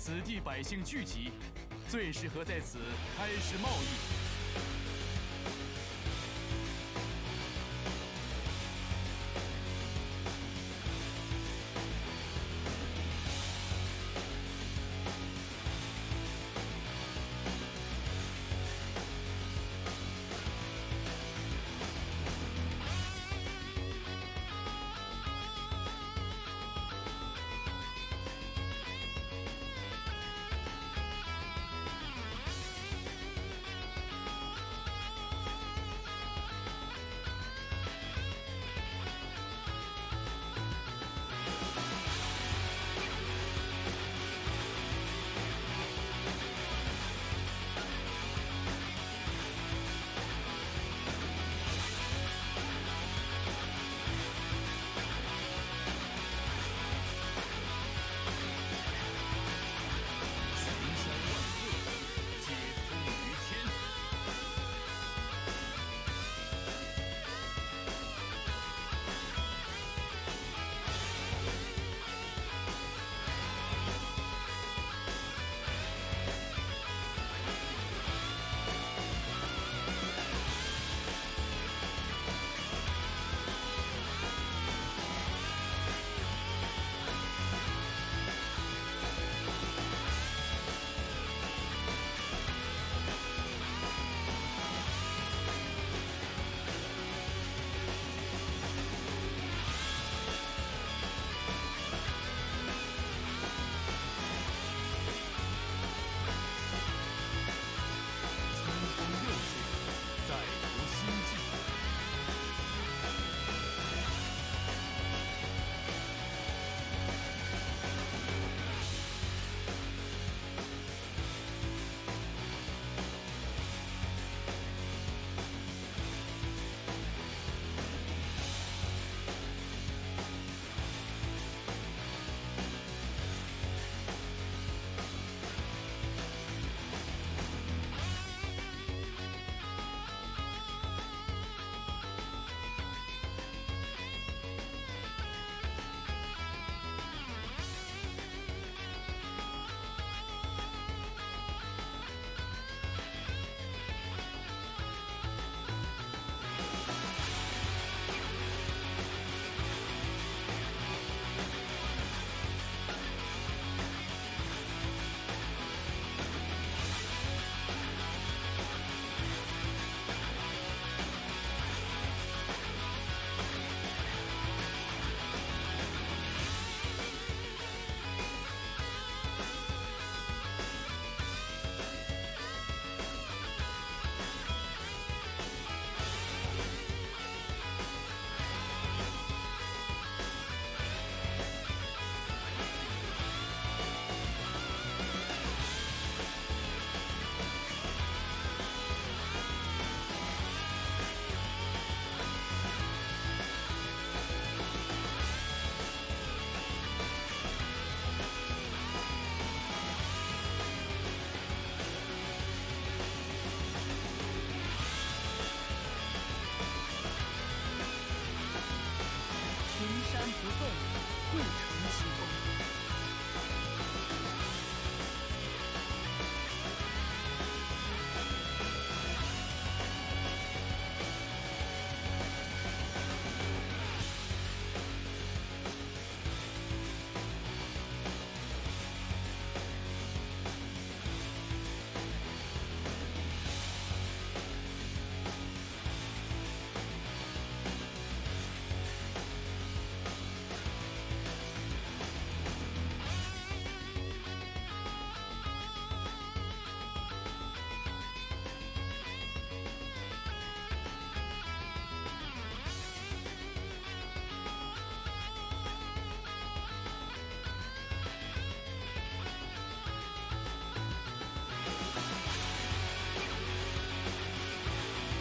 此地百姓聚集，最适合在此开始贸易。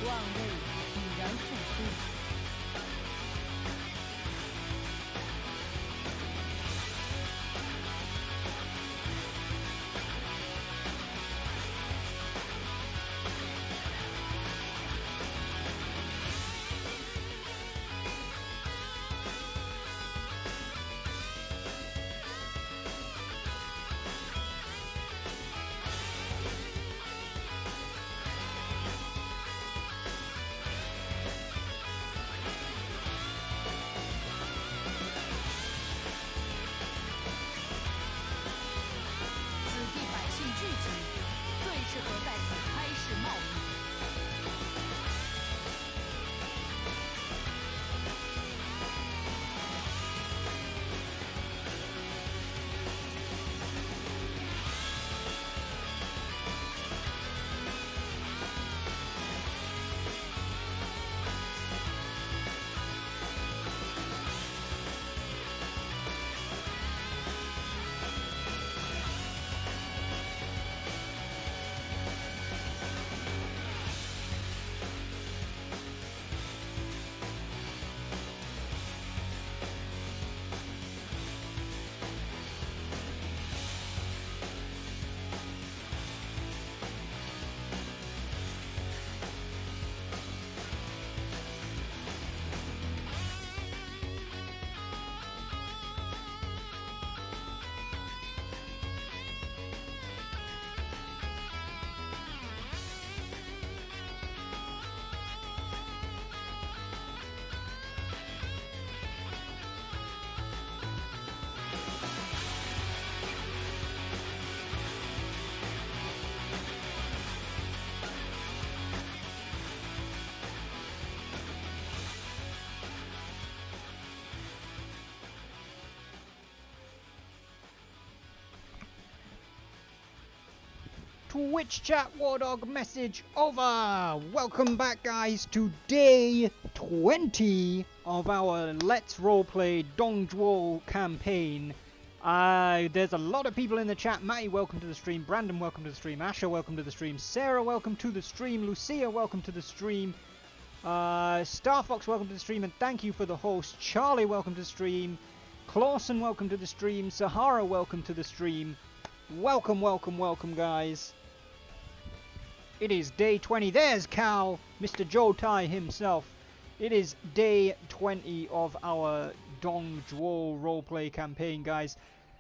万物已然复苏。合在此开始贸易。Twitch chat Wardog message over. Welcome back, guys, to day 20 of our Let's Roleplay Zhuo campaign. There's a lot of people in the chat. Matty, welcome to the stream. Brandon, welcome to the stream. Asher, welcome to the stream. Sarah, welcome to the stream. Lucia, welcome to the stream. Starfox, welcome to the stream, and thank you for the host. Charlie, welcome to the stream. Clawson, welcome to the stream. Sahara, welcome to the stream. Welcome, welcome, welcome, guys. It is day 20. There's Cal, Mr. Zhou Tai himself. It is day 20 of our Zhuo roleplay campaign, guys.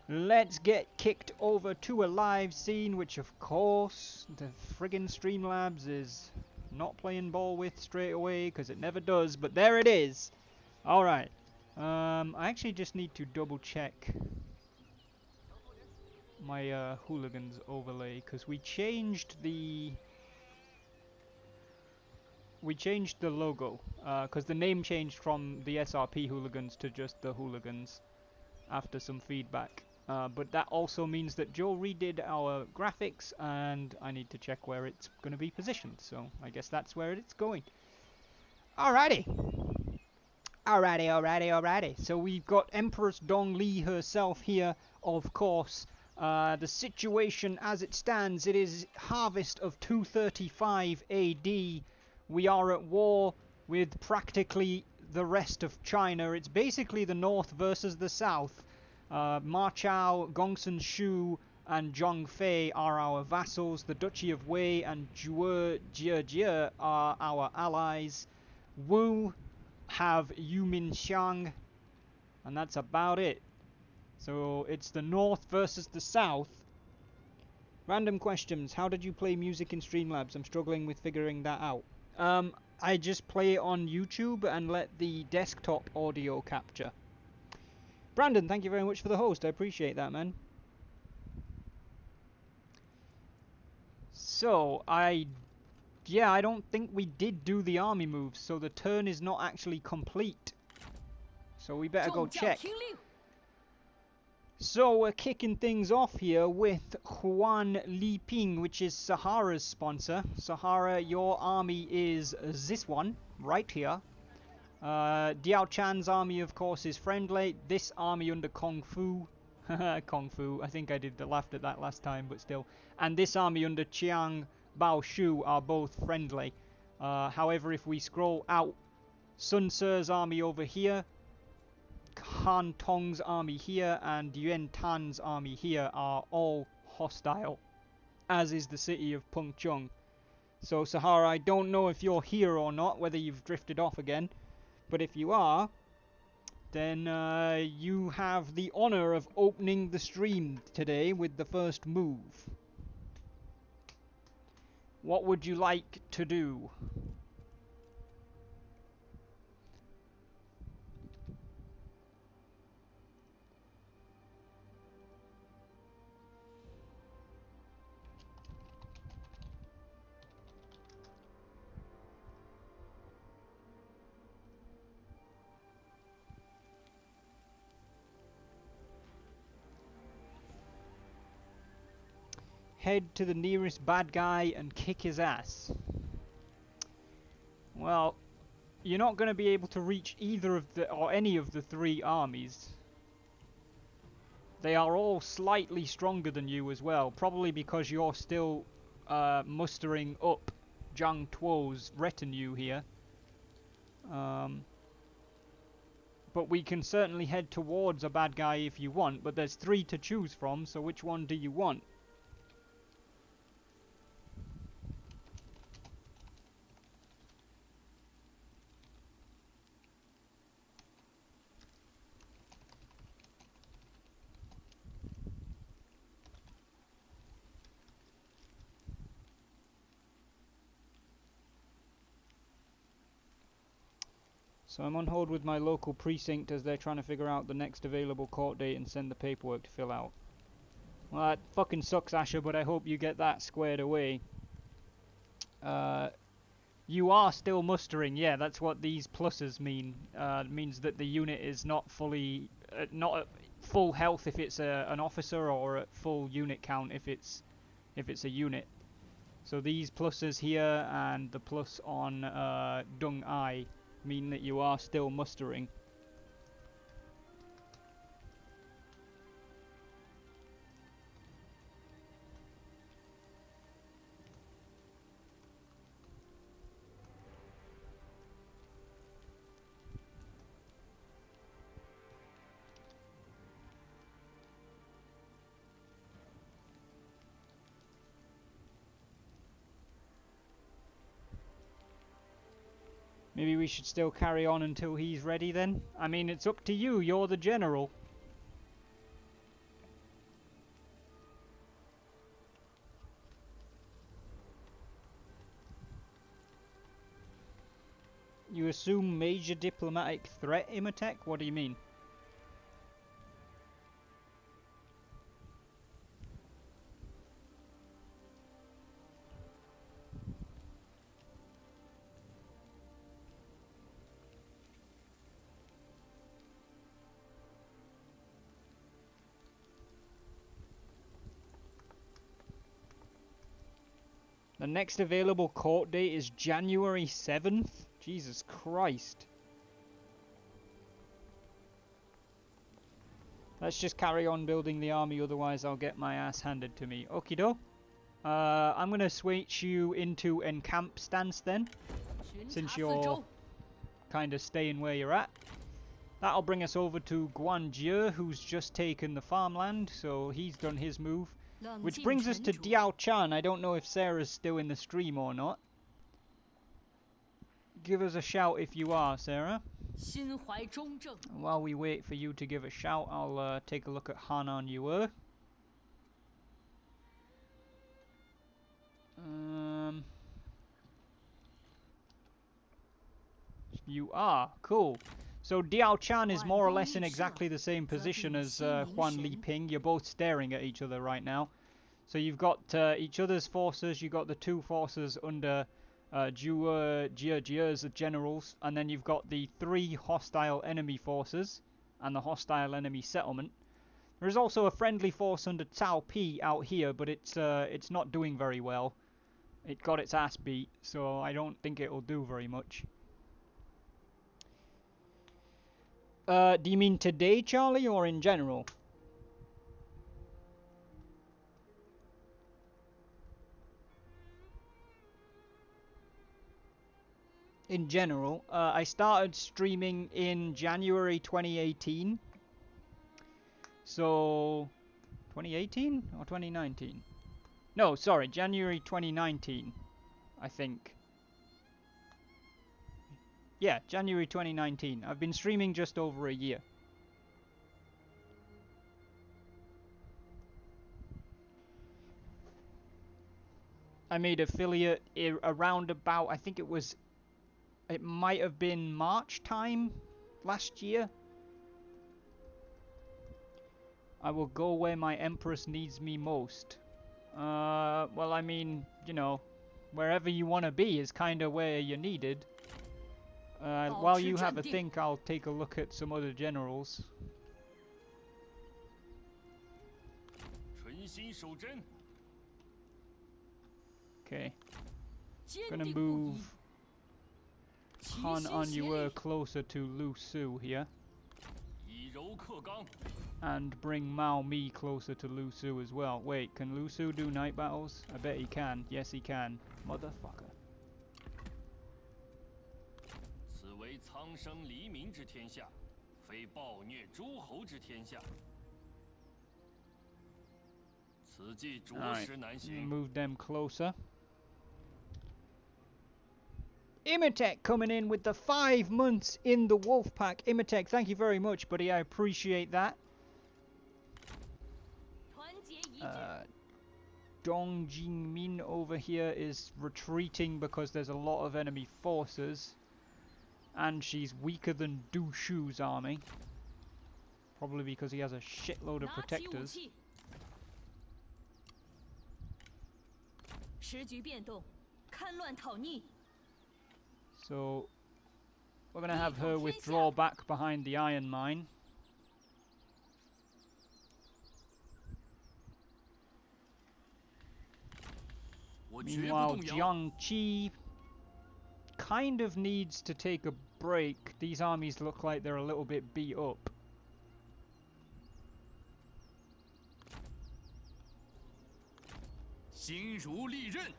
Let's get kicked over to a live scene, which of course the friggin' Streamlabs is not playing ball with straight away, because it never does, but there it is. Alright. I actually just need to double check my hooligans overlay, because we changed the logo, because the name changed from the SRP hooligans to just the hooligans after some feedback. But that also means that Joe redid our graphics, and I need to check where it's going to be positioned, so I guess that's where it's going. Alrighty. Alrighty. So we've got Empress Dongli herself here, of course. The situation as it stands, it is harvest of 235 AD. We are at war with practically the rest of China. It's basically the north versus the south. Ma Chao, Gongsun Shu, and Zhongfei are our vassals. The Duchy of Wei and Zhuo Jie are our allies. Wu have Yumin Xiang, and that's about it. So it's the north versus the south. Random questions. How did you play music in Streamlabs? I'm struggling with figuring that out. I just play it on YouTube and let the desktop audio capture. Brandon, thank you very much for the host. I appreciate that, man. So, I don't think we did do the army moves, so the turn is not actually complete. So we better go check. So we're kicking things off here with Huan Liping, which is Sahara's sponsor. Sahara, your army is this one, right here. Diao Chan's army, of course, is friendly. This army under Kung Fu. Kung Fu, I think I laughed at that last time, but still. And this army under Chiang Bao Shu are both friendly. However, if we scroll out, Sun Tzu's army over here, Han Tong's army here, and Yuan Tan's army here are all hostile, as is the city of Pengcheng. So Sahara, I don't know if you're here or not, whether you've drifted off again, but if you are, then you have the honor of opening the stream today with the first move. What would you like to do? head to the nearest bad guy and kick his ass. Well, you're not going to be able to reach either of the, or any of the three armies. They are all slightly stronger than you as well, probably because you're still mustering up Zhang Tuo's retinue here. But we can certainly head towards a bad guy if you want, but there's three to choose from, so which one do you want? So I'm on hold with my local precinct as they're trying to figure out the next available court date and send the paperwork to fill out. Well, that fucking sucks, Asher, but I hope you get that squared away. You are still mustering, yeah, that's what these pluses mean. Means that the unit is not fully, not at full health if it's an officer, or at full unit count if it's a unit. So these pluses here and the plus on Dung Ai mean that you are still mustering. Maybe we should still carry on until he's ready then? I mean, it's up to you, you're the general. You assume major diplomatic threat, Imatech? What do you mean? The next available court date is January 7th? Jesus Christ. Let's just carry on building the army, otherwise I'll get my ass handed to me. Okie doke. I'm going to switch you into encamp stance then, since you're kind of staying where you're at. That'll bring us over to Guanjie, who's just taken the farmland, so he's done his move. Which brings us to Diao Chan. I don't know if Sarah's still in the stream or not. Give us a shout if you are, Sarah. While we wait for you to give a shout, I'll take a look at Hanan Yue. You are. Cool. So Diao Chan is more or less in exactly the same position as Huan Li Ping. You're both staring at each other right now. So you've got each other's forces, you've got the two forces under Zhuo, Jie as the generals, and then you've got the three hostile enemy forces and the hostile enemy settlement. There is also a friendly force under Cao Pi out here, but it's not doing very well. It got its ass beat, so I don't think it'll do very much. Do you mean today, Charlie, or in general? In general, I started streaming in January 2018. So, 2018 or 2019? No, sorry, January 2019, I think. Yeah, January 2019. I've been streaming just over a year. I made affiliate around about, I think it might have been March time last year. I will go where my Empress needs me most. Well, I mean, you know, wherever you want to be is kind of where you're needed. While you have a think, I'll take a look at some other generals. Okay. 坚 Gonna 定不移 move 齐 Han 心协 Anyue 力 closer to Lu Su here. 以柔克刚， And bring Mao Mi closer to Lu Su as well. Wait, can Lu Su do night battles? I bet he can. Yes, he can. Motherfucker. 此为苍生黎民之天下，非暴虐诸侯之天下。此计着 Alright, 实难行。 move them closer. Imitek coming in with the 5 months in the wolf pack. Imitek, thank you very much, buddy. I appreciate that. 团结一致 Dong Jingmin over here is retreating because there's a lot of enemy forces. And she's weaker than Du Shu's army. Probably because he has a shitload of 拿起武 protectors. 器时局变动戡乱讨逆 So we're going to have her withdraw back behind the iron mine. Meanwhile, Jiang Qi kind of needs to take a break. These armies look like they're a little bit beat up. 心如利刃，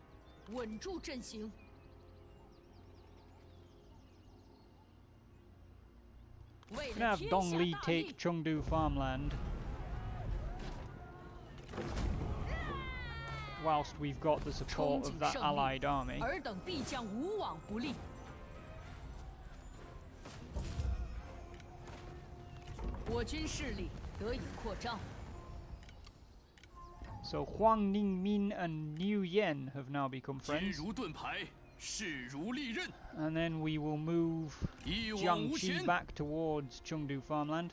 稳住阵型 为 Gonna 了 have 天 Dong 下 Li 大 take 利 Chengdu farmland. Whilst we've got the support of that allied army. 尔等必将无往不利我军势力得以扩张 So Huang Ningmin and Niu Yan have now become 坚 friends. 如盾牌，势如利刃， And then we will move 一往 Jiang 无 Qi 前。 back towards Chengdu farmland.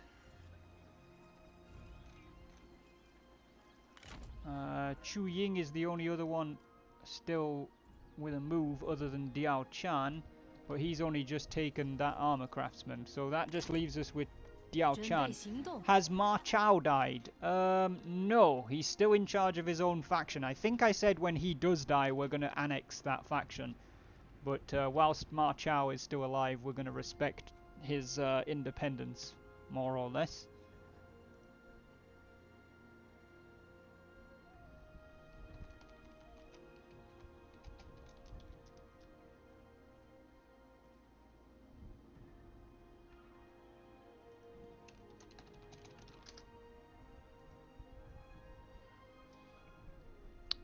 Chu Ying is the only other one still with a move other than Diao Chan, but he's only just taken that armor craftsman, so that just leaves us with Diao 准备 Chan. 行动 Has Ma Chao died? No, he's still in charge of his own faction. I think I said when he does die we're going to annex that faction, but whilst Ma Chao is still alive we're going to respect his independence, more or less.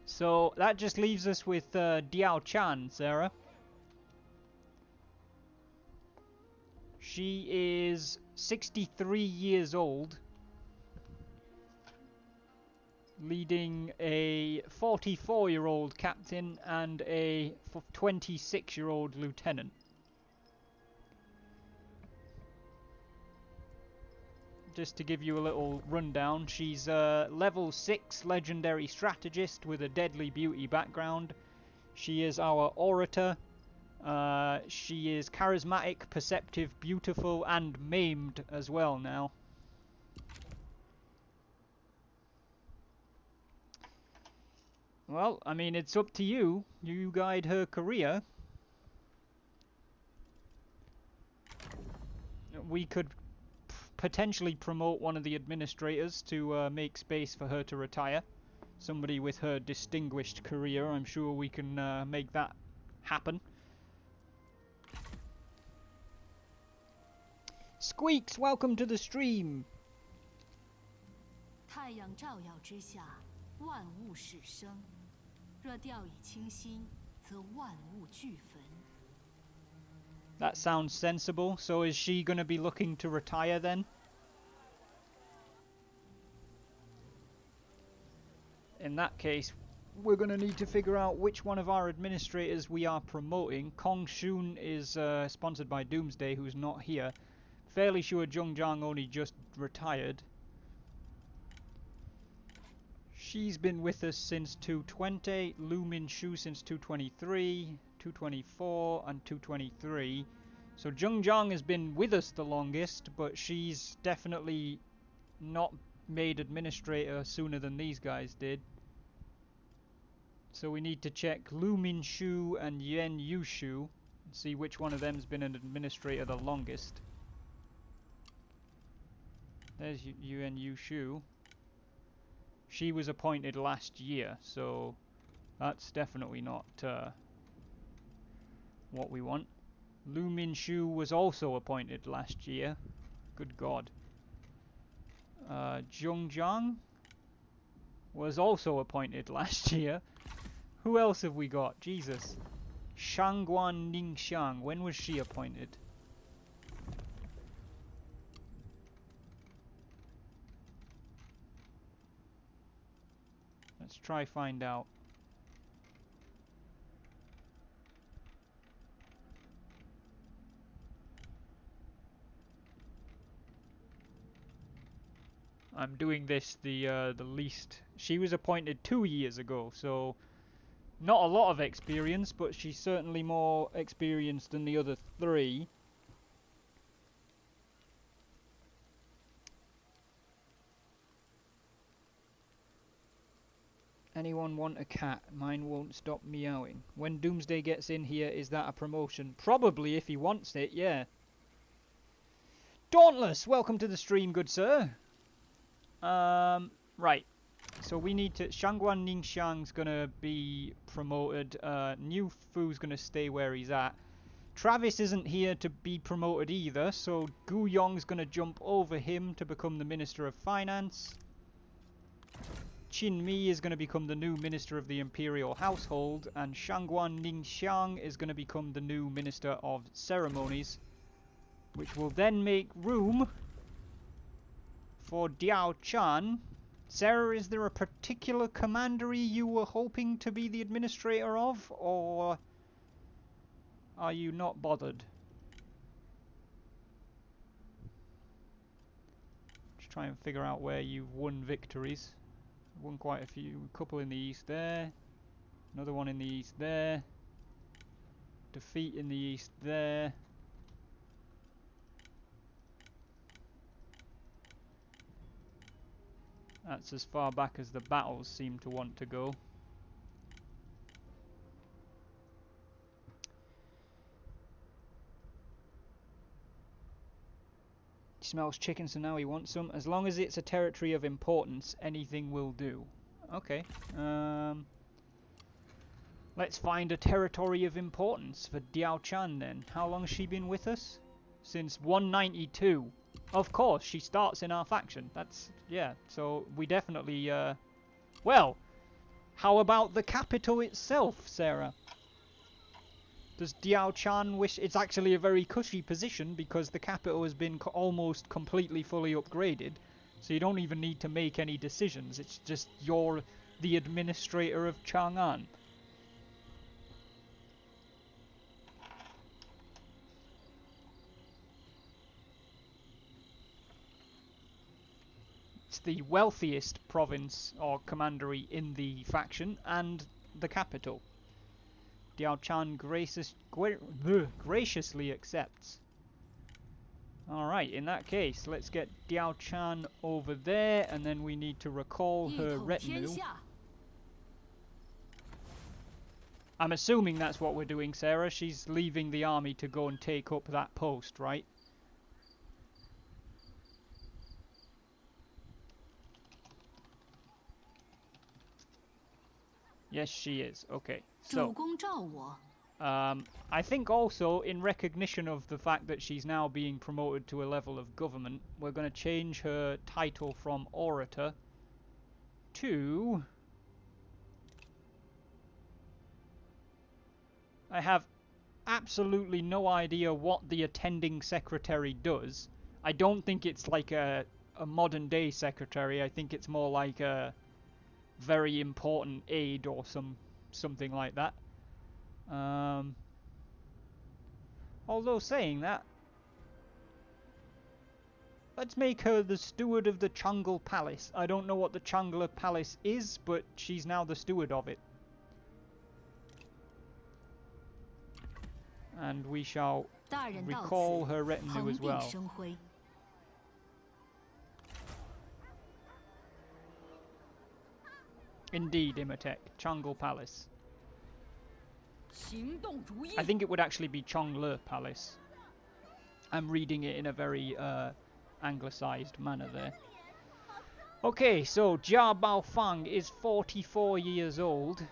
So that just leaves us with Diao Chan, Sarah. She is 63 years old, leading a 44-year-old captain and a 26-year-old lieutenant. Just to give you a little rundown, she's a level 6 legendary strategist with a deadly beauty background. She is our orator. She is charismatic, perceptive, beautiful, and maimed as well now. Well, I mean, it's up to you. You guide her career. We could potentially promote one of the administrators to make space for her to retire. Somebody with her distinguished career. I'm sure we can make that happen. Squeaks, welcome to the stream. 太阳照耀之下万物始生若掉以轻心则万物俱焚 That sounds sensible. So is she going to be looking to retire then? In that case, we're going to need to figure out which one of our administrators we are promoting. Kong Shun is sponsored by Doomsday, who's not here. Fairly sure Zhongjiang only just retired. She's been with us since 220, Lu Minshu since 223, 224 and 223. So Zhongjiang has been with us the longest, but she's definitely not made administrator sooner than these guys did. So we need to check Lu Minshu and Yen Yushu and see which one of them's been an administrator the longest. There's Yuan Yushu. She was appointed last year, so that's definitely not what we want. Lu Minshu was also appointed last year. Good God. Zhongjiang was also appointed last year. Who else have we got? Jesus. Shangguan Ningxiang. When was she appointed? Let's try find out. I'm doing this the least. She was appointed 2 years ago, so not a lot of experience, but she's certainly more experienced than the other 3. Anyone want a cat? Mine won't stop meowing. When Doomsday gets in here, is that a promotion? Probably, if he wants it, yeah. Dauntless, welcome to the stream, good sir. Right. So we need to... Shangguan Ningxiang's gonna be promoted. Niu Fu's gonna stay where he's at. Travis isn't here to be promoted either, so Gu Yong's gonna jump over him to become the Minister of Finance. Qin Mi is gonna become the new Minister of the Imperial Household, and Shangguan Ningxiang is gonna become the new Minister of Ceremonies, which will then make room for Diao Chan. Sarah, is there a particular commandery you were hoping to be the administrator of, or are you not bothered? Just try and figure out where you've won victories. Won quite a few. A couple in the east there. Another one in the east there. Defeat in the east there. That's as far back as the battles seem to want to go. He smells chicken, so now he wants some. As long as it's a territory of importance, anything will do. Okay. Let's find a territory of importance for Diao Chan then. How long has she been with us? Since 192. Of course, she starts in our faction. That's... yeah, so we definitely... well, how about the capital itself, Sarah? Does Diao Chan wish... It's actually a very cushy position because the capital has been almost completely fully upgraded. So you don't even need to make any decisions. It's just you're the administrator of Chang'an. It's the wealthiest province or commandery in the faction and the capital. Diao Chan graciously accepts. Alright, in that case, let's get Diao Chan over there, and then we need to recall her retinue. I'm assuming that's what we're doing, Sarah. She's leaving the army to go and take up that post, right? Yes, she is. Okay. So, I think also in recognition of the fact that she's now being promoted to a level of government, we're going to change her title from orator to... I have absolutely no idea what the attending secretary does. I don't think it's like a modern day secretary. I think it's more like a very important aide or something like that. Although saying that, let's make her the steward of the Chang'e Palace. I don't know what the Chang'e Palace is, but she's now the steward of it. And we shall recall her retinue as well. Indeed, Imhotep. Chang'e Palace. 行动如一。 I think it would actually be Chang'e Palace. I'm reading it in a very anglicized manner there. Okay, so Jia Baofeng is 44 years old,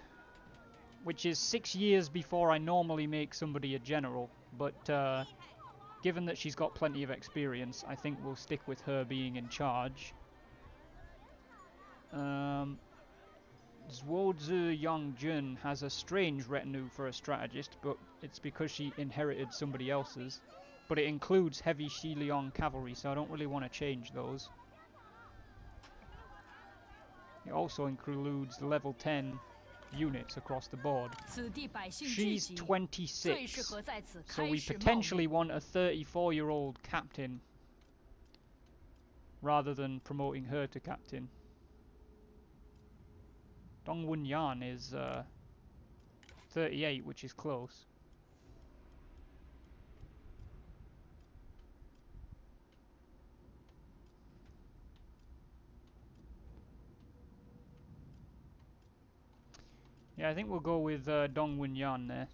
which is 6 years before I normally make somebody a general, but given that she's got plenty of experience, I think we'll stick with her being in charge. Zhuo Yongjun has a strange retinue for a strategist, but it's because she inherited somebody else's. But it includes heavy Xiliang cavalry, so I don't really want to change those. It also includes level 10 units across the board. She's 26, so we potentially want a 34-year-old captain rather than promoting her to captain. Dong Wunyan is 38, which is close. Yeah, I think we'll go with Dong Wunyan there.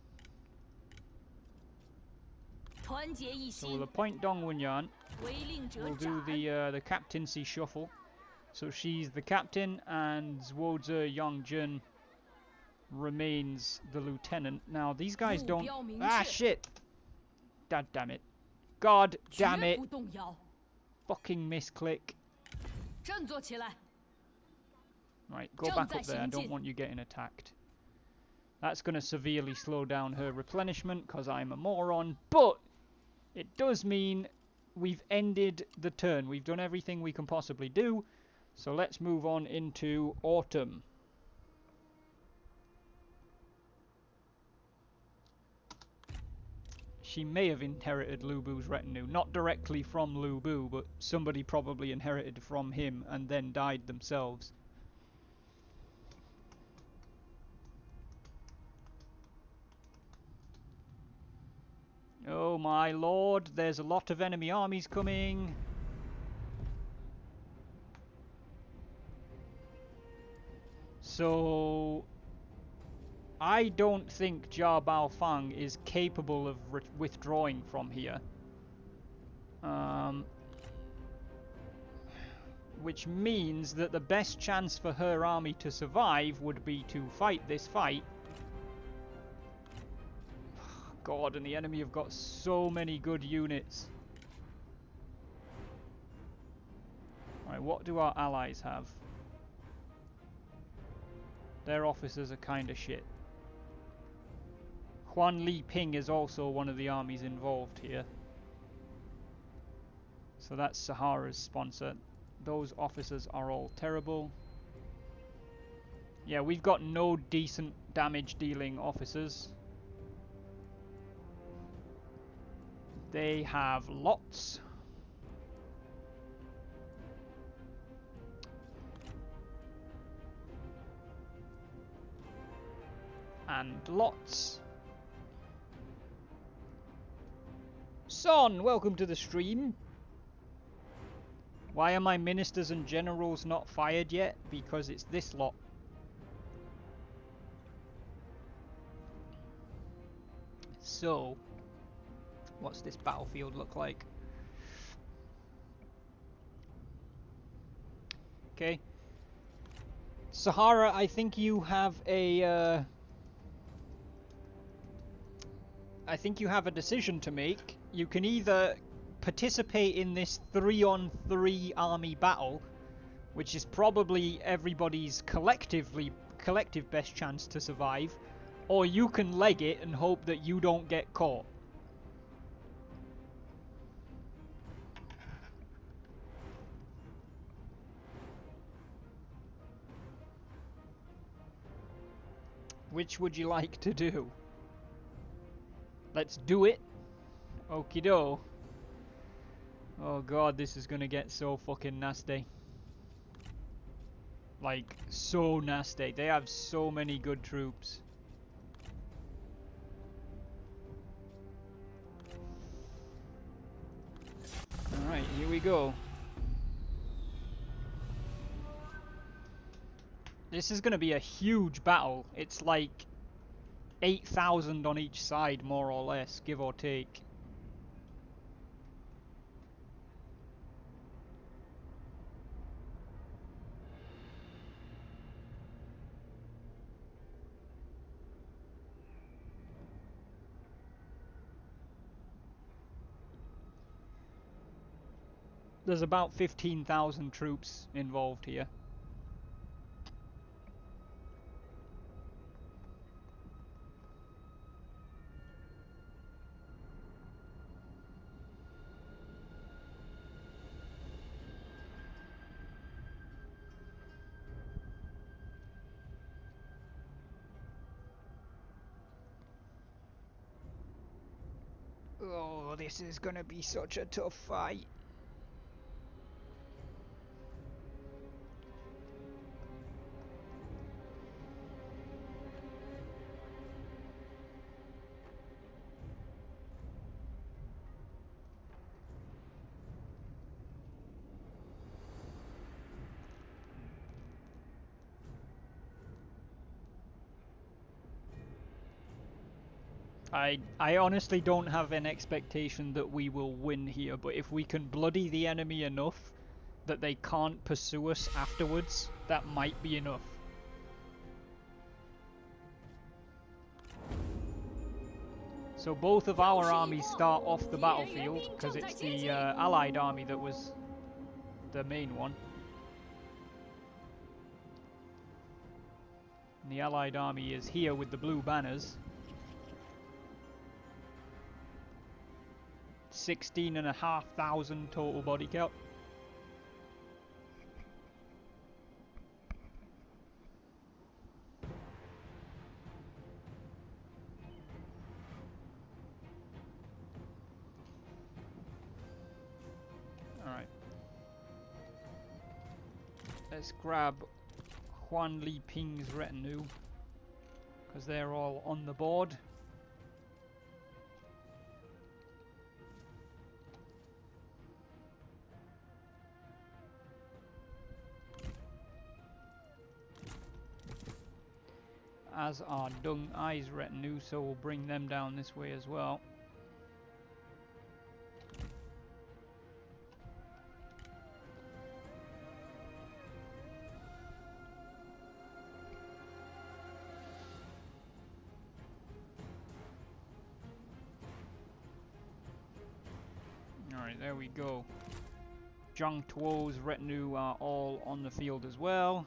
So we'll appoint Dong Wunyan. We'll do the captaincy shuffle. So she's the captain, and Zhuo Yongjun remains the lieutenant. Now these guys don't. Ah shit! God damn it! God damn it! Fucking misclick. Right, go back up there. I don't want you getting attacked. That's going to severely slow down her replenishment because I'm a moron, but it does mean we've ended the turn. We've done everything we can possibly do, so let's move on into autumn. She may have inherited Lu Bu's retinue, not directly from Lu Bu, but somebody probably inherited from him and then died themselves. Oh my lord, there's a lot of enemy armies coming. So I don't think Jia Baofeng is capable of withdrawing from here. Which means that the best chance for her army to survive would be to fight this fight. God, and the enemy have got so many good units. Right, what do our allies have? Their officers are kinda shit. Huan Li Ping is also one of the armies involved here. So that's Sahara's sponsor. Those officers are all terrible. Yeah, we've got no decent damage dealing officers. They have lots. And lots. Son, welcome to the stream. Why are my ministers and generals not fired yet? Because it's this lot. So, what's this battlefield look like? Okay. Sahara, I think you have a decision to make. You can either participate in this 3-on-3 army battle, which is probably everybody's collective best chance to survive, or you can leg it and hope that you don't get caught. Which would you like to do? Let's do it. Okie doke. Oh god, this is gonna get so fucking nasty. Like, so nasty. They have so many good troops. Alright, here we go. This is going to be a huge battle. It's like 8,000 on each side, more or less, give or take. There's about 15,000 troops involved here. Oh, this is gonna be such a tough fight. I honestly don't have an expectation that we will win here, but if we can bloody the enemy enough that they can't pursue us afterwards, that might be enough. So both of our armies start off the battlefield, because it's the Allied army that was the main one. And the Allied army is here with the blue banners. 16,500 total body count. Alright. Let's grab Huan Li Ping's retinue, because they're all on the board. As are Dung Ai's retinue, so we'll bring them down this way as well. Alright, there we go. Zhang Tuo's retinue are all on the field as well.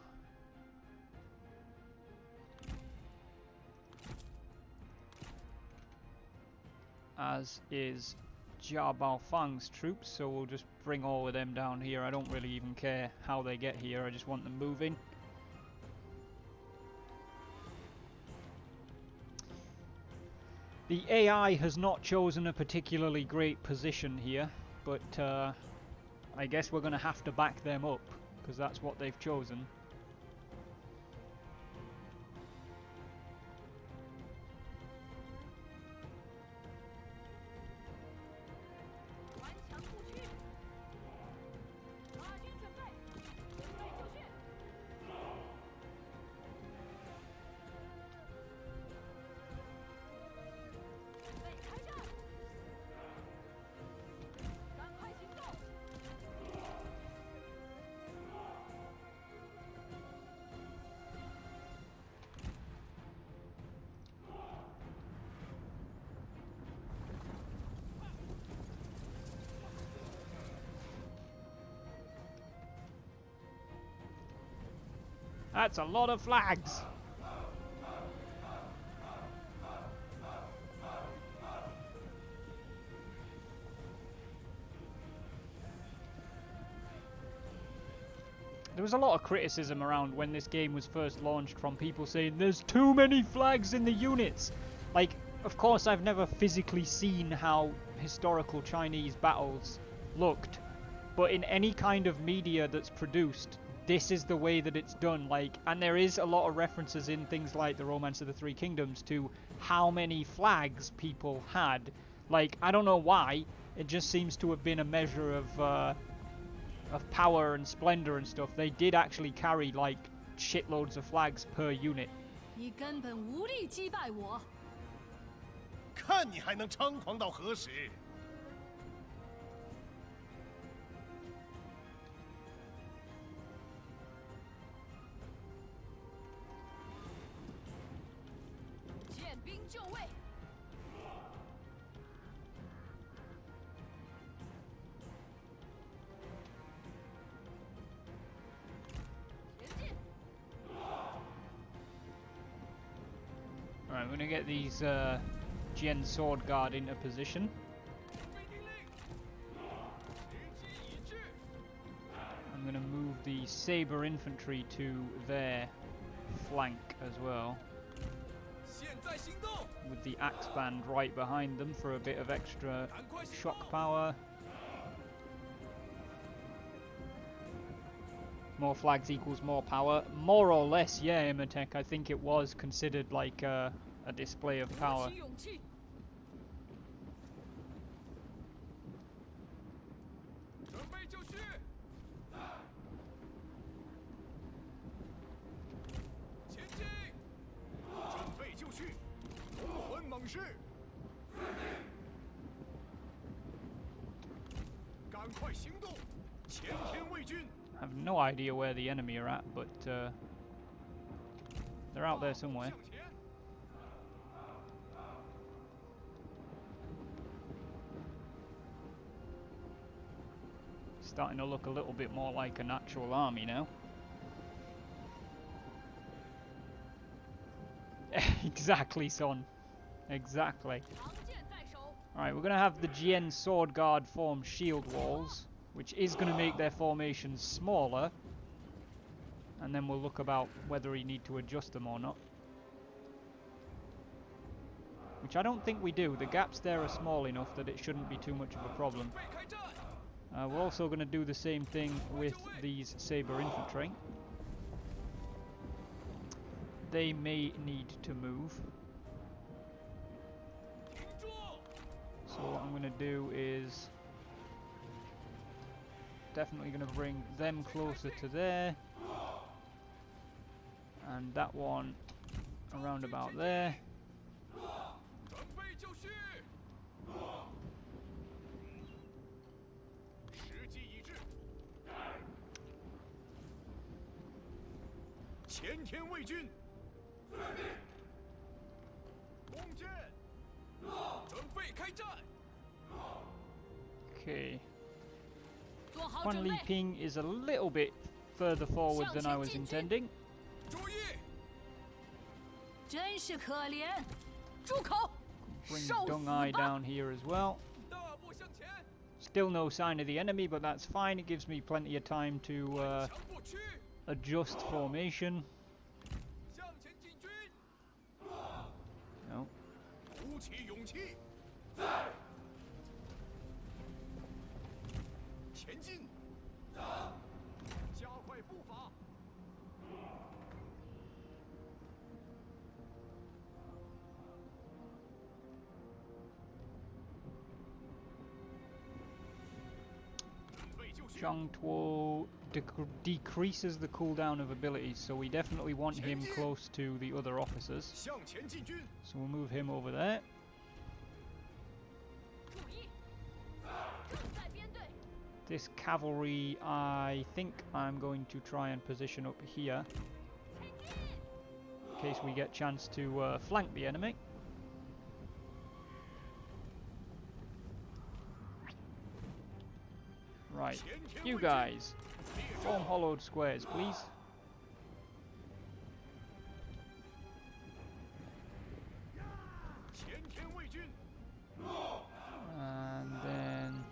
As is Jia Baofeng's troops, so we'll just bring all of them down here. I don't really even care how they get here, I just want them moving. The AI has not chosen a particularly great position here, but I guess we're going to have to back them up, because that's what they've chosen. That's a lot of flags! There was a lot of criticism around when this game was first launched from people saying there's too many flags in the units. Like, of course I've never physically seen how historical Chinese battles looked, but in any kind of media that's produced, this is the way that it's done. Like, and there is a lot of references in things like the Romance of the Three Kingdoms to how many flags people had. Like, I don't know why, it just seems to have been a measure of power and splendor and stuff. They did actually carry like shitloads of flags per unit. 你根本无力击败我。看你还能猖狂到何时！见兵就位。前进。 Alright, we're gonna get these Jian Sword Guard into position. I'm gonna move the Saber Infantry to their flank as well. With the Axe Band right behind them for a bit of extra shock power. More flags equals more power. More or less, yeah, Imatech. I think it was considered like a display of power. I have no idea where the enemy are at, but they're out there somewhere. Starting to look a little bit more like an actual army now. Exactly, son. Exactly. Alright, we're going to have the Jian Sword Guard form shield walls, which is going to make their formations smaller. And then we'll look about whether we need to adjust them or not. Which I don't think we do. The gaps there are small enough that it shouldn't be too much of a problem. We're also going to do the same thing with these Saber Infantry. They may need to move. So what I'm going to do is definitely going to bring them closer to there. And that one around about there. Okay. Quan Li Ping is a little bit further forward than I was intending. Bring Deng Ai down here as well. Still no sign of the enemy, but that's fine. It gives me plenty of time to adjust formation. No. Zhang Tuo decreases the cooldown of abilities, so we definitely want him close to the other officers. So we'll move him over there. This cavalry, I think I'm going to try and position up here in case we get a chance to flank the enemy. Right, you guys, form hollowed squares, please. And then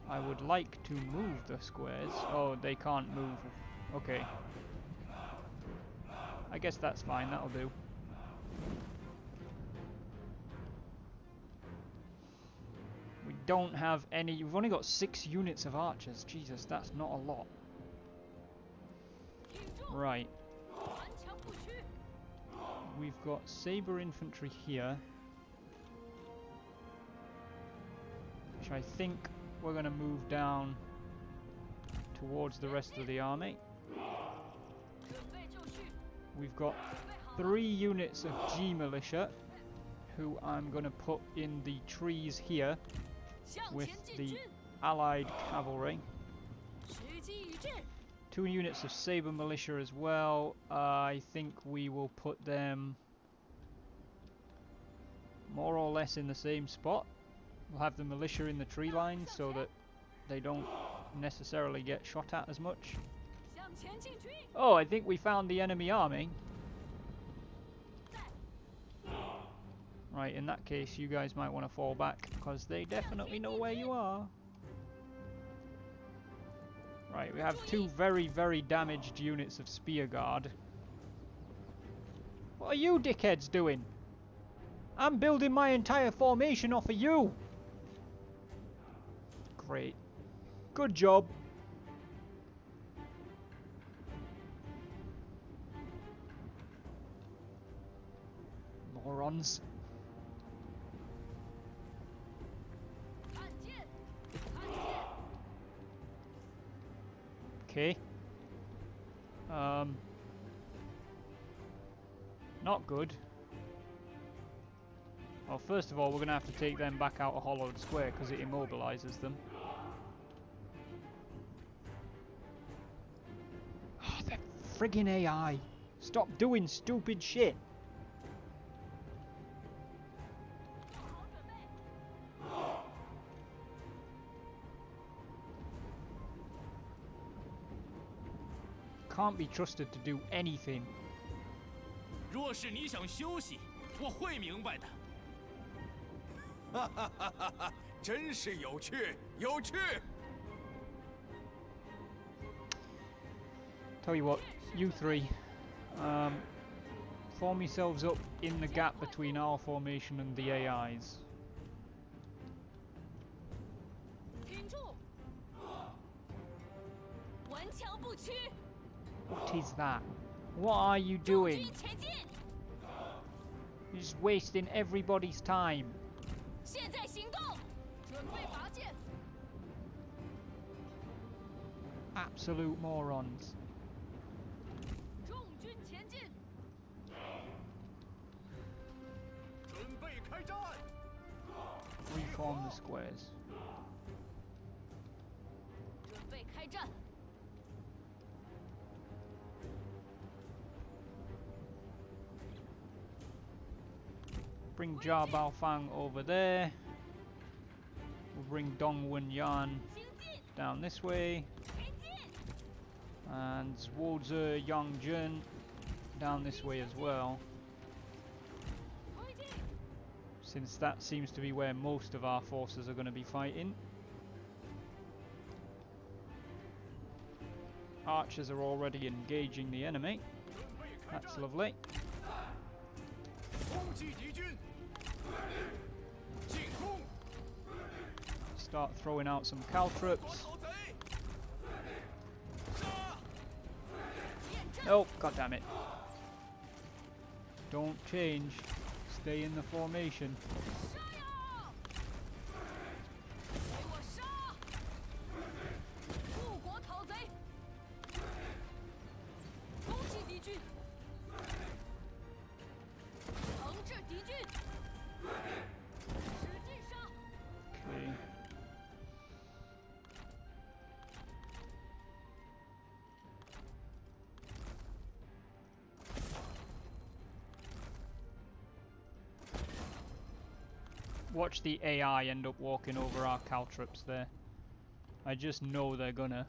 I would like to move the squares. Oh, they can't move. Okay. I guess that's fine, that'll do. We don't have any. We've only got 6 units of archers. Jesus, that's not a lot. Right. We've got Saber Infantry here, which I think we're going to move down towards the rest of the army. we've got 3 units of G militia, who I'm going to put in the trees here with the allied cavalry. 2 units of saber militia as well. I think we will put them more or less in the same spot. We'll have the militia in the tree line so that they don't necessarily get shot at as much. Oh, I think we found the enemy army. Right, in that case, you guys might want to fall back, because they definitely know where you are. Right, we have 2 very, very damaged units of Spear Guard. What are you dickheads doing? I'm building my entire formation off of you! Great. Good job. Morons. Okay. Not good. Well, first of all, we're going to have to take them back out of Hollowed Square because it immobilizes them. Oh, that friggin' AI! Stop doing stupid shit! Can't be trusted to do anything. 若是你想休息，我会明白的。哈哈哈哈哈！真是有趣，有趣。 Tell you what, you 3, form yourselves up in the gap between our formation and the AI's. 挺住！顽强不屈！ What is that? What are you doing? 前进！ You're just wasting everybody's time. 现在行动！准备拔剑！ Absolute morons. 众军前进！ 准备开战！ Reform the squares. 准备开战！ Bring Jia Baofang over there. We'll bring Dong Wenyan down this way. And Zhuo Yangjun down this way as well. Since that seems to be where most of our forces are going to be fighting. Archers are already engaging the enemy. That's lovely. Start throwing out some caltrops. Nope, god damn it. Don't change. Stay in the formation. 给我杀！护国讨贼！攻击敌军！惩治敌军！使劲杀！ Okay. Watch the AI end up walking over our caltrops there. I just know they're gonna.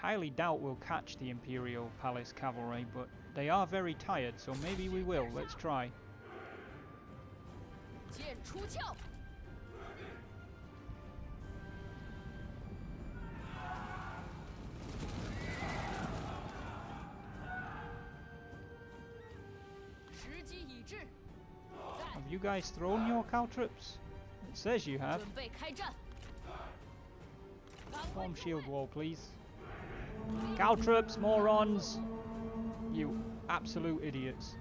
Highly doubt we'll catch the Imperial Palace Cavalry, but they are very tired, so maybe we will. Let's try. 剑出鞘！ 时机已至， Have you guys thrown your caltrops? It says you have. 准备开战！ Form shield wall, please. Caltrops, morons! You absolute idiots.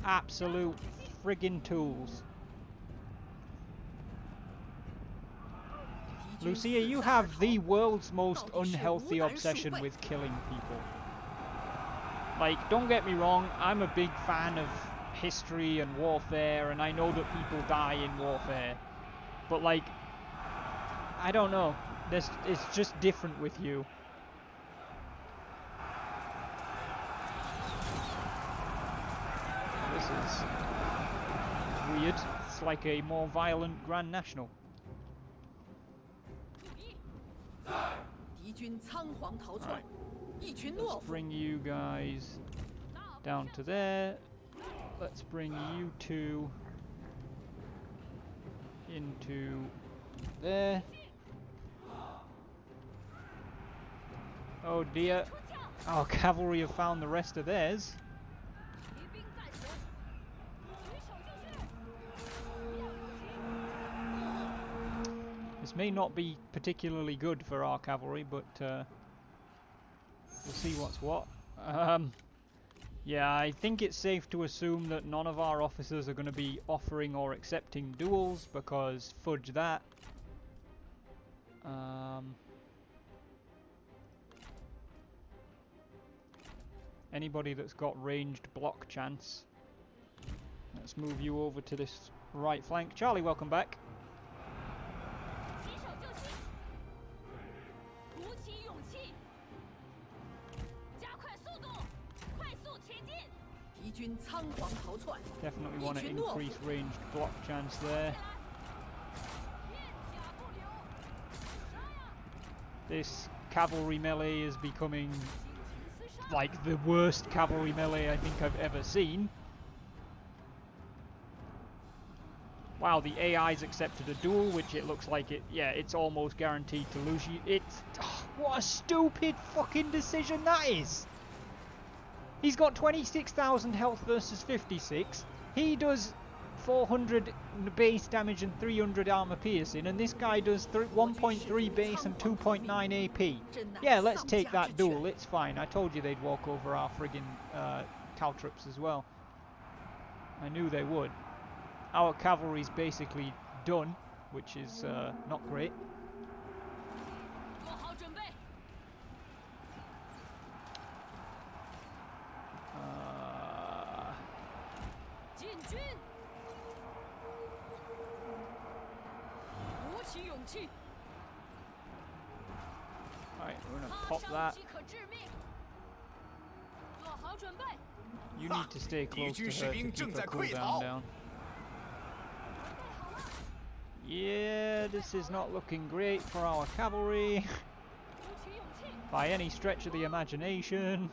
Absolute friggin' tools. Lucia, you have the world's most unhealthy obsession with killing people. Like, don't get me wrong, I'm a big fan of history and warfare, and I know that people die in warfare. But, like, I don't know. It's just different with you. This is weird. It's like a more violent Grand National. Right. Let's bring you guys down to there. Let's bring you two into there. Oh dear. Our cavalry have found the rest of theirs. This may not be particularly good for our cavalry, but we'll see what's what. Yeah, I think it's safe to assume that none of our officers are going to be offering or accepting duels, because fudge that. Anybody that's got ranged block chance. Let's move you over to this right flank. Charlie, welcome back. Definitely want to increase ranged block chance there. This cavalry melee is becoming like the worst cavalry melee I think I've ever seen. Wow, the AI's accepted a duel, which it looks like it's almost guaranteed to lose you. What a stupid fucking decision that is! He's got 26,000 health versus 56. He does 400 base damage and 300 armor piercing, and this guy does 1.3 base and 2.9 AP. Yeah, let's take that duel, it's fine. I told you they'd walk over our friggin' caltrops as well. I knew they would. Our cavalry's basically done, which is not great. Alright, we're gonna pop that. You need to stay close to her to keep her cooldown down. Yeah, this is not looking great for our cavalry by any stretch of the imagination.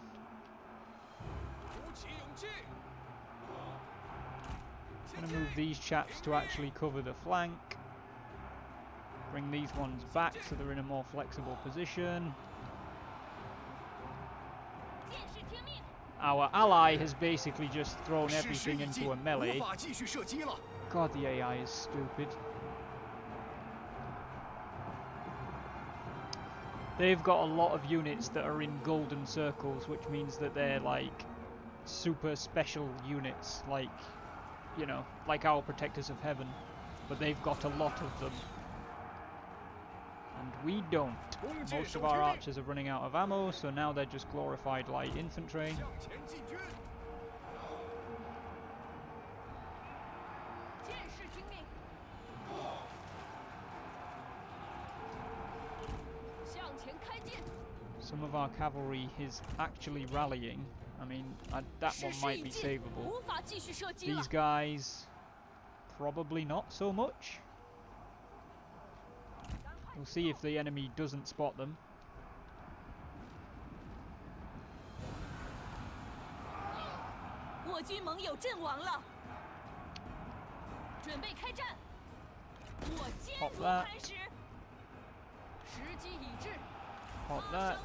I'm gonna move these chaps to actually cover the flank. Bring these ones back so they're in a more flexible position. Our ally has basically just thrown everything into a melee. God, the AI is stupid. They've got a lot of units that are in golden circles, which means that they're like super special units, like, you know, like our Protectors of Heaven. But they've got a lot of them. And we don't. Most of our archers are running out of ammo, so now they're just glorified light infantry. Some of our cavalry is actually rallying. I mean, that one might be savable. These guys, probably not so much. We'll see if the enemy doesn't spot them. Pop that. Pop that.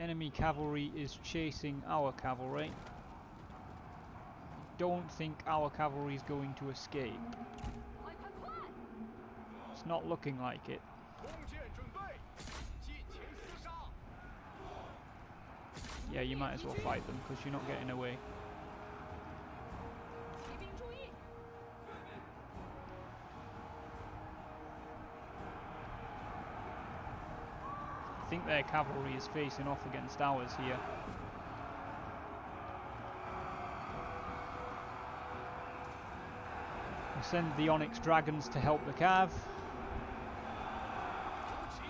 Enemy cavalry is chasing our cavalry. Don't think our cavalry is going to escape. It's not looking like it. Yeah, you might as well fight them because you're not getting away. 骑兵注意！ I think their cavalry is facing off against ours here. We send the Onyx Dragons to help the Cav.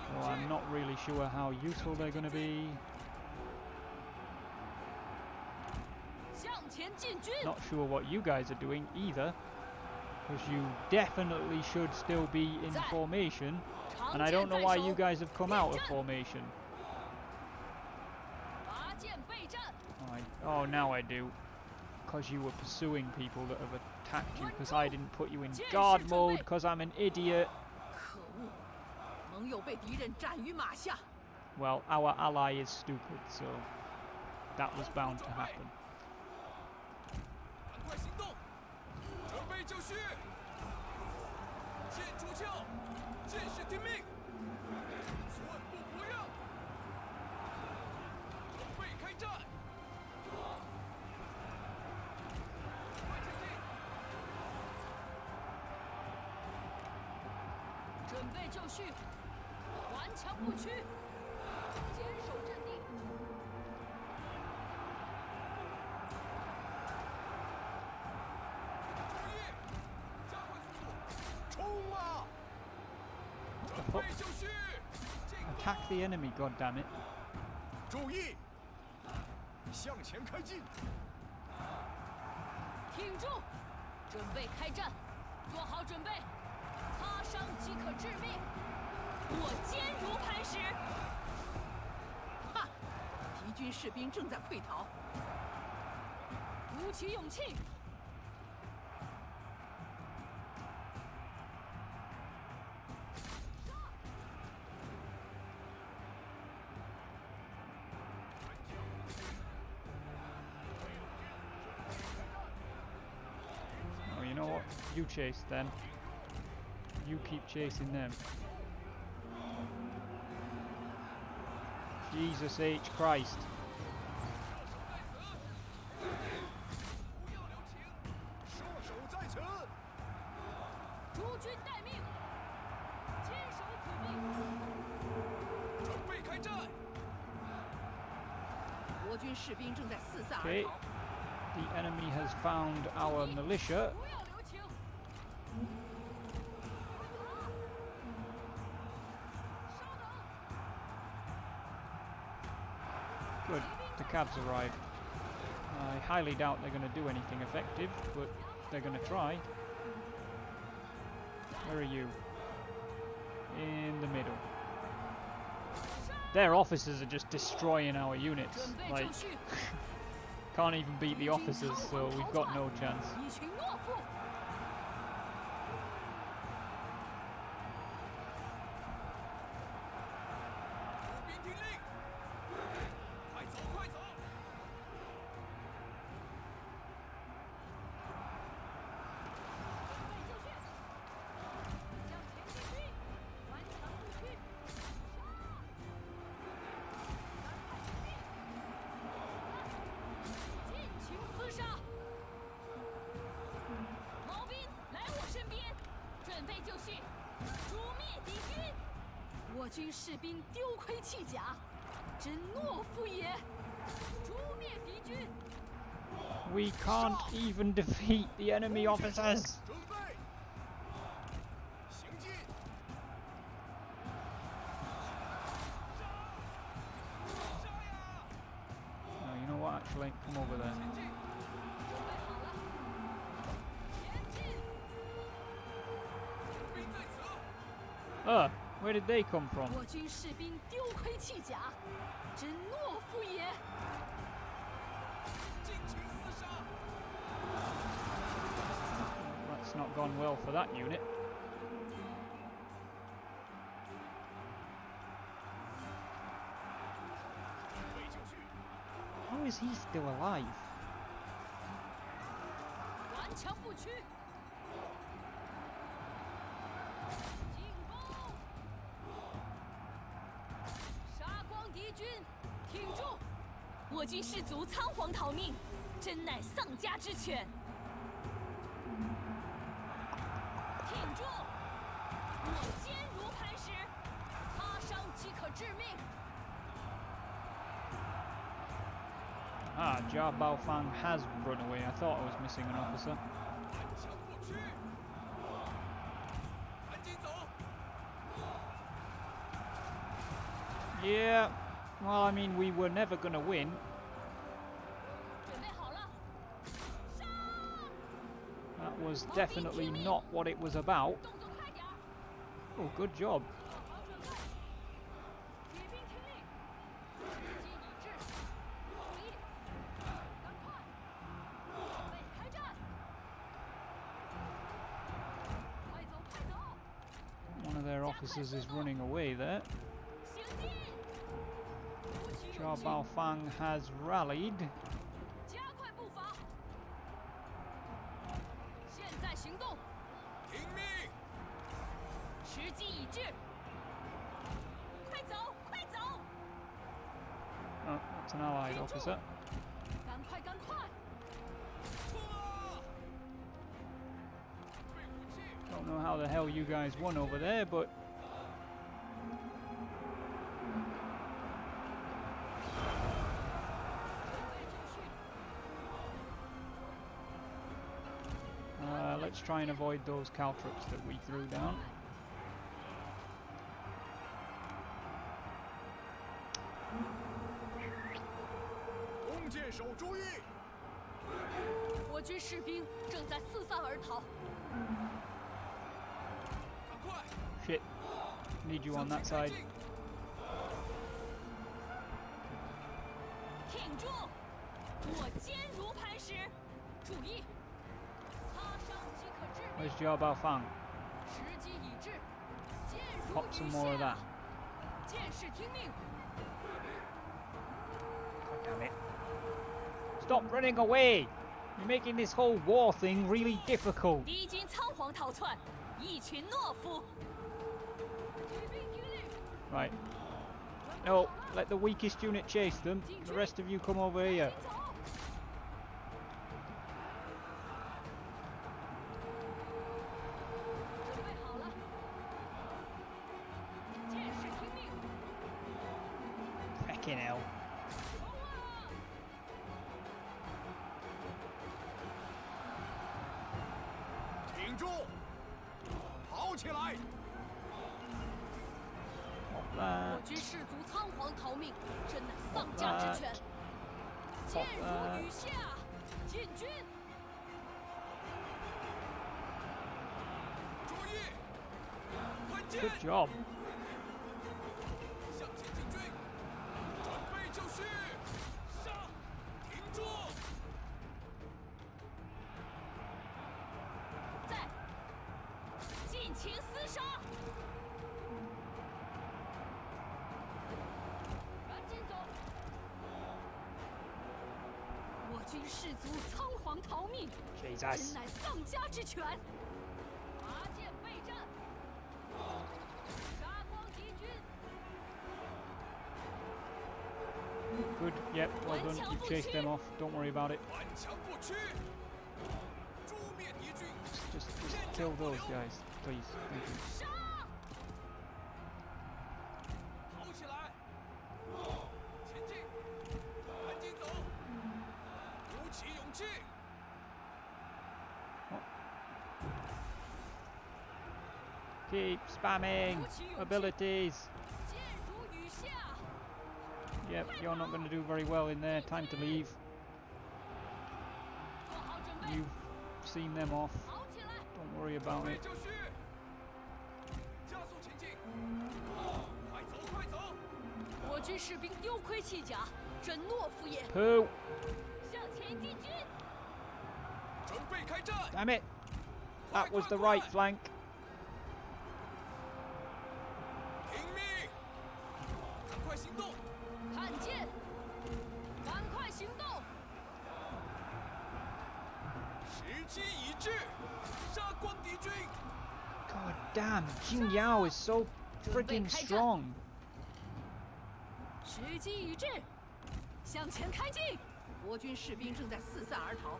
So I'm not really sure how useful they're going to be. 向前进军！ Not sure what you guys are doing either, because you definitely should still be in formation, and I don't know why you guys have come out of formation. 拔剑备战！ Oh, now I do. Because you were pursuing people that have attacked you, because I didn't put you in guard mode, because I'm an idiot. 可恶！盟友被敌人斩于马下。 Well, our ally is stupid, so that was bound to happen. 赶快行动，准备就绪。剑出鞘，剑士听命，寸步不让。准备开战。快前进！准备就绪，顽强不屈，坚守阵地。 注意，加快速度，冲啊！准备就绪，进攻！ Attack the enemy, goddammit. 注意，向前开进！ 挺住，准备开战，做好准备，擦伤即可致命。我坚如磐石。哈！敌军士兵正在溃逃，鼓起勇气。 Oh, you know what? You chase them. You keep chasing them. Jesus H. Christ. 不要留情，射手在此。诸军待命，坚守此地。准备开战。国军士兵正在四散而 Okay. 逃。 The enemy has found our militia. 不要留情。 Good. The cabs arrived. I highly doubt they're going to do anything effective, but they're going to try. Where are you? In the middle. Their officers are just destroying our units. 准备 Like, 就绪， can't even beat the officers, so we've got no chance. 一群懦夫。 步兵听令，快走快走！尽情厮杀！毛兵来我身边，准备就绪，诛灭敌军。我军士兵丢盔弃甲，真懦夫也！诛灭敌军。 We can't even defeat the enemy officers! 准备，行进！杀呀！ No, you know what, actually? Come over there. 前进！准备好了，前进！步兵在此。 Where did they come from? 我军士兵丢盔弃甲，真懦夫也！ 尽情厮杀！ That's not gone well for that unit. 准备就绪， How is he still alive? 顽强不屈，进攻！杀光敌军，挺住！我军士卒仓皇逃命，真乃丧家之犬。挺住！我坚如磐石，擦伤即可致命。 Ah, Jia Baofeng has run away. I thought I was missing an officer. 顽强不屈，赶紧走！ Yeah, well, I mean, we were never gonna win. 准备好了，杀！ That was definitely not what it was about. 动作快点儿， Oh, good job. 做好准备。举兵听令，时机已至，注意，赶快，准备开战！快走，快走！ One of their officers is running away there. 行进！鼓起 Jia 勇气， Baofeng has rallied. 加快步伐。现在行动，听命！ 时机已至，快走，快走！ Oh, that's an allied officer. 赶快，赶快！ 冲啊！备武器， Don't know how the hell you guys won over there, but 准备就绪， let's try and avoid those caltrops that we threw down. 弓箭手注意！ 我军士兵正在四散而逃，赶快！ Shit. Need you on that 向前 side. 开进 挺住！我坚如磐石，注意，擦伤即可致命。 Where's Jia Baofeng? 时机已至，箭如 Pop 雨 some more of 下 that.。剑士听命， God damn it. Stop running away! You're making this whole war thing really difficult. 敌军仓皇逃窜，一群懦夫。举兵听令， Right. 准备 No, 好了 let the weakest unit chase them. The rest of you come over here. 赶紧走！准备好了，剑士听命， Fucking hell. 冲啊！ 挺住！跑起来！ Pop 我 that. 军士卒仓皇逃命，真乃丧家之犬。箭如雨下，进军！注意！快进！ Good job. 向前进军！准备就绪！杀！停住！在，尽情厮杀！赶紧走！我军士卒仓皇逃命，真 Jesus. 乃丧家之犬。拔剑备战，杀光敌军！ Good. Yep, well done. You've chased them off. Don't worry about it. 顽强不屈！诛灭敌军！ Just kill those guys, please. Thank you. 杀！跑起来！前进！赶紧走！鼓起勇气！ Keep spamming abilities. 箭如雨下， Yep, you're not going to do very well in there. Time to leave. 做好准备， You've seen them off. 跑起来！ Don't worry 准 about 备 it. 就绪！加速前进！快走，快走！我军士兵丢盔弃甲，真懦夫也！ Pooh! 向前进军！准备开战！ Damn it! That was the right flank. 听命！赶快行动！看见！赶快行动！时机已至，杀光敌军！ God damn, Jin Yao is so friggin' strong. 时机已至，向前开进！国军士兵正在四散而逃。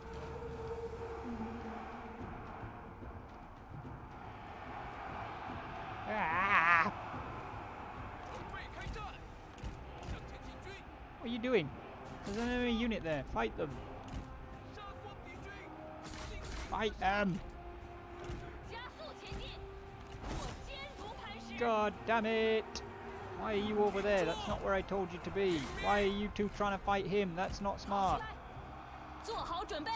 Ah! 准备开战！向前进军！ What are you doing? There's an enemy unit there. Fight them. 杀光敌军！ Fight them. 加速前进！我坚如磐石。 God damn it! Why are you over there? That's not where I told you to be. Why are you two trying to fight him? That's not 跑起 smart. 来！做好准备！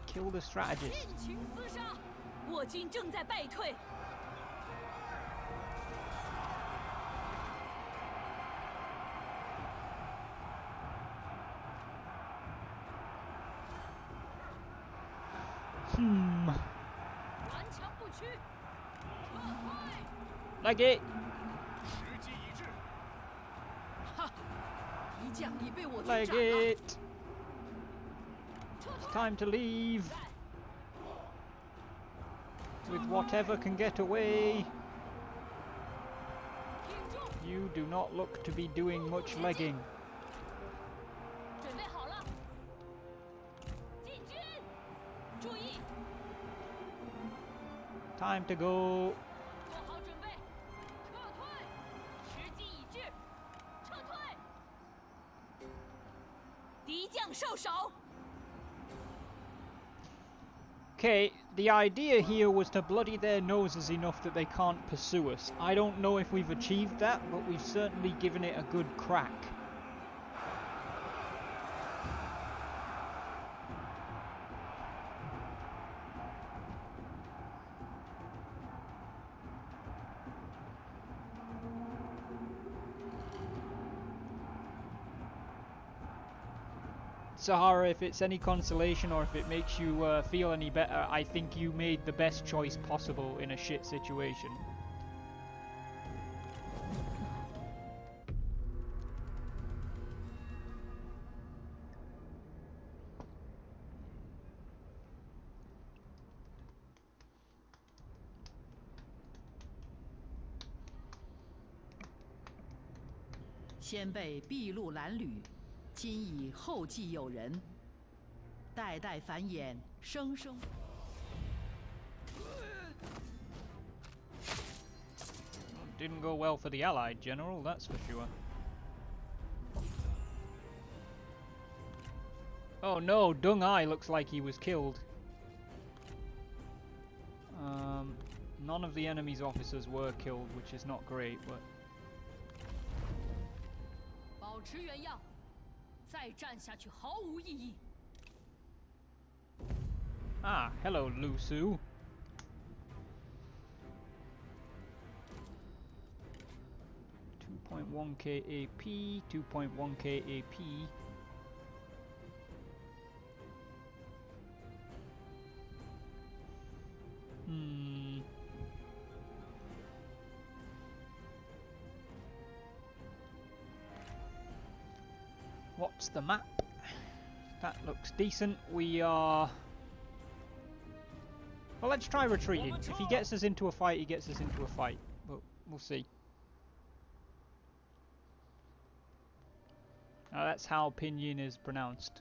Kill the strategist. 尽情厮杀！我军正在败退。 顽强不屈，撤退！ Like it. 时机已至。哈！敌将已被我军 Like 斩了。 it. 撤 It's 退！ time to leave. With whatever can get away. 挺住！ You do not look to be doing much legging. 准备好了，进军！注意， Time to go. 做好准备，撤退！时机已至，撤退！敌将受首。 Okay, the idea here was to bloody their noses enough that they can't pursue us. I don't know if we've achieved that, but we've certainly given it a good crack. Sahara, if it's any consolation or if it makes you feel any better, I think you made the best choice possible in a shit situation. “先辈筚路蓝缕，今已后继有人，代代繁衍，生生。” Didn't go well for the Allied general, that's for sure. Oh no, Deng Ai looks like he was killed. None of the enemy's officers were killed, which is not great, but... 保持原样，再战下去毫无意义。 Ah, hello, Lu Su. .1 KAP, 2.1 KAP. What's the map? That looks decent. We are... Well, let's try retreating. If he gets us into a fight, he gets us into a fight. But we'll see. Now that's how Pinyin is pronounced.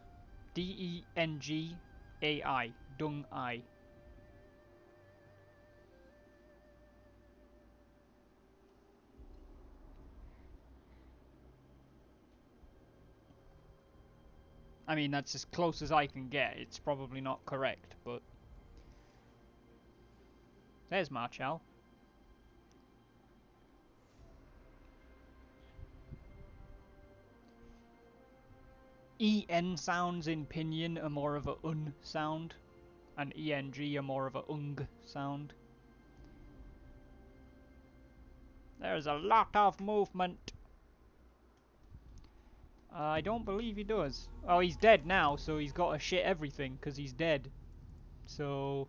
D-E-N-G-A-I. Dung Ai. I mean, that's as close as I can get. It's probably not correct, but... There's Marchal. EN sounds in Pinyin are more of a UN sound, and ENG are more of a UNG sound. There's a lot of movement. I don't believe he does. Oh, he's dead now, so he's got to shit everything, because he's dead. So,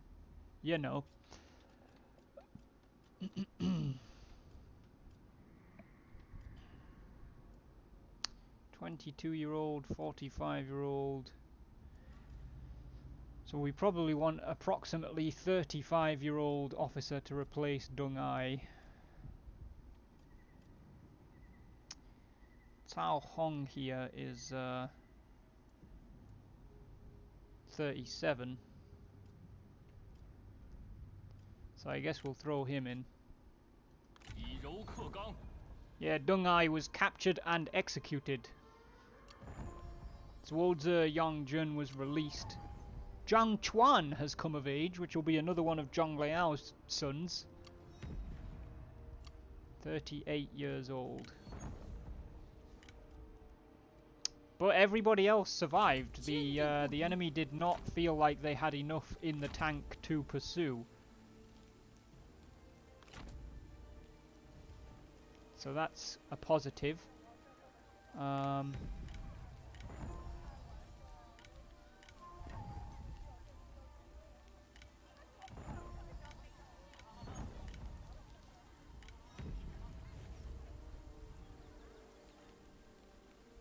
you know. 22-year-old, 45-year-old. So we probably want approximately 35-year-old officer to replace Dung Ai. Cao Hong here is 37. So I guess we'll throw him in. 以柔克刚， Yeah, Deng Ai was captured and executed. Zhuo Yongjun was released. Zhang Chuan has come of age, which will be another one of Zhang Liao's sons. 38 years old. But everybody else survived. The enemy did not feel like they had enough in the tank to pursue. So that's a positive.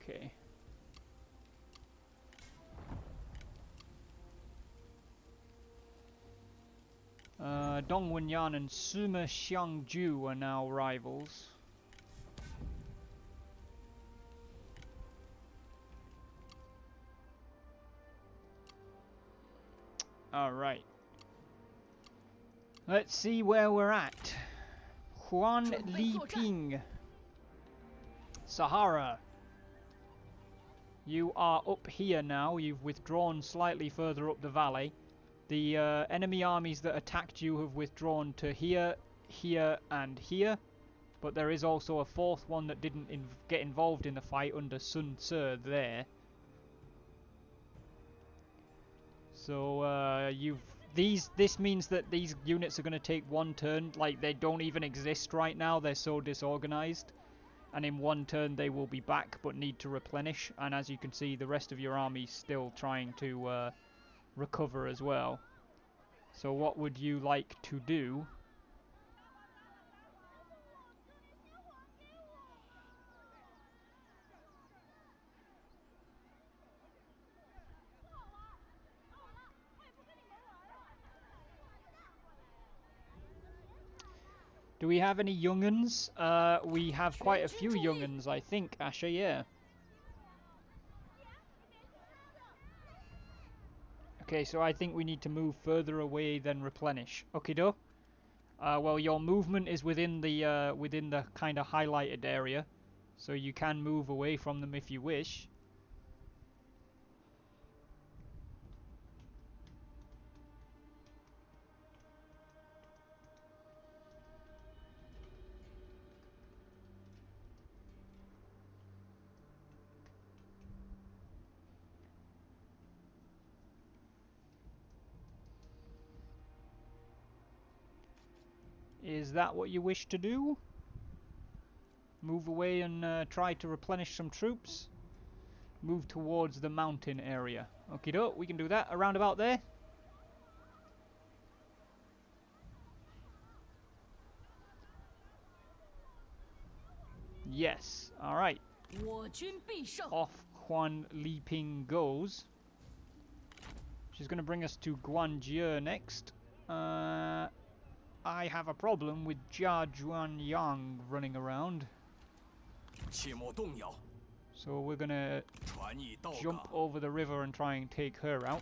Okay. Dong Wenyan and Sima Xiangju are now rivals. Alright. Let's see where we're at. Huan Li Ping. Sahara. You are up here now. You've withdrawn slightly further up the valley. The enemy armies that attacked you have withdrawn to here, here, and here. But there is also a fourth one that didn't get involved in the fight under Sun Tse there. So this means that these units are going to take one turn. Like, they don't even exist right now. They're so disorganized. And in one turn they will be back, but need to replenish. And as you can see, the rest of your army's still trying to recover as well. So what would you like to do? Do we have any young'uns? We have quite a few young'uns, I think, Asher, yeah. Okay, so I think we need to move further away than replenish. Okido. Well, your movement is within the kind of highlighted area, so you can move away from them if you wish. Is that what you wish to do? Move away and try to replenish some troops? Move towards the mountain area. Okie doke, we can do that. Around about there? Yes, alright. Off Huan Li Ping goes. She's going to bring us to Guanjie next. I have a problem with Jia Juanyang running around. So we're going to jump over the river and try and take her out.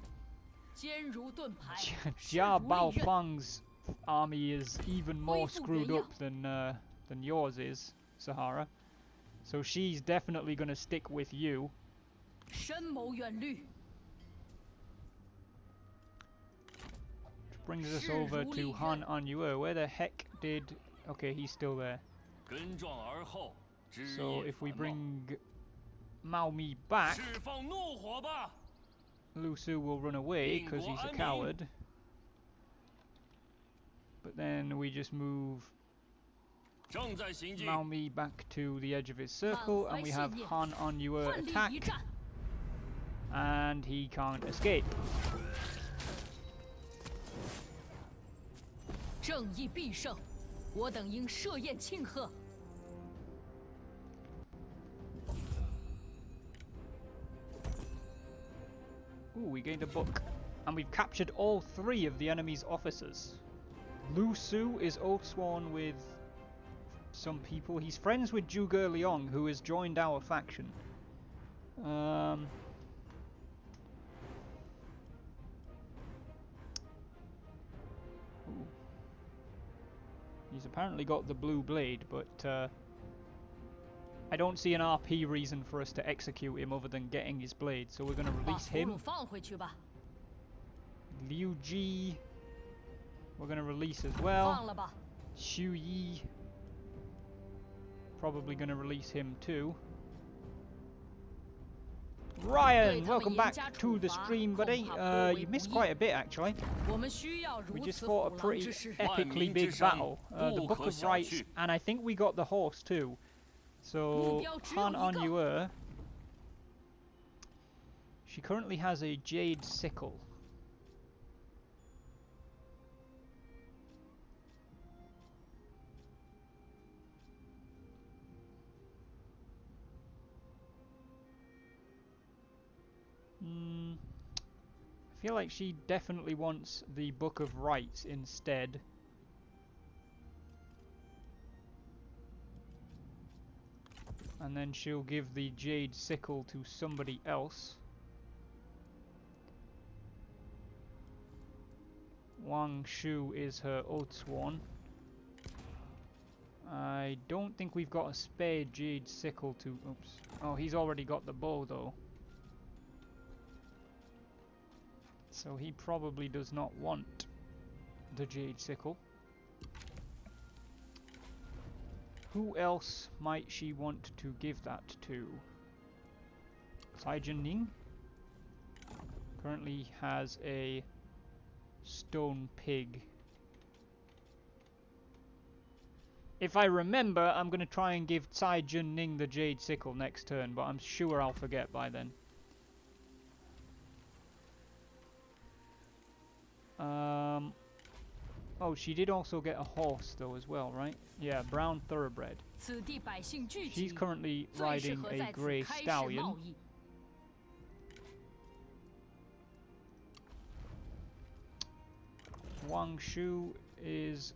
Jia Baofeng's army is even more screwed up than yours is, Sahara. So she's definitely going to stick with you. Brings us over to Han Anyue. Where the heck did... Okay, he's still there. So if we bring Mao Mi back, Lu Su will run away because he's a coward. But then we just move Mao Mi back to the edge of his circle, and we have Han Anyue attack. And he can't escape. Ooh, we gained a book. And we've captured all 3 of the enemy's officers. Lu Su is oath-sworn with some people. He's friends with Zhuge Liang, who has joined our faction. apparently got the blue blade, but I don't see an RP reason for us to execute him other than getting his blade, so we're going to 把 release 俘虏 him. 放回去吧， Liu Ji, we're going to release as well. 放了吧。 Xu Yi, probably going to release him too. Ryan, welcome back to the stream, buddy. You missed quite a bit, actually. 我们需要 We 如 just 此 fought 虎 a 狼 pretty 之师。 epically big battle. The Book of Rights, and I think we got the horse too. So, Han On Yue, she currently has a jade sickle. I feel like she definitely wants the Book of Rights instead. And then she'll give the jade sickle to somebody else. Wang Shu is her Oathsworn. I don't think we've got a spare jade sickle to... Oops. Oh, he's already got the bow though. So he probably does not want the jade sickle. Who else might she want to give that to? Cai Jinning currently has a stone pig. If I remember, I'm going to try and give Cai Jinning the jade sickle next turn, but I'm sure I'll forget by then. Oh, she did also get a horse though as well, right? Yeah, brown thoroughbred. 此地百姓聚 She's 集， currently 最适 riding 合 a 在此 grey 开始 stallion. 贸易。 Wang Shu is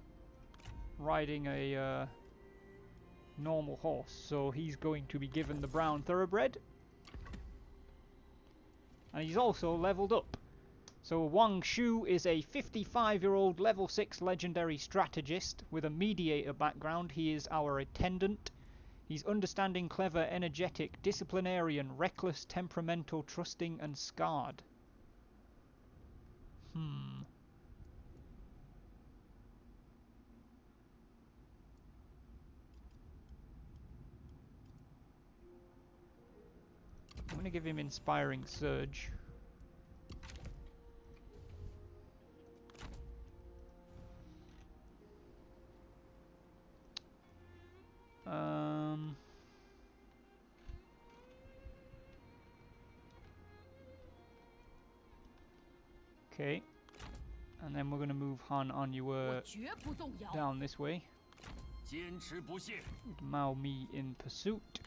riding a normal horse, so he's going to be given the brown thoroughbred. And he's also leveled up. So Wang Shu is a 55-year-old level 6 legendary strategist with a mediator background. He is our attendant. He's understanding, clever, energetic, disciplinarian, reckless, temperamental, trusting, and scarred. I'm going to give him Inspiring Surge. Okay. And then we're going to move Han On Yue 我绝不动摇。 down this way. 坚持不懈。 With Mao Mi in pursuit.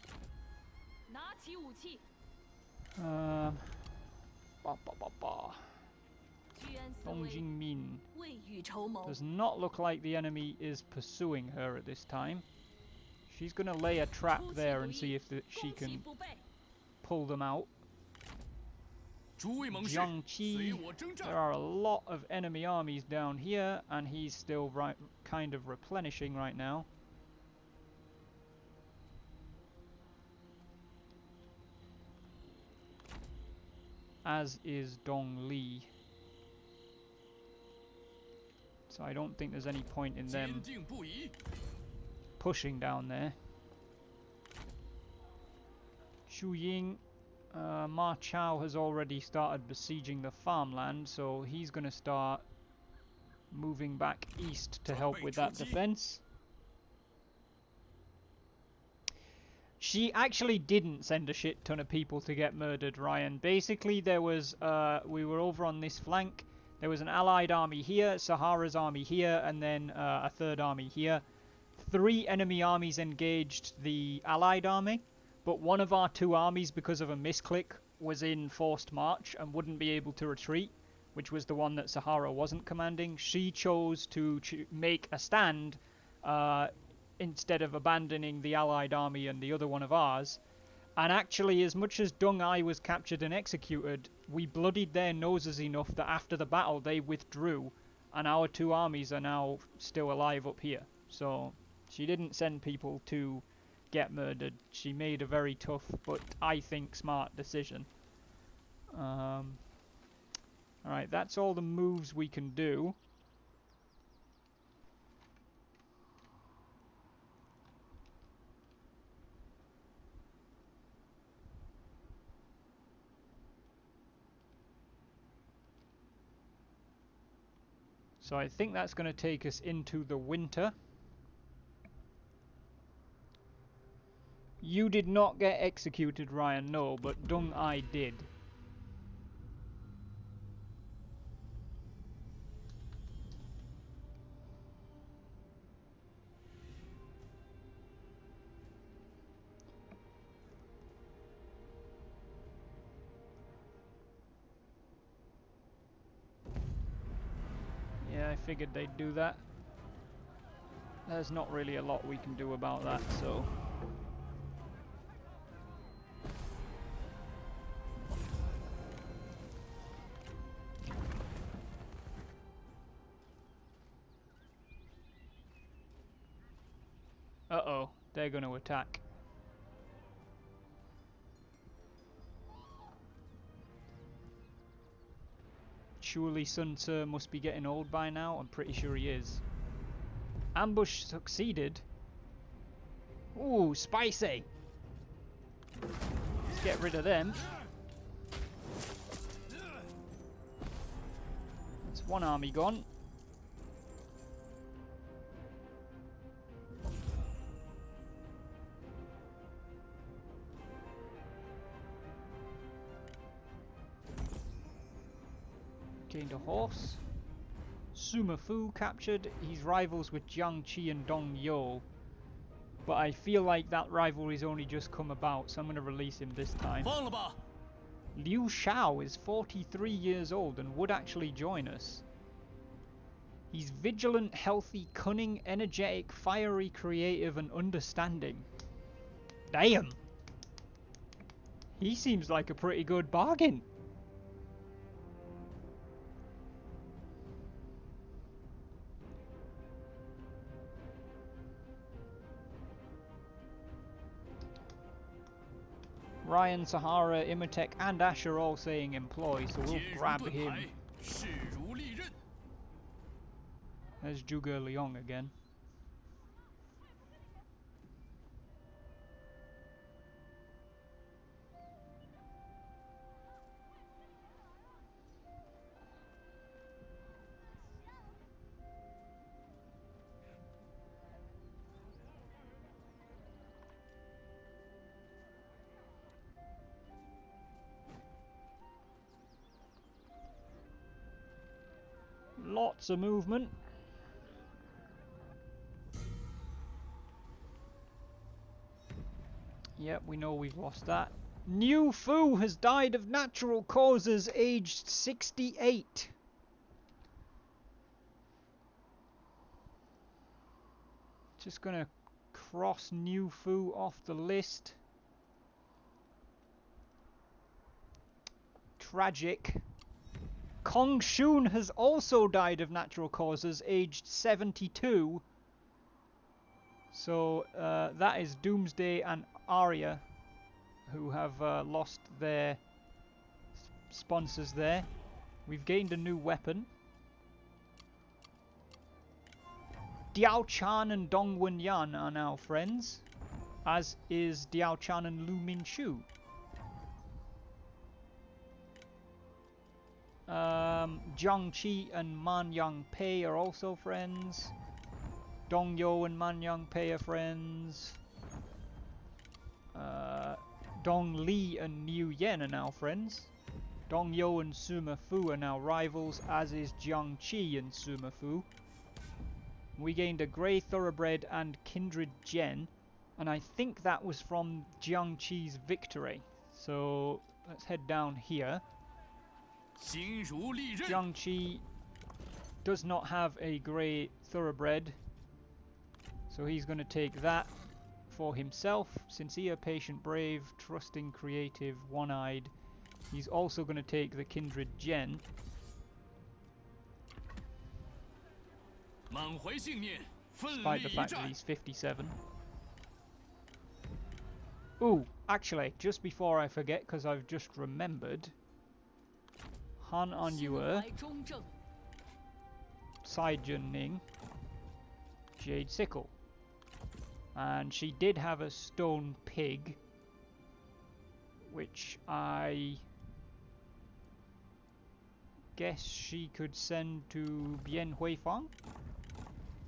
拿起武器， 居安思 Dong 危， Jingmin 未雨绸缪。 does not look like the enemy is pursuing her at this time. She's going to lay a trap there and see if she 攻其 can 不备， pull them out. 诸位盟士， Jiang 随 Qi, 我征战 there。are a lot of enemy armies down here, and he's still kind of replenishing right now. As is Dong Li. So I don't think there's any point in 坚 them 定不移。 pushing down there. Xu Ying, Ma Chao has already started besieging the farmland, so he's going to start moving back east to help with that defense. She actually didn't send a shit ton of people to get murdered, Ryan. Basically, there was, we were over on this flank. There was an allied army here, Sahara's army here, and then a third army here. 3 enemy armies engaged the allied army, but one of our 2 armies, because of a misclick, was in forced march and wouldn't be able to retreat, which was the one that Sahara wasn't commanding. She chose to make a stand instead of abandoning the allied army and the other one of ours. And actually, as much as Deng Ai was captured and executed, we bloodied their noses enough that after the battle they withdrew, and our 2 armies are now still alive up here. So she didn't send people to get murdered. She made a very tough, but I think smart decision. Alright, that's all the moves we can do. So I think that's going to take us into the winter. You did not get executed, Ryan, no, but Dung Ai did. Yeah, I figured they'd do that. There's not really a lot we can do about that, so... Uh-oh, they're going to attack. Surely Sun Tzu must be getting old by now. I'm pretty sure he is. Ambush succeeded. Ooh, spicy! Let's get rid of them. That's one army gone. Gained a horse. Suma Fu captured. He's rivals with Jiang Qi and Dong Yo. But I feel like that rivalry's only just come about, so I'm going to release him this time. Liu Xiao is 43 years old and would actually join us. He's vigilant, healthy, cunning, energetic, fiery, creative, and understanding. Damn! He seems like a pretty good bargain. Ryan, Sahara, Imhotep, and Ash are all saying employ, so we'll grab him. There's Zhuge Liang again. Lots of movement. Yep, we know we've lost that. Niu Fu has died of natural causes, aged 68. Just gonna cross Niu Fu off the list. Tragic. Kong Shun has also died of natural causes, aged 72. So that is Doomsday and Arya, who have lost their sponsors there. We've gained a new weapon. Diao Chan and Dong Wenyan are now friends, as is Diao Chan and Lu Minshu. Jiang Qi and Man Yang Pei are also friends. Dong Yo and Man Yang Pei are friends. Dong Li and Niu Yen are now friends. Dong Yo and Suma Fu are now rivals, as is Jiang Qi and Suma Fu. We gained a Grey Thoroughbred and Kindred Gen, and I think that was from Jiang Qi's victory. So let's head down here. Jiang Qi does not have a Grey Thoroughbred, so he's going to take that for himself. Sincere, patient, brave, trusting, creative, one-eyed. He's also going to take the Kindred Gen. despite the fact that he's 57. Ooh, actually, just before I forget, because I've just remembered, Han Anyue, 心怀中正， Saijun Ning, Jade Sickle. And she did have a stone pig, which I guess she could send to Bien Huifang?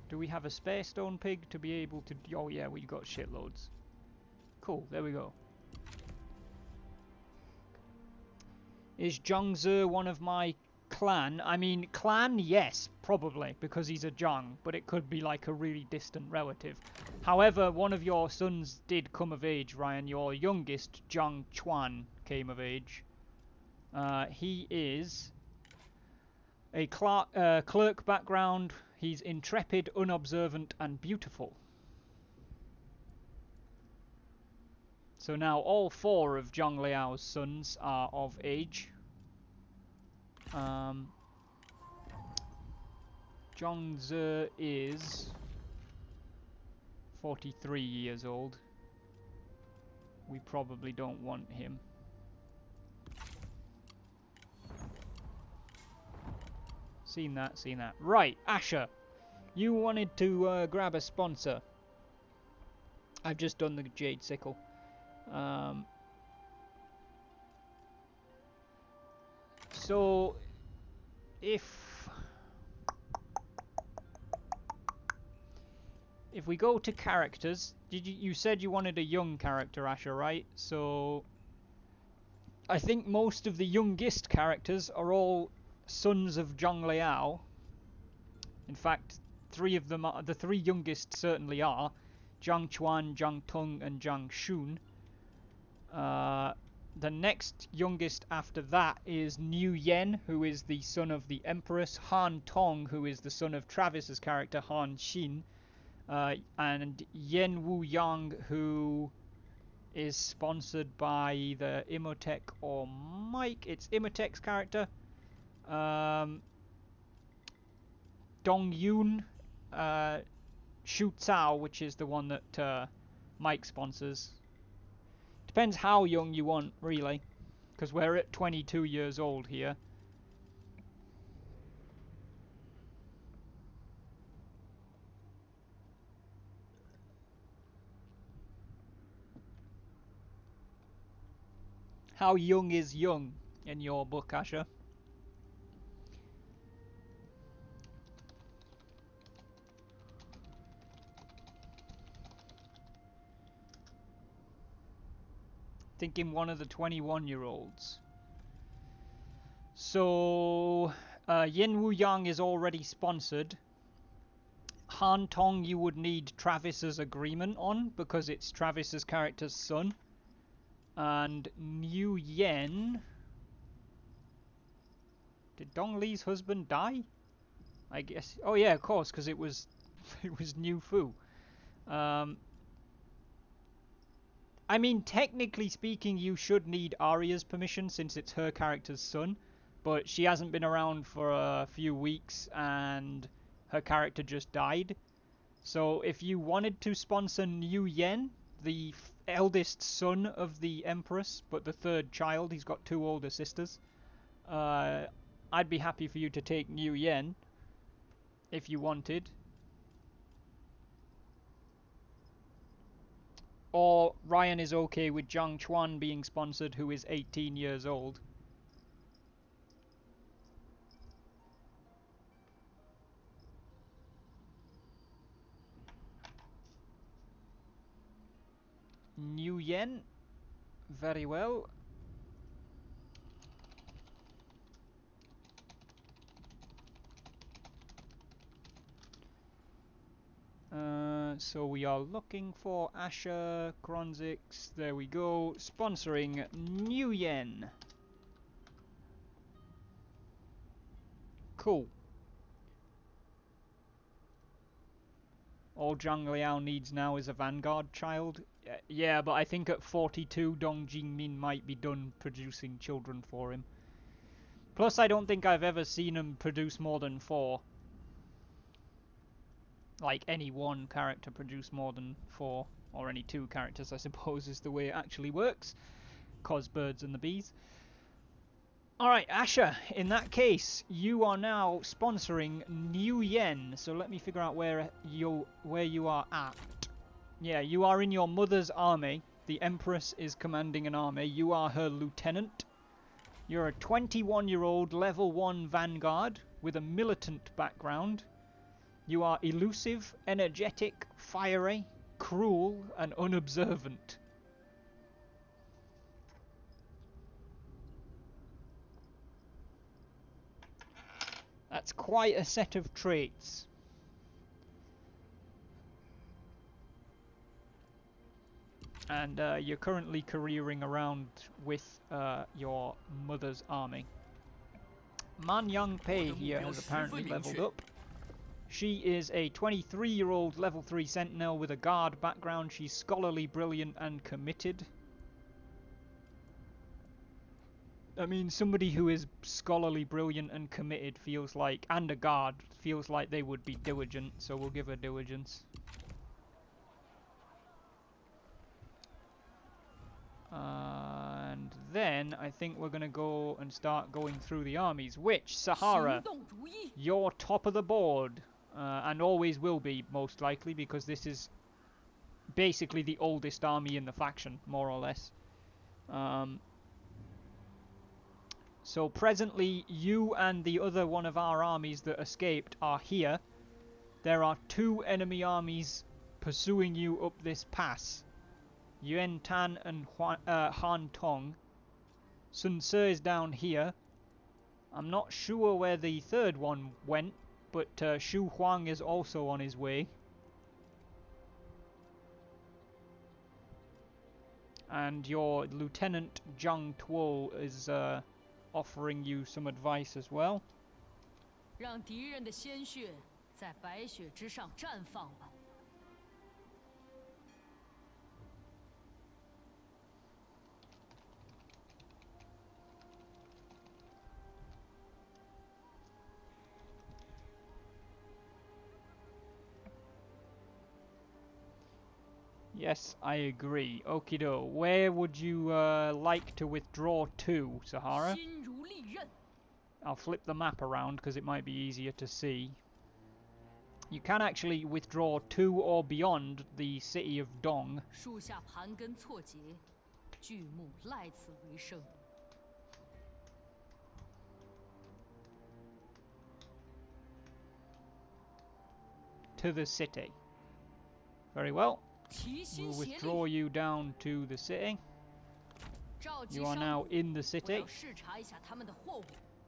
Do we have a spare stone pig to be able to... Oh yeah, we've got shitloads. Cool, there we go. Is Zhangzi one of my clan? I mean, clan, yes, probably, because he's a Zhang, but it could be like a really distant relative. However, one of your sons did come of age, Ryan. Your youngest, Zhang Chuan, came of age. He is a clerk background. He's intrepid, unobservant, and beautiful. So now all 4 of Zhang Liao's sons are of age. Zhangzi is 43 years old. We probably don't want him. Seen that, seen that. Right, Asher. You wanted to grab a sponsor. I've just done the Jade Sickle. So, if we go to characters, you said you wanted a young character, Asher, right? So, I think most of the youngest characters are all sons of Zhang Liao. In fact, 3 of them are, the 3 youngest certainly are Zhang Chuan, Zhang Tong, and Zhang Xun. The next youngest after that is Niu Yen, who is the son of the Empress, Han Tong, who is the son of Travis's character Han Xin, and Yen Wu Yang, who is sponsored by either Imhotep or Mike. It's Imhotep's character. Dong Yun, Shu Cao, which is the one that Mike sponsors. Depends how young you want, really, because we're at 22 years old here. How young is young in your book, Asher? Thinking one of the 21-year-olds. So, Yin Wu Yang is already sponsored. Han Tong you would need Travis's agreement on, because it's Travis's character's son. And Niu Yen... Did Dong Li's husband die? I guess... Oh yeah, of course, because it was... it was Niu Fu. I mean, technically speaking, you should need Arya's permission since it's her character's son, but she hasn't been around for a few weeks and her character just died. So if you wanted to sponsor Niu Yen, the eldest son of the Empress, but the 3rd child, he's got 2 older sisters, I'd be happy for you to take Niu Yen if you wanted. Or Ryan is okay with Zhang Chuan being sponsored, who is 18 years old. Niu Yen, very well. So we are looking for Asher, Kronzix, there we go, sponsoring Niu Yen. Cool. All Zhang Liao needs now is a Vanguard child. Yeah, but I think at 42 Dong Jingmin might be done producing children for him. Plus I don't think I've ever seen him produce more than 4. like any one character produce more than 4, or any 2 characters, I suppose, is the way it actually works. Cause birds and the bees. Alright, Asher, in that case, you are now sponsoring New Yen. So let me figure out where you are at. Yeah, you are in your mother's army. The Empress is commanding an army. You are her lieutenant. You're a 21-year-old level 1 vanguard with a militant background. You are elusive, energetic, fiery, cruel, and unobservant. That's quite a set of traits. And you're currently careering around with your mother's army. Man Young Pei here has apparently leveled up. She is a 23-year-old level 3 sentinel with a guard background. She's scholarly, brilliant, and committed. I mean, somebody who is scholarly, brilliant, and committed feels like, and a guard, feels like they would be diligent, so we'll give her diligence. And then I think we're going to go and start going through the armies, which, Sahara, you're top of the board, and always will be, most likely, because this is basically the oldest army in the faction, more or less. So presently, you and the other one of our armies that escaped are here. There are 2 enemy armies pursuing you up this pass. Yuan Tan and Han Tong. Sun Ce is down here. I'm not sure where the third one went, but Shu Huang is also on his way. And your Lieutenant Zhang Tuo is offering you some advice as well. 让敌人的鲜血在白雪之上绽放吧。 Yes, I agree. Okido, where would you like to withdraw to, Sahara? 心如利刃。 I'll flip the map around because it might be easier to see. You can actually withdraw to or beyond the city of Dong. 树下盘根错节，巨木赖此为生。 To the city. Very well. 齐心 We'll 协力， withdraw you down to the city. 召集 You are 商 now 户， in the 我 city. 要视察一下他们的货物。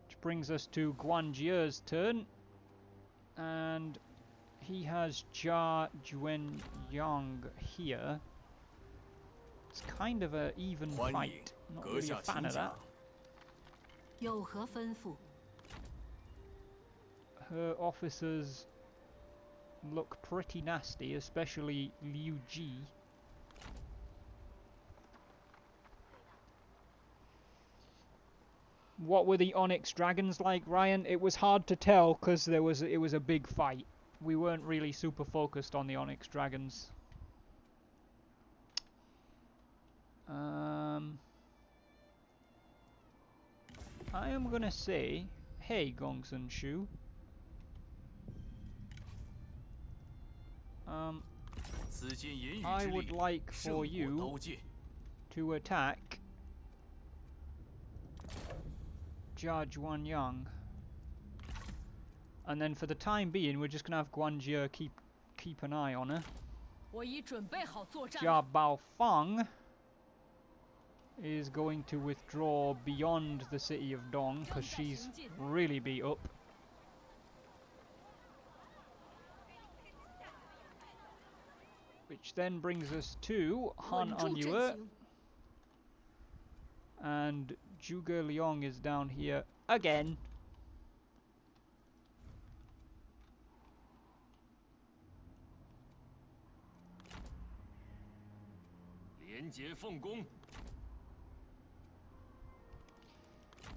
Which brings us to Guanjie's turn. And he has Jia Juanyang here. It's kind of an even 欢迎 fight. Not 阁 really a 下 fan 请 of 讲 that.。有何吩咐？ Her officers look pretty nasty, especially Liu Ji. What were the Onyx Dragons like, Ryan? It was hard to tell because it was a big fight. We weren't really super focused on the Onyx Dragons. I am gonna say, hey Gongsun Shu. 此间言语 I 之 would 力 like 胜 for 过 you 刀剑。 to attack Jia Juanyang. And then for the time being, we're just gonna have Guanjie keep an eye on her. 我已准备好作战。 Jia Baofeng is going to withdraw beyond the city of Dong because she's really beat up. Which then brings us to Han 稳住阵 Anyue, 型， and Zhuge Liang is down here again. 廉洁奉公，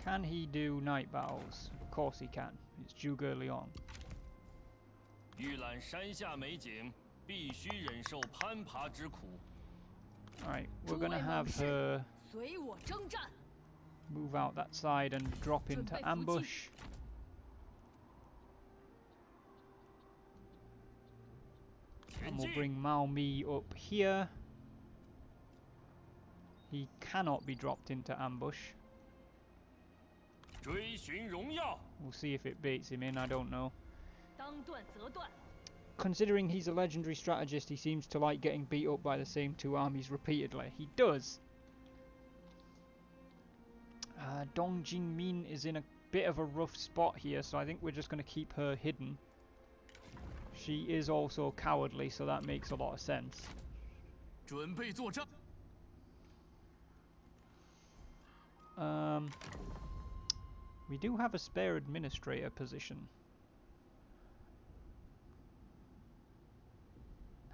Can he do night battles? Of course he can. It's Zhuge Liang. 预览山下美景，必须忍受攀爬之苦。 Alright, we're 诸 gonna 位猛 have 士， her 随我征战。 move out that side and drop into 准备伏击。 ambush. And we'll bring Mao Mi up here. He cannot be dropped into ambush. 追寻荣耀。 We'll see if it baits him in, I don't know. 当断则断。 Considering he's a legendary strategist, he seems to like getting beat up by the same two armies repeatedly. He does. Dong Jingmin is in a bit of a rough spot here, so I think we're just going to keep her hidden. She is also cowardly, so that makes a lot of sense. 准备作战。 We do have a spare administrator position.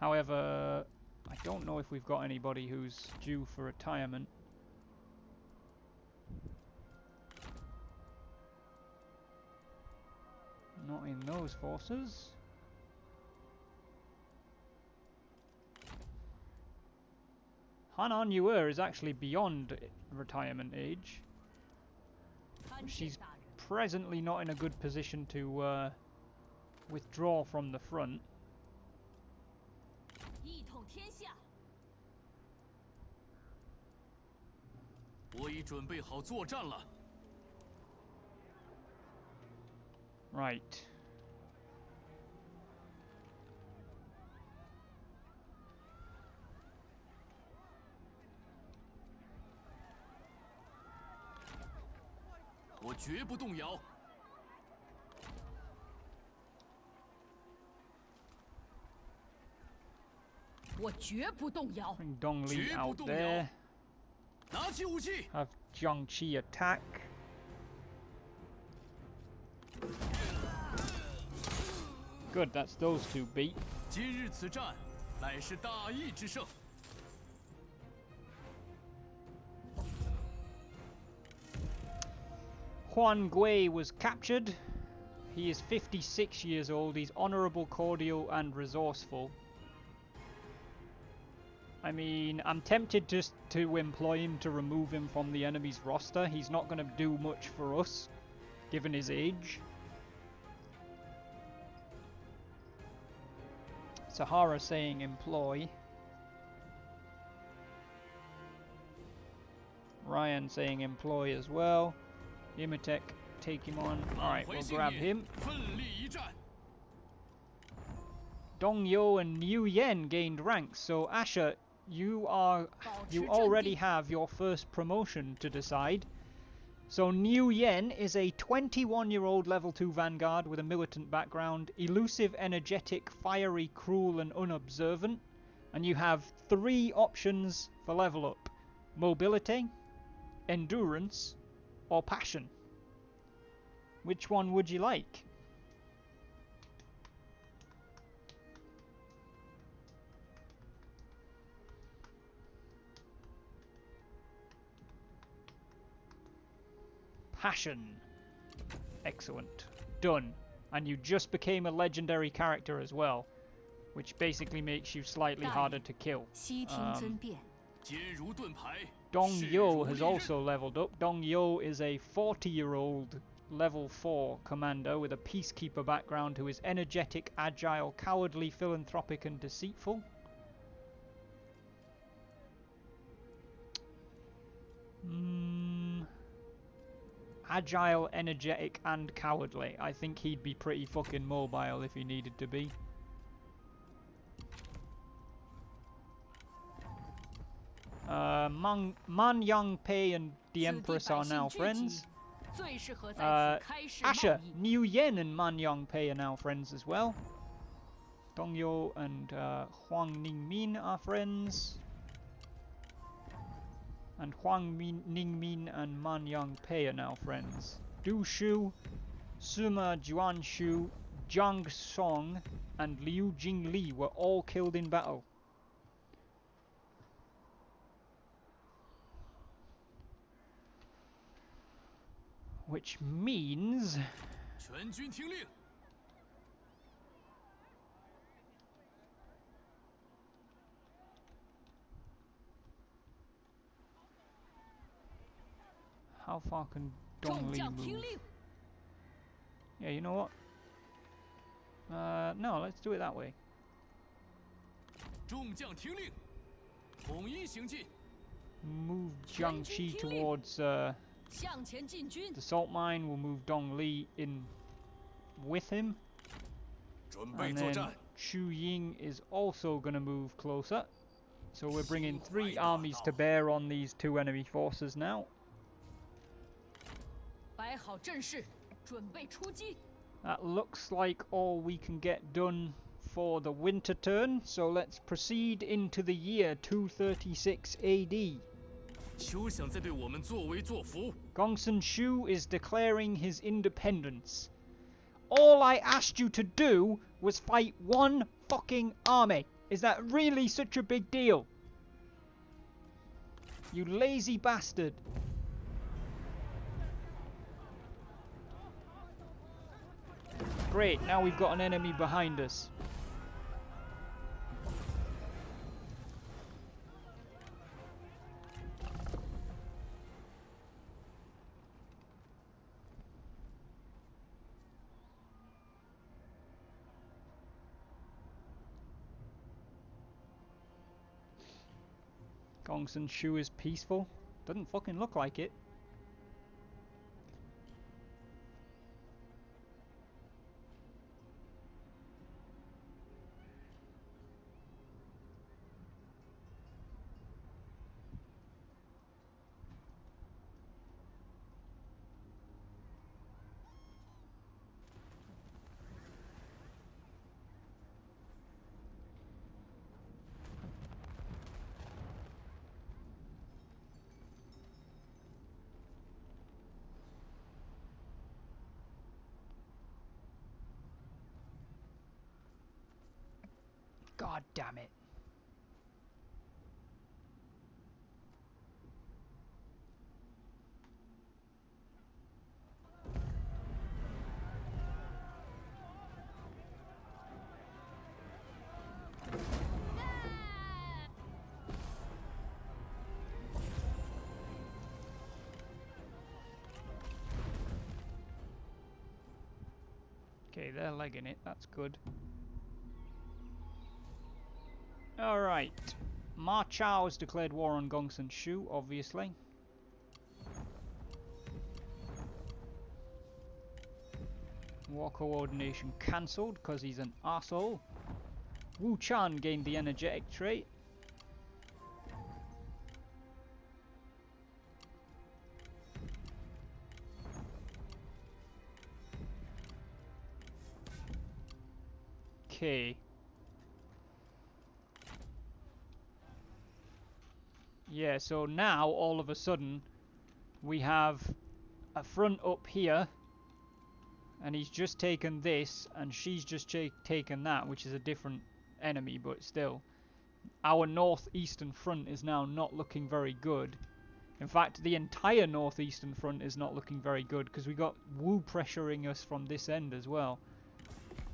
However, I don't know if we've got anybody who's due for retirement. Not in those forces. Hanan Yuer is actually beyond retirement age. 参见 She's 大人。 presently not in a good position to withdraw from the front. 一统天下。 我已准备好作战了。 Right. 我绝不动摇。 我绝不动摇。 Bring Dong Li 绝不 out 动 there. 摇。拿起武器。 Have Jiangqi attack. Good, that's those two beat. 今日此战，乃是大义之胜。 Huan Gui was captured. He is 56 years old. He's honourable, cordial, and resourceful. I mean, I'm tempted just to employ him to remove him from the enemy's roster. He's not going to do much for us, given his age. Sahara saying employ. Ryan saying employ as well. Imitek, take him on. Alright, we'll grab him. 奋力一战。 Dong Yo and Niu Yen gained ranks, so Asher, you already have your first promotion to decide. So Niu Yen is a 21-year-old level 2 vanguard with a militant background, elusive, energetic, fiery, cruel and unobservant. And you have 3 options for level up: mobility, endurance, or passion. Which one would you like? Passion. Excellent. Done. And you just became a legendary character as well, which basically makes you slightly harder to kill. 悉听尊便。 坚如盾牌。 Dong 势 Yo 如 has 利刃 also leveled up. Dong Yo is a 40-year-old level 4 commander with a peacekeeper background who is energetic, agile, cowardly, philanthropic and deceitful. Agile, energetic and cowardly. I think he'd be pretty fucking mobile if he needed to be. Man Yangpei and the Empress are now friends. 最适合在此开市贸 Asher, 易。 Niu Yen and Man Yangpei are now friends as well. Dong Yo and Huang Ningmin are friends. And Ningmin and Man Yangpei are now friends. Du Shu, Sima Juanshu, Zhang Song, and Liu Jingli were all killed in battle. Which means 全军听令。How far can 众 Dongli 将听 move? 令， Yeah, you know what? No, let's do it that way. 众将听令，统一行进。 Move 全军 Jiangxi 听令。 towards 向前进军 the， salt mine. We'll move Dongli in with him. 准备 And 作 then 战。 Xu Ying is also going to move closer. So we're bringing 3 心怀大 armies to 道。 bear on these 2 enemy forces now. 摆好阵势，准备出击。 That looks like all we can get done for the winter turn. So let's proceed into the year 236 AD. 休想再对我们作威作福！ Gongsun Shu is declaring his independence. All I asked you to do was fight 1 fucking army. Is that really such a big deal? You lazy bastard. Great, now we've got an enemy behind us. Gongsun Shu is peaceful. Doesn't fucking look like it. God damn it. Okay, they're legging it, that's good. Alright. Ma Chao has declared war on Gongsun Shu, obviously. War coordination cancelled because he's an arsehole. Wu Chan gained the energetic trait. Okay. Yeah, so now all of a sudden we have a front up here, and he's just taken this, and she's just taken that, which is a different enemy, but still. Our northeastern front is now not looking very good. In fact, the entire northeastern front is not looking very good, because we got Wu pressuring us from this end as well.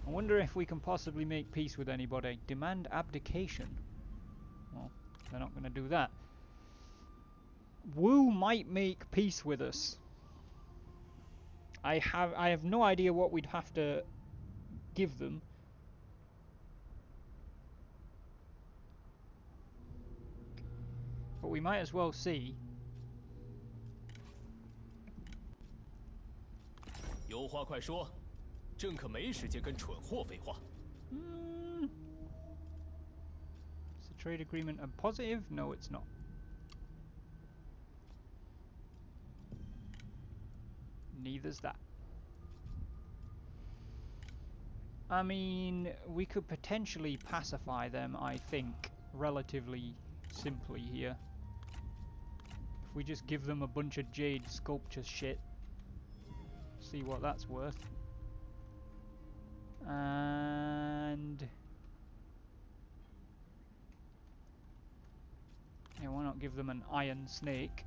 I wonder if we can possibly make peace with anybody. Demand abdication. Well, they're not going to do that. Wu might make peace with us. I have no idea what we'd have to give them. But we might as well see. 有话快说，朕可没时间跟蠢货废话。Is the trade agreement a positive? No, it's not. Neither's that. I mean, we could potentially pacify them, I think, relatively simply here. If we just give them a bunch of jade sculpture shit. See what that's worth. And... yeah, why not give them an iron snake?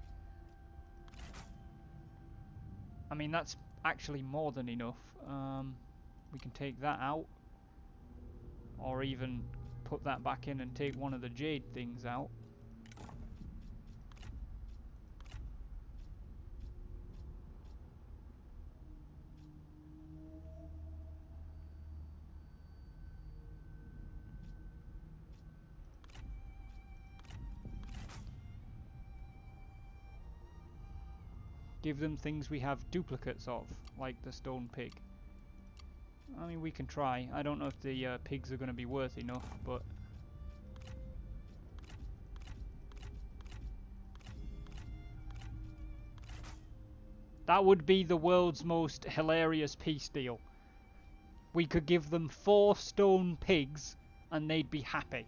I mean, that's actually more than enough. We can take that out. Or even put that back in and take one of the jade things out. give them things we have duplicates of, like the stone pig. I mean, we can try. I don't know if the pigs are going to be worth enough, but... That would be the world's most hilarious peace deal. We could give them 4 stone pigs, and they'd be happy.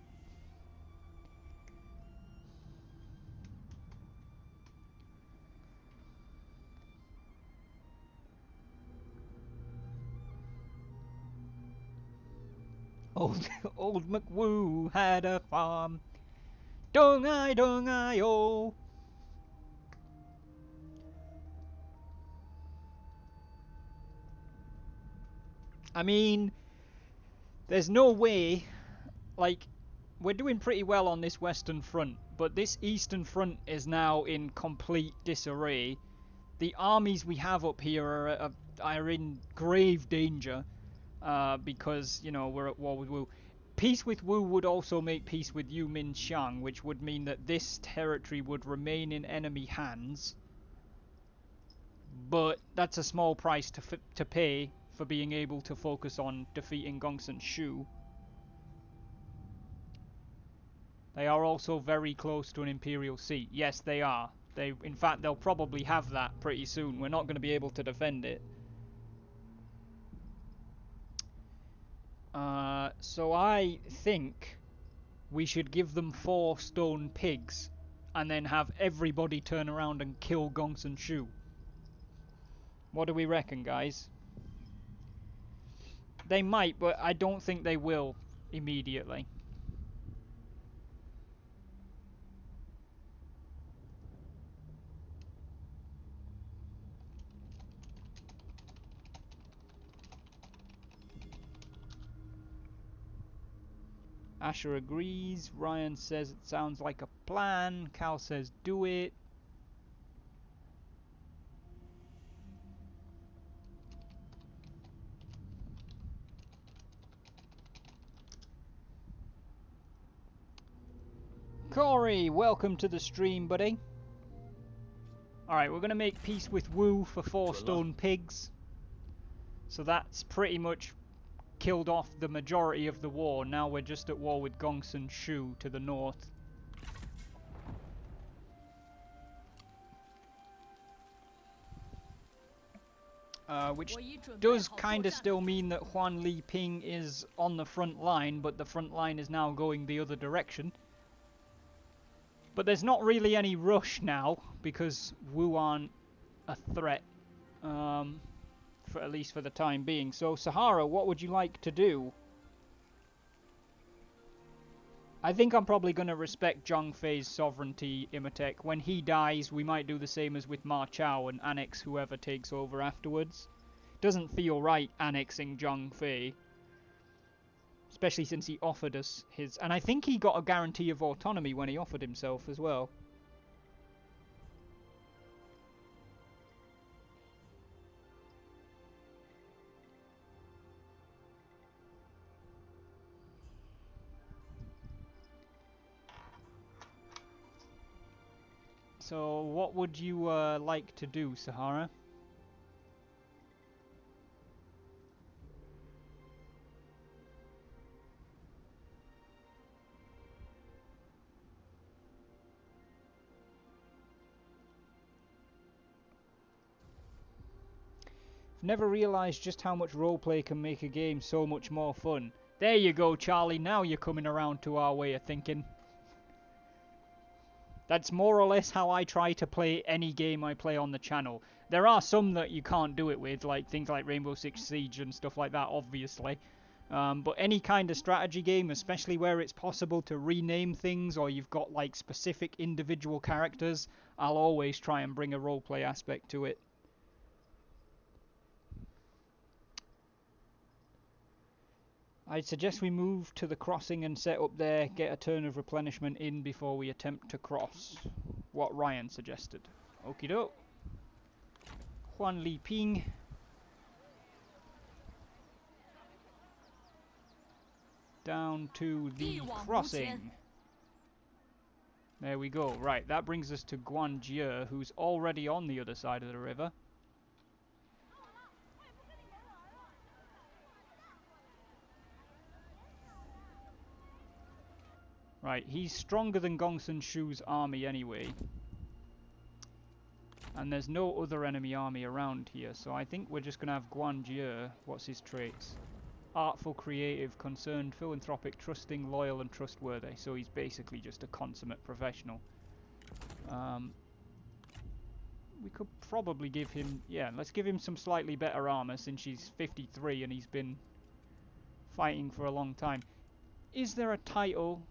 Old McWoo had a farm. Dong I, oh. I mean, there's no way, like, we're doing pretty well on this western front, but this eastern front is now in complete disarray. The armies we have up here are in grave danger, because, you know, we're at war with Wu. Peace with Wu would also make peace with Yu Min Xiang, which would mean that this territory would remain in enemy hands. But that's a small price to pay for being able to focus on defeating Gongsun Shu. They are also very close to an imperial seat. Yes, they are. In fact, they'll probably have that pretty soon. We're not going to be able to defend it. So I think we should give them 4 stone pigs and then have everybody turn around and kill Gongsun Shu. What do we reckon, guys? They might, but I don't think they will immediately. Asher agrees. Ryan says it sounds like a plan. Cal says do it. Corey, welcome to the stream, buddy. Alright, we're going to make peace with Wu for 4 stone pigs. So that's pretty much killed off the majority of the war. Now we're just at war with Gongsun Shu to the north. Which does kind of still mean that Huan Li Ping is on the front line, but the front line is now going the other direction. But there's not really any rush now, because Wu aren't a threat, for at least for the time being. So, Sahara, what would you like to do? I think I'm probably going to respect Zhang Fei's sovereignty, Imhotep. When he dies, we might do the same as with Ma Chao and annex whoever takes over afterwards. Doesn't feel right annexing Zhang Fei. Especially since he offered us his... And I think he got a guarantee of autonomy when he offered himself as well. So, what would you like to do, Sahara? I've never realised just how much roleplay can make a game so much more fun. There you go, Charlie, now you're coming around to our way of thinking. That's more or less how I try to play any game I play on the channel. There are some that you can't do it with, like things like Rainbow Six Siege and stuff like that, obviously. But any kind of strategy game, especially where it's possible to rename things or you've got like specific individual characters, I'll always try and bring a roleplay aspect to it. I'd suggest we move to the crossing and set up there, get a turn of replenishment in before we attempt to cross. What Ryan suggested. Okie doke. Huan Li Ping. Down to the crossing. There we go. Right, that brings us to Guanjie, who's already on the other side of the river. Right, he's stronger than Gongsun Shu's army anyway. And there's no other enemy army around here, so I think we're just going to have Guanjie. What's his traits? Artful, creative, concerned, philanthropic, trusting, loyal and trustworthy. So he's basically just a consummate professional. We could probably give him... Yeah, let's give him some slightly better armor since he's 53 and he's been fighting for a long time. Is there a title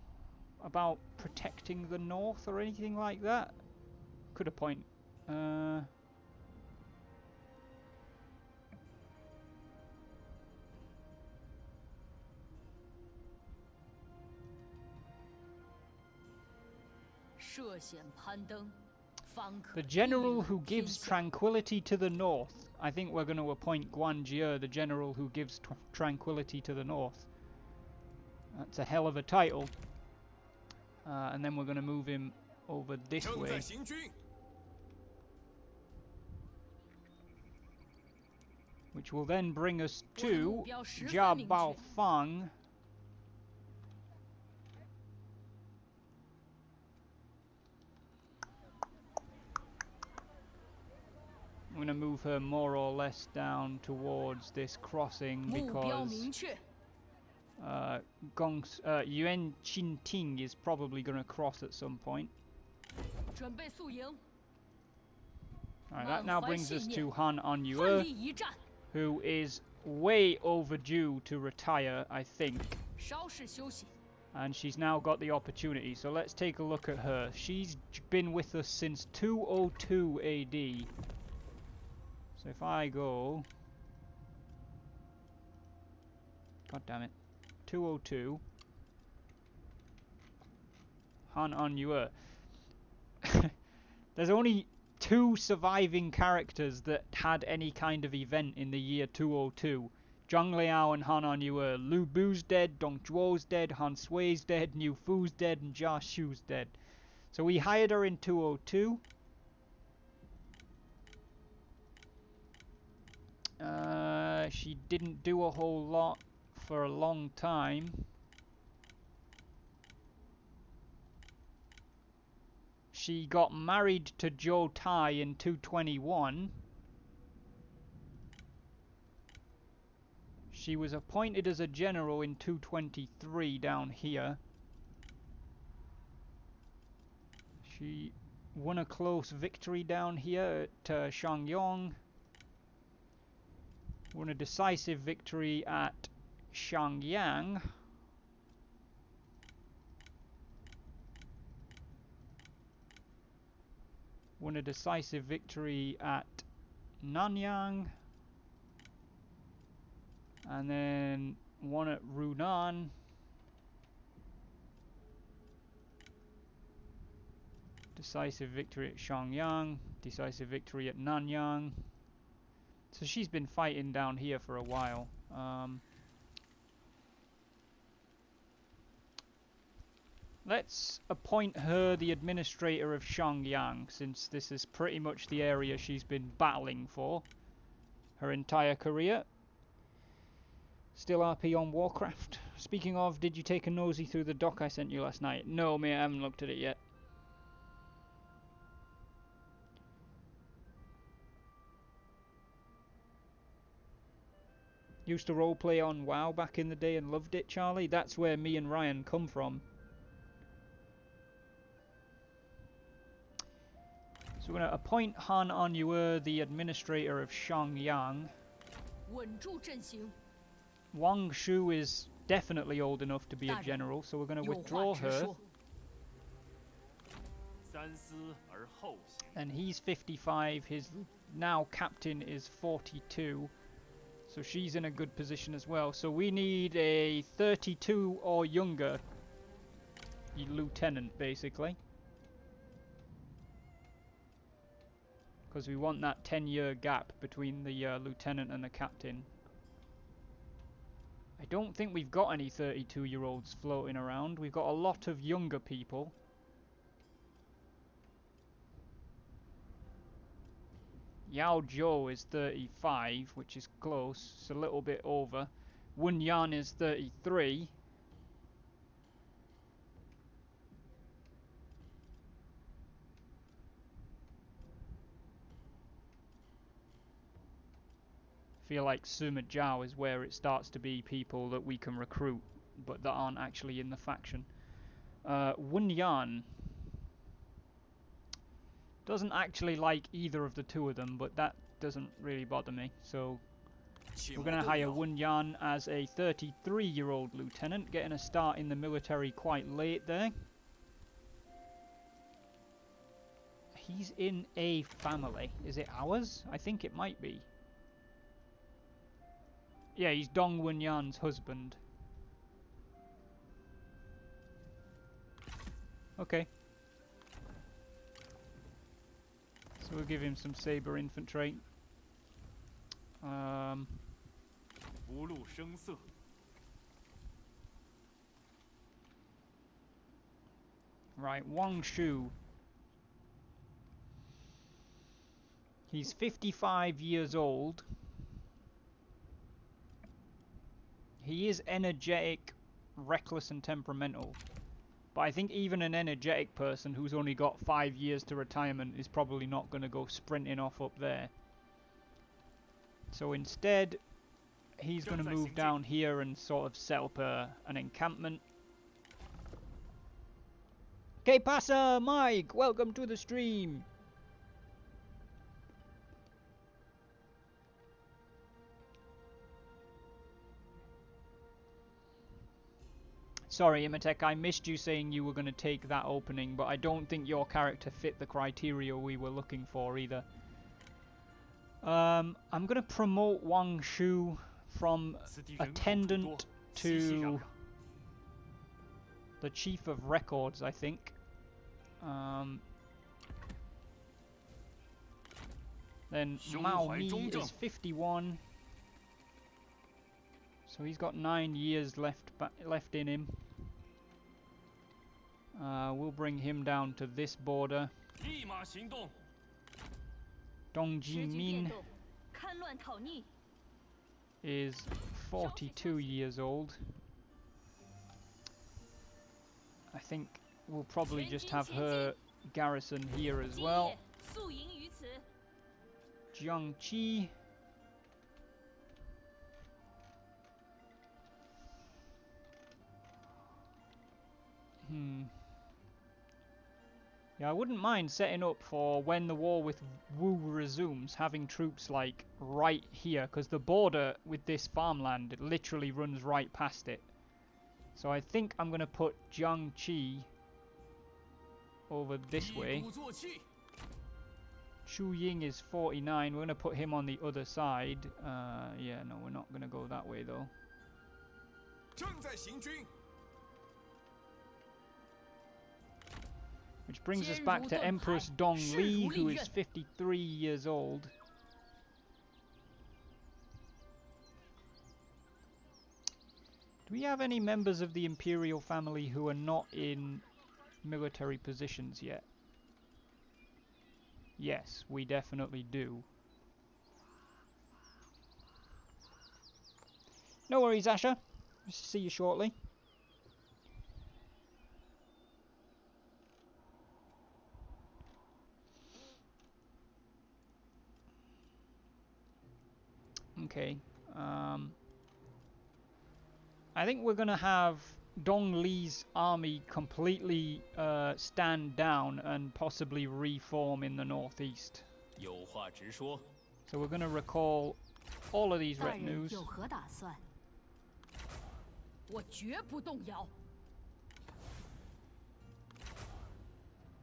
about protecting the north or anything like that? Could appoint... The general who gives tranquility to the north. I think we're going to appoint Guanjie, the general who gives tranquility to the north. That's a hell of a title. And then we're going to move him over this way. Which will then bring us to Jia Baofeng. I'm going to move her more or less down towards this crossing because Yuan Qinting is probably going to cross at some point. Alright, that now brings us to Han Anyue, who is way overdue to retire, I think. And she's now got the opportunity, so let's take a look at her. She's been with us since 202 AD. So if I go... God damn it. 202. Han Anyue. There's only 2 surviving characters that had any kind of event in the year 202. Zhang Liao and Han Anyue. Lu Bu's dead, Dong Zhuo's dead, Han Sui's dead, Niu Fu's dead, and Jia Shu's dead. So we hired her in 202. She didn't do a whole lot for a long time. She got married to Zhou Tai in 221. She was appointed as a general in 223 down here. She won a close victory down here at Shangyong. Won a decisive victory at Shangyang. Won a decisive victory at Nanyang. And then won at Runan. Decisive victory at Shangyang. Decisive victory at Nanyang. So she's been fighting down here for a while. Let's appoint her the administrator of Shangyang, since this is pretty much the area she's been battling for her entire career. Still RP on Warcraft. Speaking of, did you take a nosy through the doc I sent you last night? No, mate, I haven't looked at it yet. Used to roleplay on WoW back in the day and loved it, Charlie. That's where me and Ryan come from. So we're going to appoint Han Anyue the administrator of Shangyang. Wang Shu is definitely old enough to be a general, so we're going to withdraw her. And he's 55, his now captain is 42. So she's in a good position as well. So we need a 32 or younger lieutenant, basically. Because we want that 10-year gap between the lieutenant and the captain. I don't think we've got any 32-year-olds floating around. We've got a lot of younger people. Yao Zhuo is 35, which is close. It's a little bit over. Wen Yan is 33. Feel like Sima Zhao is where it starts to be people that we can recruit, but that aren't actually in the faction. Wen Yan doesn't actually like either of the two of them, but that doesn't really bother me. So we're going to hire Wen Yan as a 33-year-old lieutenant, getting a start in the military quite late there. He's in a family. Is it ours? I think it might be. Yeah, he's Dong Wen Yan's husband. Okay. So we'll give him some saber infantry. Right, Wang Shu. He's 55 years old. He is energetic, reckless and temperamental. But I think even an energetic person who's only got 5 years to retirement is probably not going to go sprinting off up there. So instead, he's going to move down here and sort of set up an encampment. Que pasa, Mike? Welcome to the stream. Sorry, Imatek, I missed you saying you were going to take that opening, but I don't think your character fit the criteria we were looking for either. I'm going to promote Wang Shu from attendant to the chief of records, I think. Then Mao Mi is 51. So he's got 9 years left in him. We'll bring him down to this border. Dong Jimin is 42 years old. I think we'll probably just have her garrison here as well. Jiangqi. Yeah, I wouldn't mind setting up for when the war with Wu resumes, having troops like right here, because the border with this farmland, it literally runs right past it. So I think I'm going to put Jiangqi over this way. Chu Ying is 49, we're going to put him on the other side. Yeah, no, we're not going to go that way though. Which brings us back to Empress Dong Li, who is 53 years old. Do we have any members of the imperial family who are not in military positions yet? Yes, we definitely do. No worries, Asher. See you shortly. Okay, I think we're going to have Dong Li's army completely stand down and possibly reform in the northeast. So we're going to recall all of these retinues.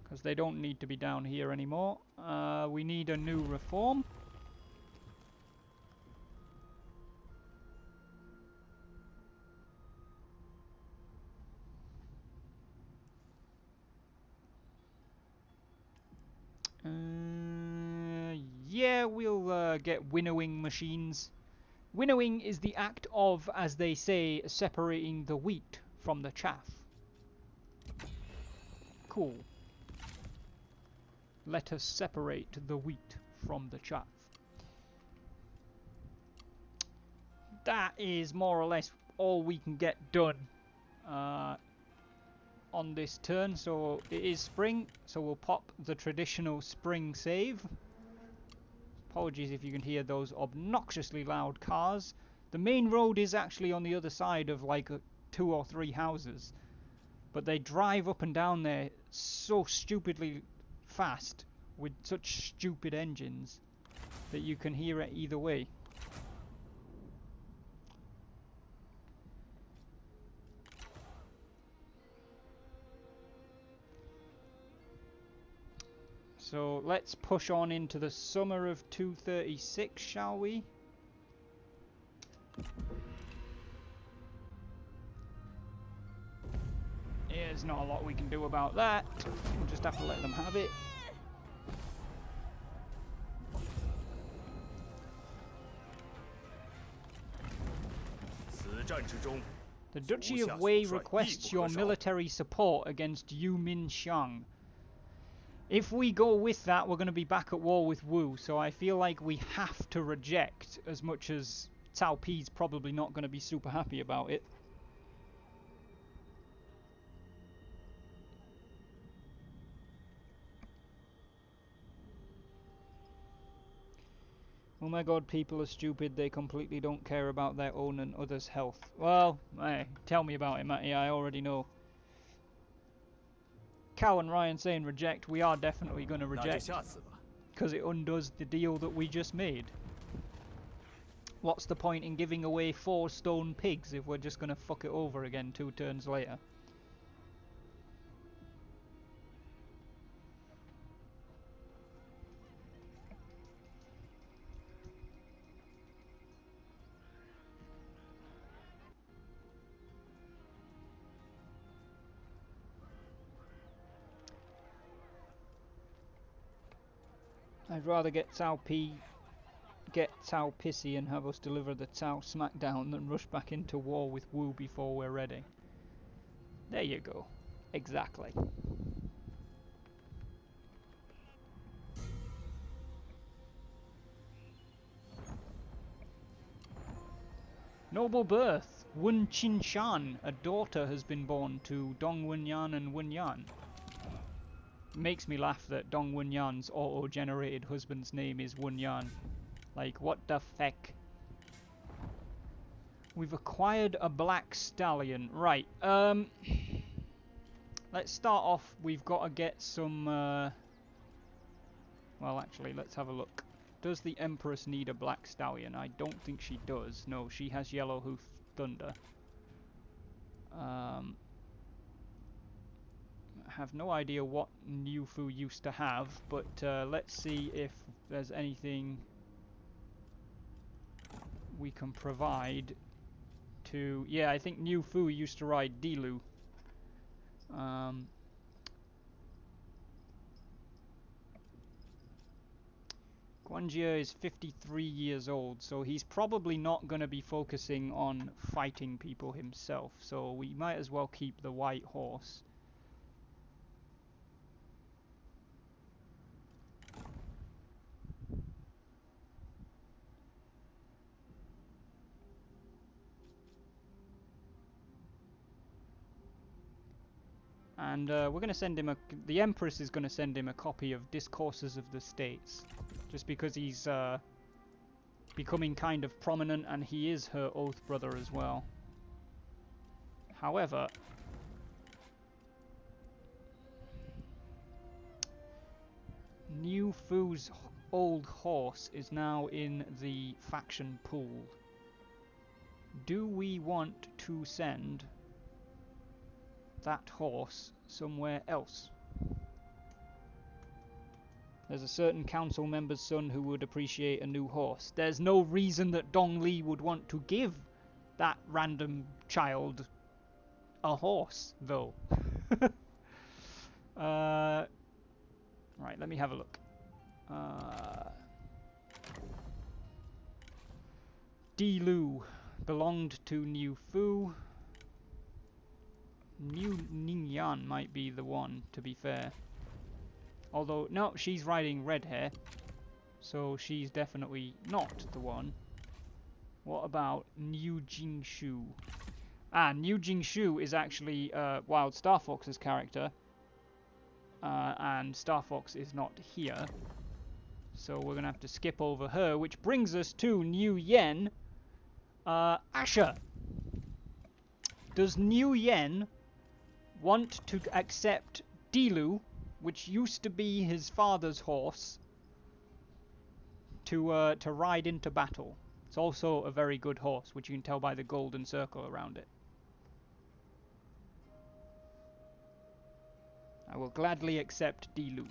Because they don't need to be down here anymore. We need a new reform. Yeah, we'll get winnowing machines. Winnowing is the act of, as they say, separating the wheat from the chaff. Cool. Let us separate the wheat from the chaff. that is more or less all we can get done on this turn. So it is spring, so we'll pop the traditional spring save. Apologies if you can hear those obnoxiously loud cars. The main road is actually on the other side of like 2 or 3 houses, but they drive up and down there so stupidly fast with such stupid engines that you can hear it either way. So let's push on into the summer of 236, shall we? Yeah, there's not a lot we can do about that. We'll just have to let them have it. The Duchy of Wei requests your military support against Yu Minxiang. If we go with that, we're going to be back at war with Wu, so I feel like we have to reject, as much as Cao Pi's probably not going to be super happy about it. Oh my god, people are stupid, they completely don't care about their own and others' health. Well, hey, tell me about it, Matty, I already know. Cow and Ryan saying reject, we are definitely going to reject, because it undoes the deal that we just made. What's the point in giving away 4 stone pigs if we're just going to fuck it over again 2 turns later? I'd rather get Cao pissy and have us deliver the Cao smackdown than rush back into war with Wu before we're ready. There you go. Exactly. Noble birth. Wen Qinshan, a daughter has been born to Dong Wenyan and Wenyan. Makes me laugh that Dong Wenyan's auto-generated husband's name is Wenyan. Like, what the feck? We've acquired a black stallion. Right, let's start off, we've got to get some, well, actually, let's have a look. Does the Empress need a black stallion? I don't think she does. No, she has Yellow Hoof Thunder. I have no idea what Niu Fu used to have, but let's see if there's anything we can provide to... Yeah, I think Niu Fu used to ride Dilu. Guanjie is 53 years old, so he's probably not going to be focusing on fighting people himself, so we might as well keep the white horse. And we're going to send him the Empress is going to send him a copy of Discourses of the States, just because he's becoming kind of prominent, and he is her oath brother as well. However, Niu Fu's old horse is now in the faction pool. Do we want to send that horse somewhere else? There's a certain council member's son who would appreciate a new horse. There's no reason that Dong Li would want to give that random child a horse, though. Right, let me have a look. Dilu belonged to Niu Fu. Niu Ningyan might be the one, to be fair. Although, no, she's riding red hair, so she's definitely not the one. What about Niu Jingshu? Ah, Niu Jingshu is actually Wild Star Fox's character. And Star Fox is not here. So we're going to have to skip over her, which brings us to Niu Yen. Asher. Does Niu Yen want to accept Dilu, which used to be his father's horse, to ride into battle? It's also a very good horse, which you can tell by the golden circle around it. I will gladly accept Dilu.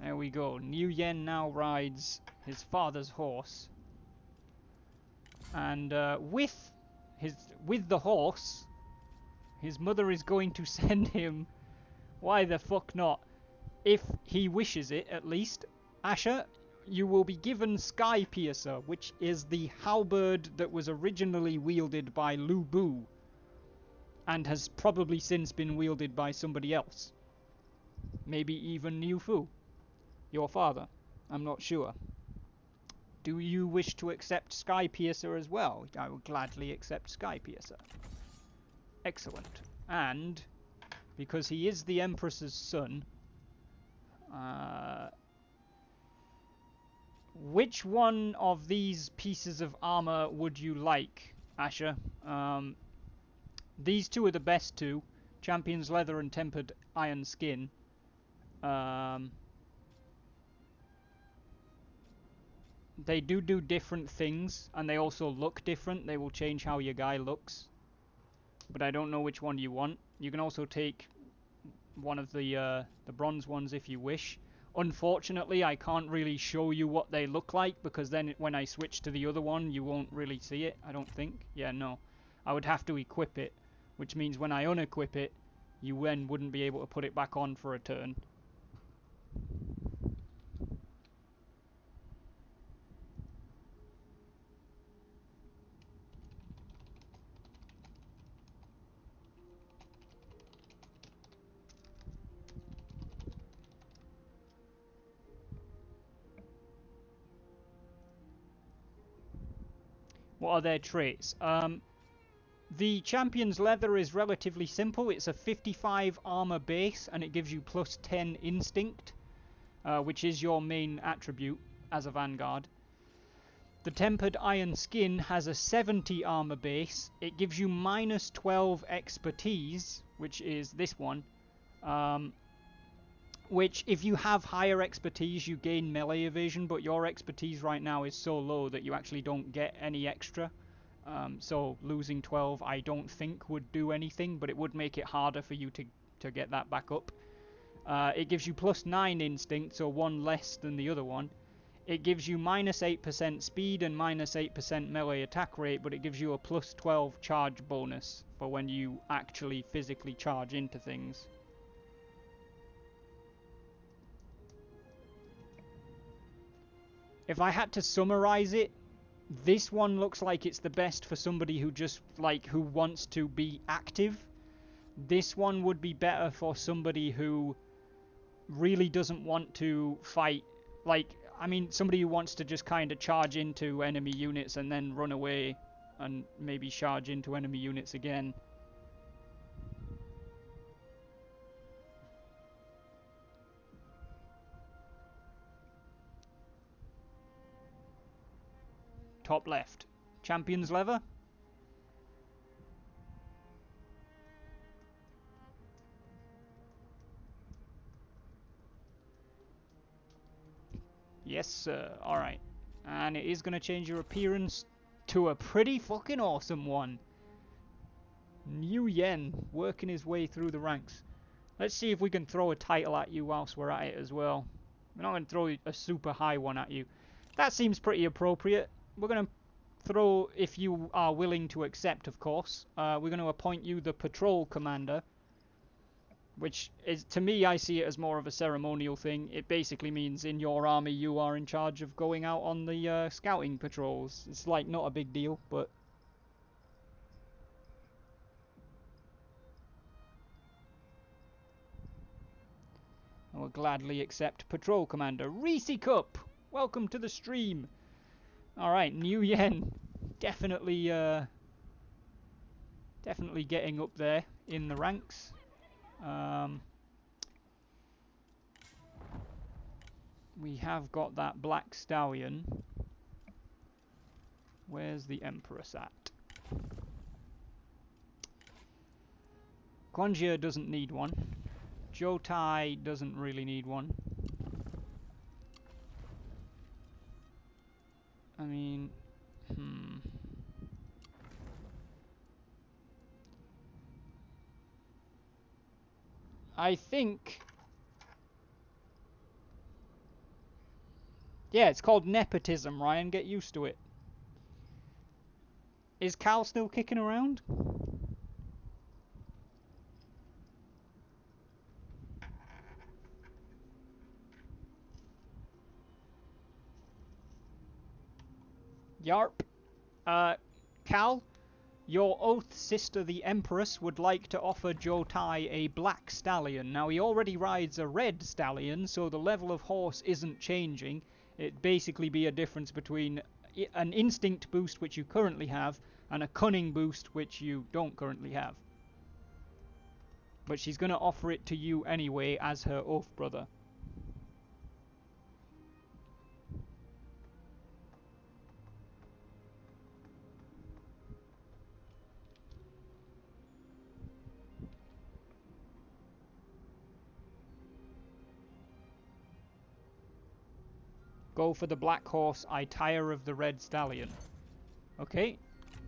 There we go. Niu Yen now rides his father's horse. And with the horse, his mother is going to send him, why the fuck not, if he wishes it at least, Asher, you will be given Sky Piercer, which is the halberd that was originally wielded by Lu Bu, and has probably since been wielded by somebody else. Maybe even Niu Fu, your father. I'm not sure. Do you wish to accept Sky Piercer as well? I will gladly accept Sky Piercer. Excellent. And, because he is the Empress's son, which one of these pieces of armor would you like, Asher? These two are the best two. Champion's Leather and Tempered Iron Skin. They do different things, and they also look different. They will change how your guy looks. But I don't know which one you want. You can also take one of the bronze ones if you wish. Unfortunately, I can't really show you what they look like, because then when I switch to the other one, you won't really see it, I don't think. Yeah, no. I would have to equip it, which means when I unequip it, you then wouldn't be able to put it back on for a turn. What are their traits? The Champion's Leather is relatively simple. It's a 55 armor base, and it gives you plus 10 instinct, which is your main attribute as a Vanguard. The Tempered Iron Skin has a 70 armor base. It gives you minus 12 expertise, which is this one. Which, if you have higher expertise, you gain melee evasion, but your expertise right now is so low that you actually don't get any extra. So losing 12 I don't think would do anything, but it would make it harder for you to get that back up. It gives you plus 9 instinct, so one less than the other one. It gives you minus 8% speed and minus 8% melee attack rate, but it gives you a plus 12 charge bonus for when you actually physically charge into things. If I had to summarize it, this one looks like it's the best for somebody who just, like, who wants to be active. This one would be better for somebody who really doesn't want to fight. Like, I mean, somebody who wants to just kind of charge into enemy units and then run away and maybe charge into enemy units again. Top left. Champion's Leather. Yes, sir. Alright. And it is going to change your appearance to a pretty fucking awesome one. Niu Yen, working his way through the ranks. Let's see if we can throw a title at you whilst we're at it as well. We're not going to throw a super high one at you. That seems pretty appropriate. We're going to throw, if you are willing to accept, of course, we're going to appoint you the Patrol Commander. Which is, to me, I see it as more of a ceremonial thing. It basically means in your army you are in charge of going out on the scouting patrols. It's like not a big deal, but... I will gladly accept Patrol Commander. Reese Cup! Welcome to the stream! Alright, New Yen. Definitely, definitely getting up there in the ranks. We have got that black stallion. Where's the Empress at? Guanjia doesn't need one. Zhou Tai doesn't really need one. I mean, I think... Yeah, it's called nepotism, Ryan. Get used to it. Is Cal still kicking around? Yarp. Cal, your oath sister the Empress would like to offer Zhou Tai a black stallion. Now, he already rides a red stallion, so the level of horse isn't changing. It'd basically be a difference between an instinct boost, which you currently have, and a cunning boost, which you don't currently have. But she's going to offer it to you anyway as her oath brother. Go for the black horse, I tire of the red stallion. Okay,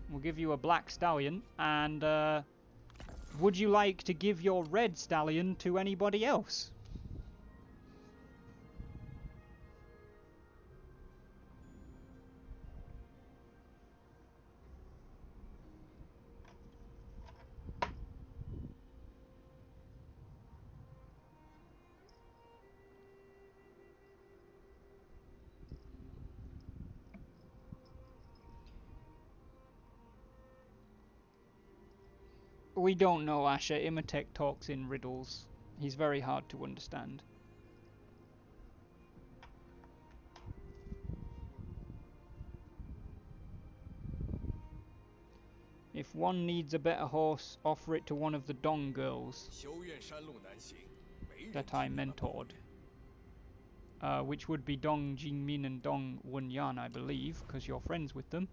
we'll give you a black stallion, and would you like to give your red stallion to anybody else? We don't know, Asher. Imatek talks in riddles. He's very hard to understand. If one needs a better horse, offer it to one of the Dong girls that I mentored. Which would be Dong Jingmin and Dong Wenyan, I believe, because you're friends with them.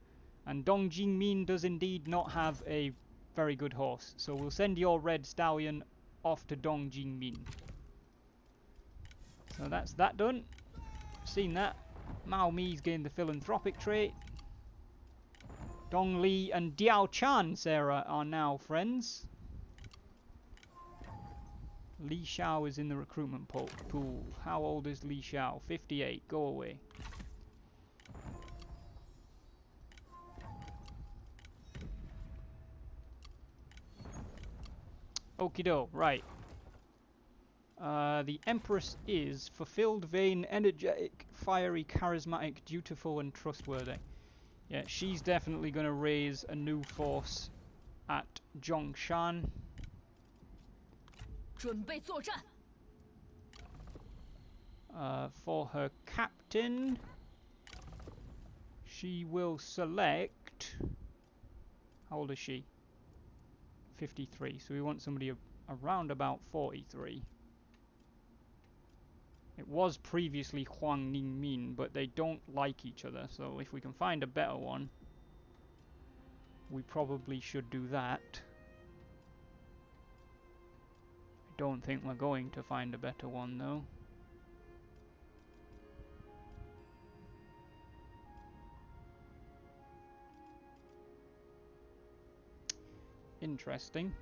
And Dong Jingmin does indeed not have a very good horse, so we'll send your red stallion off to Dong Jingmin. So that's that done. Seen that. Mao Mi's gained the philanthropic trait. Dong Li and Diao Chan, Sarah, are now friends. Li Xiao is in the recruitment pool. How old is Li Xiao? 58. Go away. Okie doke, right. The Empress is fulfilled, vain, energetic, fiery, charismatic, dutiful, and trustworthy. Yeah, she's definitely going to raise a new force at Zhongshan. 准备作战. For her captain, she will select... How old is she? 53, so we want somebody around about 43. It was previously Huang Ningmin, but they don't like each other, so if we can find a better one, we probably should do that. I don't think we're going to find a better one, though. Interesting.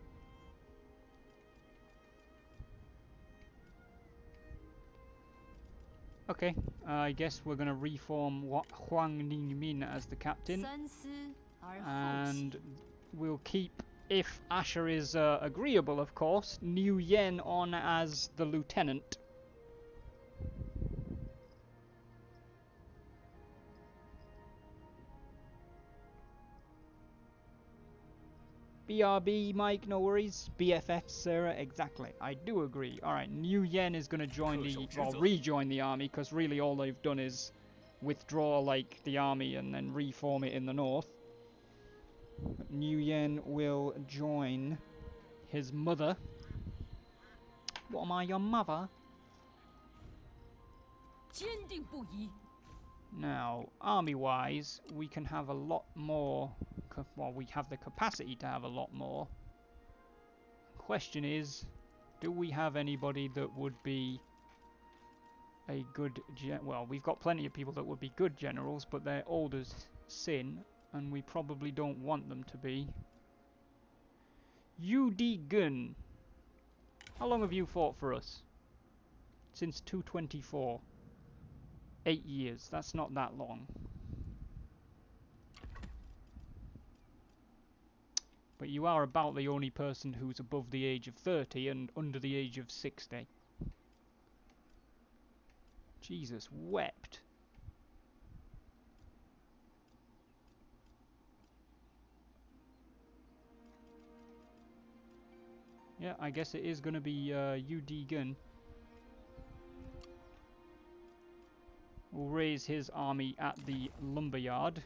Okay, I guess we're going to reform Huang Ningmin as the captain. And we'll keep, if Asher is agreeable, of course, Niu Yen on as the lieutenant. BRB, Mike, no worries. BFF, Sarah, exactly. I do agree. Alright, Niu Yen is going to join the, well, rejoin the army, because really all they've done is withdraw like the army and then reform it in the north. But Nguyen will join his mother. What am I, your mother? 坚定不移。 Now, army-wise, we can have a lot more. Well, we have the capacity to have a lot more. Question is, do we have anybody that would be a good well, we've got plenty of people that would be good generals, but they're old as sin, and we probably don't want them to be. UD Gun. How long have you fought for us? Since 224. 8 years. That's not that long. But you are about the only person who's above the age of 30 and under the age of 60. Jesus wept. Yeah, I guess it is going to be UD Gun. We'll raise his army at the lumberyard.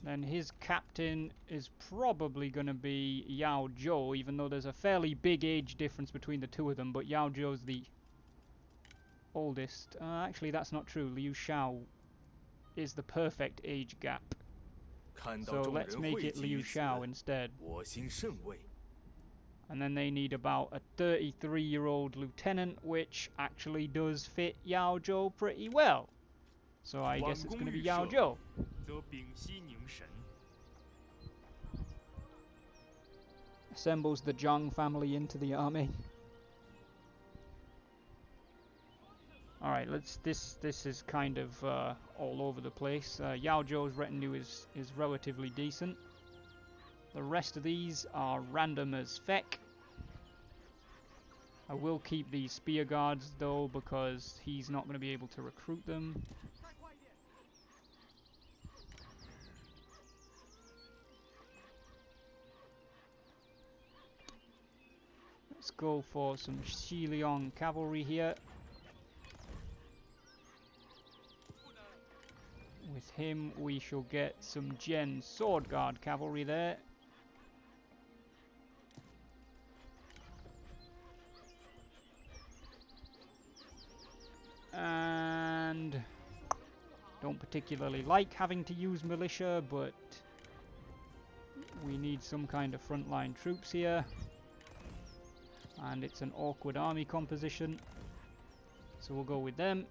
Then his captain is probably going to be Yao Zhuo, even though there's a fairly big age difference between the two of them, but Yao Zhuo's the oldest. Actually, that's not true. Liu Xiao is the perfect age gap. So let's make it Liu Xiao instead. And then they need about a 33-year-old lieutenant, which actually does fit Yao Zhuo pretty well. So I guess it's going to be Yao Zhuo. Assembles the Zhang family into the army. Alright, this is kind of all over the place. Yao Zhou's retinue is relatively decent. The rest of these are random as feck. I will keep these spear guards though, because he's not going to be able to recruit them. Let's go for some Xiliang cavalry here. With him we shall get some Gen sword guard cavalry there. And don't particularly like having to use militia, but we need some kind of frontline troops here. And it's an awkward army composition, so we'll go with them.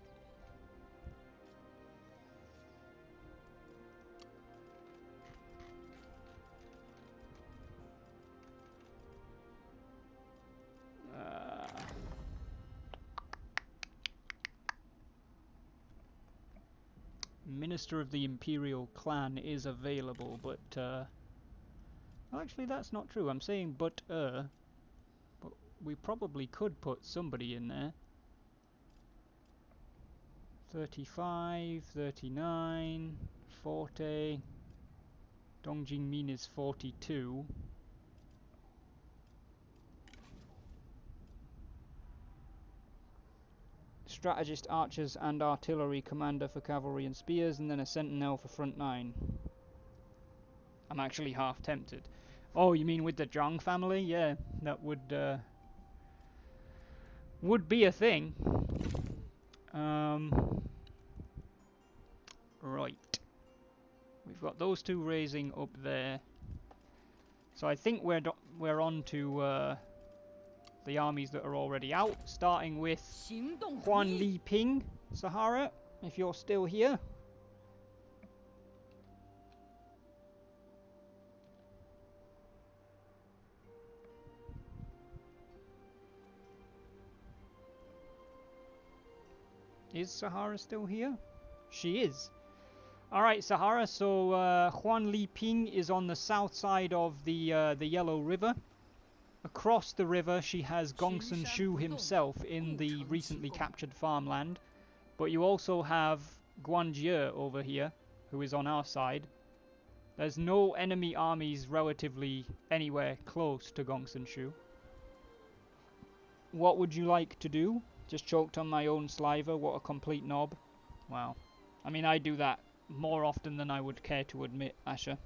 Minister of the Imperial Clan is available, but actually that's not true. I'm saying but we probably could put somebody in there. 35, 39, 40. Dongjing Min is 42. Strategist, archers and artillery commander for cavalry and spears, and then a sentinel for front 9. I'm actually half tempted. Oh, you mean with the Zhang family? Yeah, that would be a thing. Right. We've got those two raising up there. So I think we're on to the armies that are already out, starting with Huan Li Ping, Sahara, if you're still here. Is Sahara still here? She is. Alright, Sahara, so Huan Li Ping is on the south side of the Yellow River. Across the river she has Gongsun Shu himself in the recently captured farmland. But you also have Guanjie over here, who is on our side. There's no enemy armies relatively anywhere close to Gongsun Shu. what would you like to do? Just choked on my own saliva. What a complete knob. Wow. I mean, I do that more often than I would care to admit, Asher.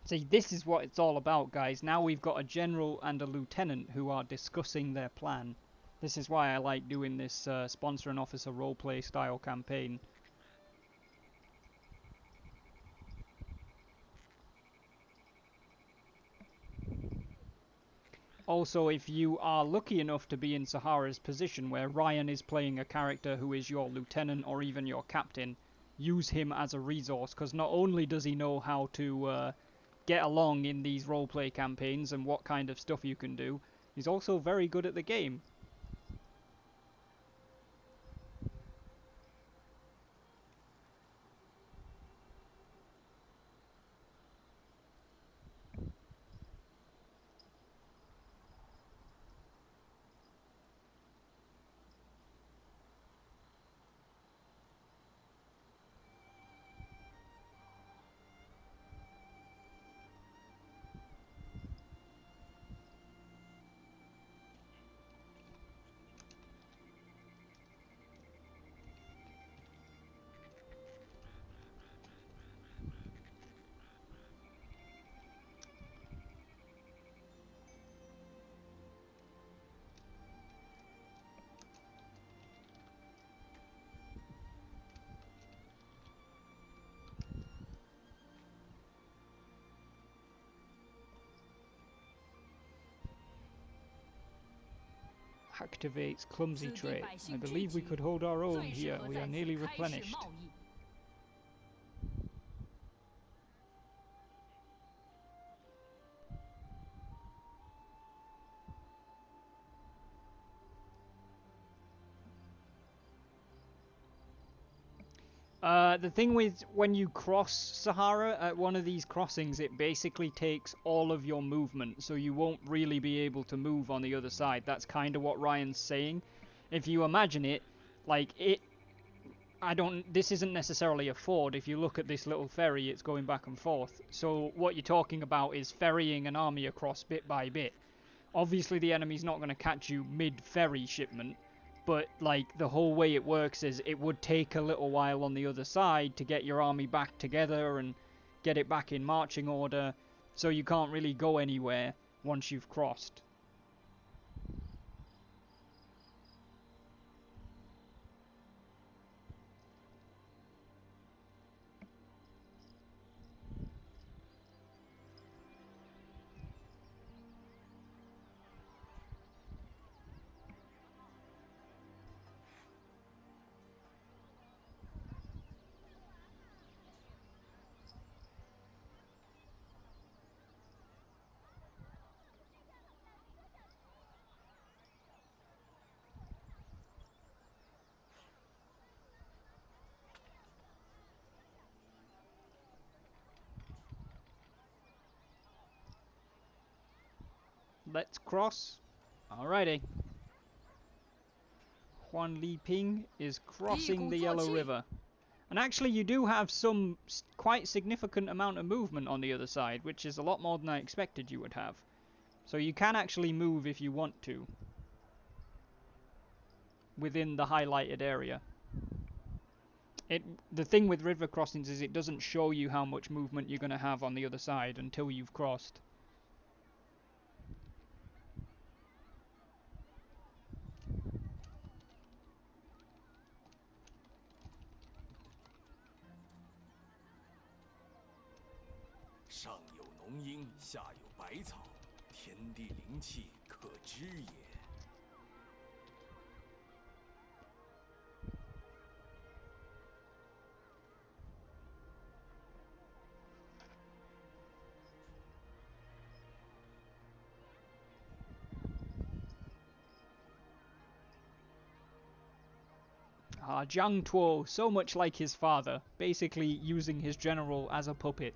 See, this is what it's all about, guys. Now we've got a general and a lieutenant who are discussing their plan. This is why I like doing this sponsor and officer roleplay style campaign. Also, if you are lucky enough to be in Sahara's position where Ryan is playing a character who is your lieutenant or even your captain, use him as a resource, because not only does he know how to get along in these roleplay campaigns and what kind of stuff you can do, he's also very good at the game. Activates clumsy trait. I believe we could hold our own here. We are nearly replenished. The thing with when you cross Sahara at one of these crossings, it basically takes all of your movement, so you won't really be able to move on the other side. That's kind of what Ryan's saying. If you imagine it, like this isn't necessarily a ford. If you look at this little ferry, it's going back and forth. So what you're talking about is ferrying an army across bit by bit. Obviously the enemy's not going to catch you mid-ferry shipment, but like the whole way it works is it would take a little while on the other side to get your army back together and get it back in marching order, so you can't really go anywhere once you've crossed. Let's cross. Alrighty. Huan Li Ping is crossing the Yellow River. And actually you do have some quite significant amount of movement on the other side, which is a lot more than I expected you would have. So you can actually move if you want to, within the highlighted area. The thing with river crossings is it doesn't show you how much movement you're going to have on the other side until you've crossed. 上有浓荫，下有百草，天地灵气可知也。Zhuo, so much like his father, basically using his general as a puppet.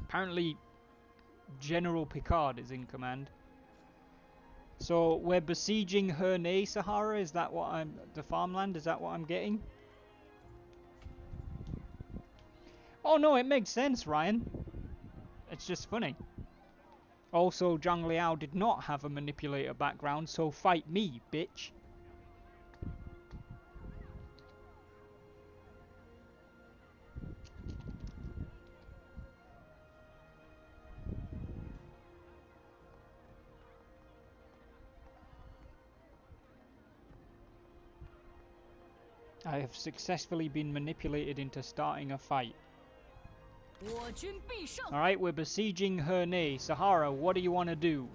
Apparently, General Picard is in command. So we're besieging Hernay, Sahara. Is that what the farmland? Is that what I'm getting? Oh no, it makes sense, Ryan. It's just funny. Also, Zhang Liao did not have a manipulator background, so fight me, bitch. I have successfully been manipulated into starting a fight. Alright, we're besieging Hernay. Sahara, what do you want to do?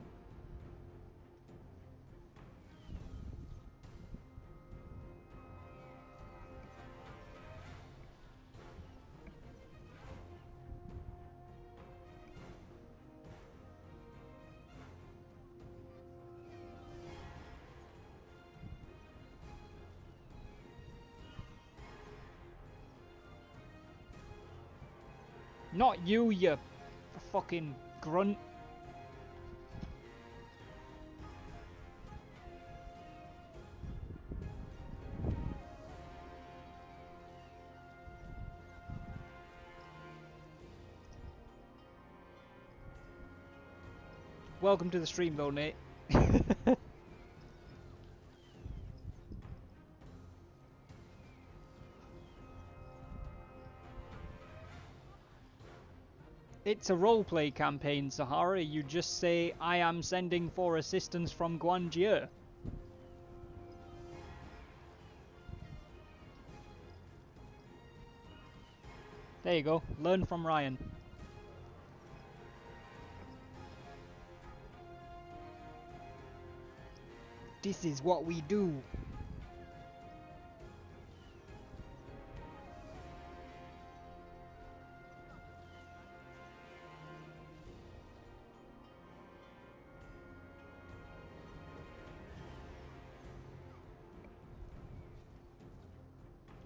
Not you, you fucking grunt. Welcome to the stream though, Nate. It's a roleplay campaign, Sahara. You just say, I am sending for assistance from Guanjie. There you go. Learn from Ryan. This is what we do.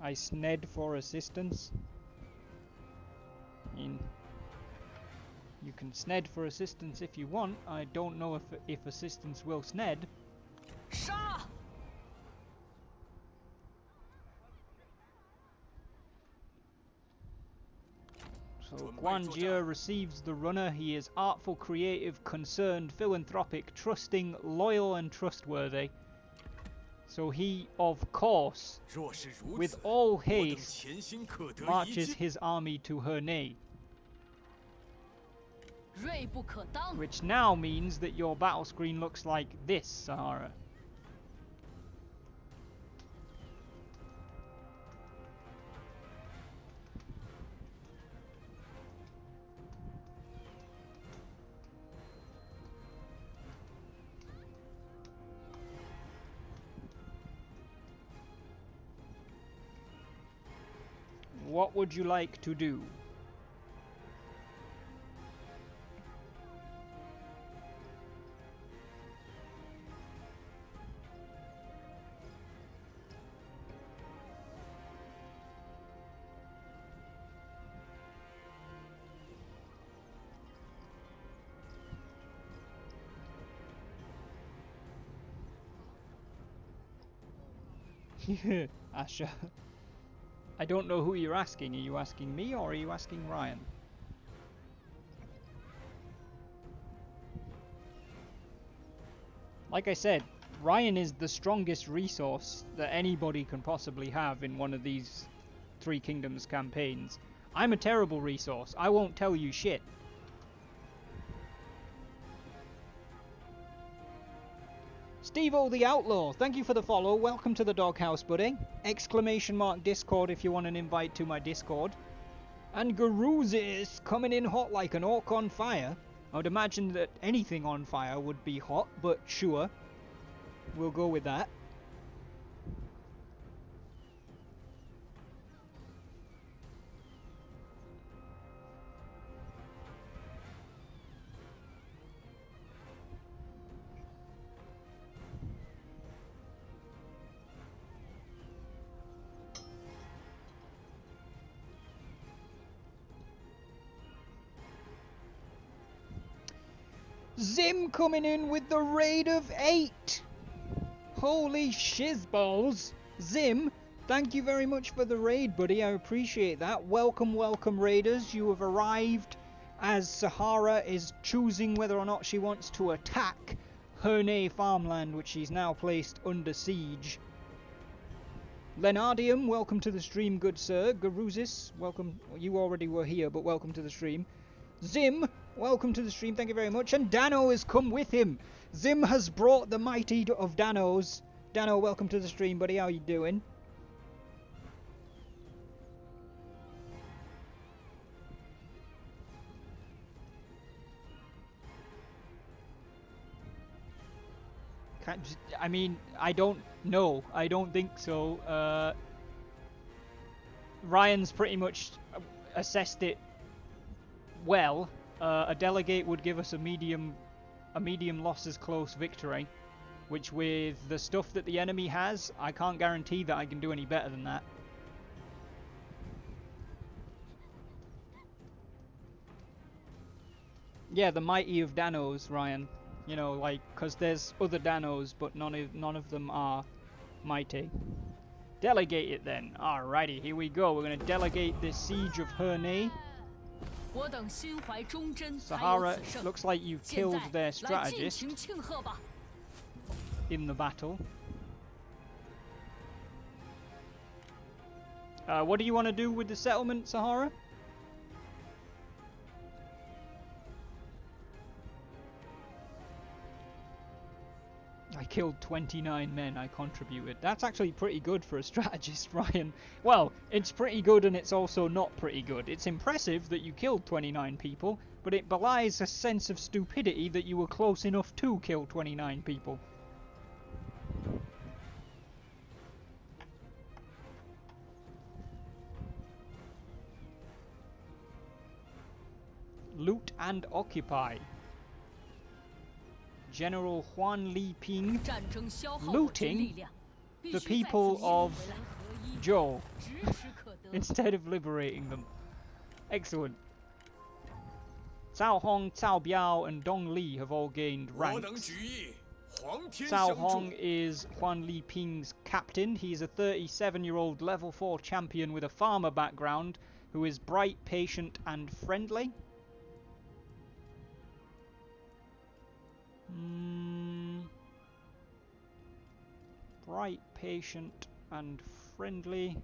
I sned for assistance. You can sned for assistance if you want. I don't know if assistance will sned. So Guanjie receives the runner. He is artful, creative, concerned, philanthropic, trusting, loyal and trustworthy. So he, of course, with all haste, marches his army to Hernay. Which now means that your battle screen looks like this, Sahara. What would you like to do? Asha. I don't know who you're asking. Are you asking me or are you asking Ryan? Like I said, Ryan is the strongest resource that anybody can possibly have in one of these Three Kingdoms campaigns. I'm a terrible resource. I won't tell you shit. Steve-O the Outlaw, thank you for the follow. Welcome to the doghouse, buddy. Exclamation mark Discord if you want an invite to my Discord. And Garuzis coming in hot like an orc on fire. I would imagine that anything on fire would be hot, but sure. We'll go with that. Zim coming in with the raid of 8. Holy shizballs. Zim, thank you very much for the raid, buddy. I appreciate that. Welcome, welcome, raiders. You have arrived as Sahara is choosing whether or not she wants to attack Herne farmland, which she's now placed under siege. Lenardium, welcome to the stream, good sir. Garuzis, welcome. You already were here, but welcome to the stream. Zim, welcome to the stream, thank you very much. And Dano has come with him. Zim has brought the mighty of Danos. Dano, welcome to the stream, buddy. How you doing? I mean, I don't know. I don't think so. Ryan's pretty much assessed it well. A delegate would give us a medium losses close victory, which with the stuff that the enemy has, I can't guarantee that I can do any better than that. Yeah, the mighty of Danos, Ryan. You know, like, because there's other Danos, but none of them are mighty. Delegate it then. Alrighty, here we go. We're going to delegate this siege of Herne. Sahara, looks like you've killed their strategist in the battle. What do you want to do with the settlement, Sahara? I killed 29 men, I contributed. That's actually pretty good for a strategist, Ryan. Well, it's pretty good and it's also not pretty good. It's impressive that you killed 29 people, but it belies a sense of stupidity that you were close enough to kill 29 people. Loot and occupy. General Huan Li Ping looting the people of Zhuo instead of liberating them. Excellent. Cao Hong, Cao Biao and Dong Li have all gained ranks. Cao Hong is Huan Li Ping's captain. He's a 37-year-old level 4 champion with a farmer background who is bright, patient and friendly. Bright, patient, and friendly.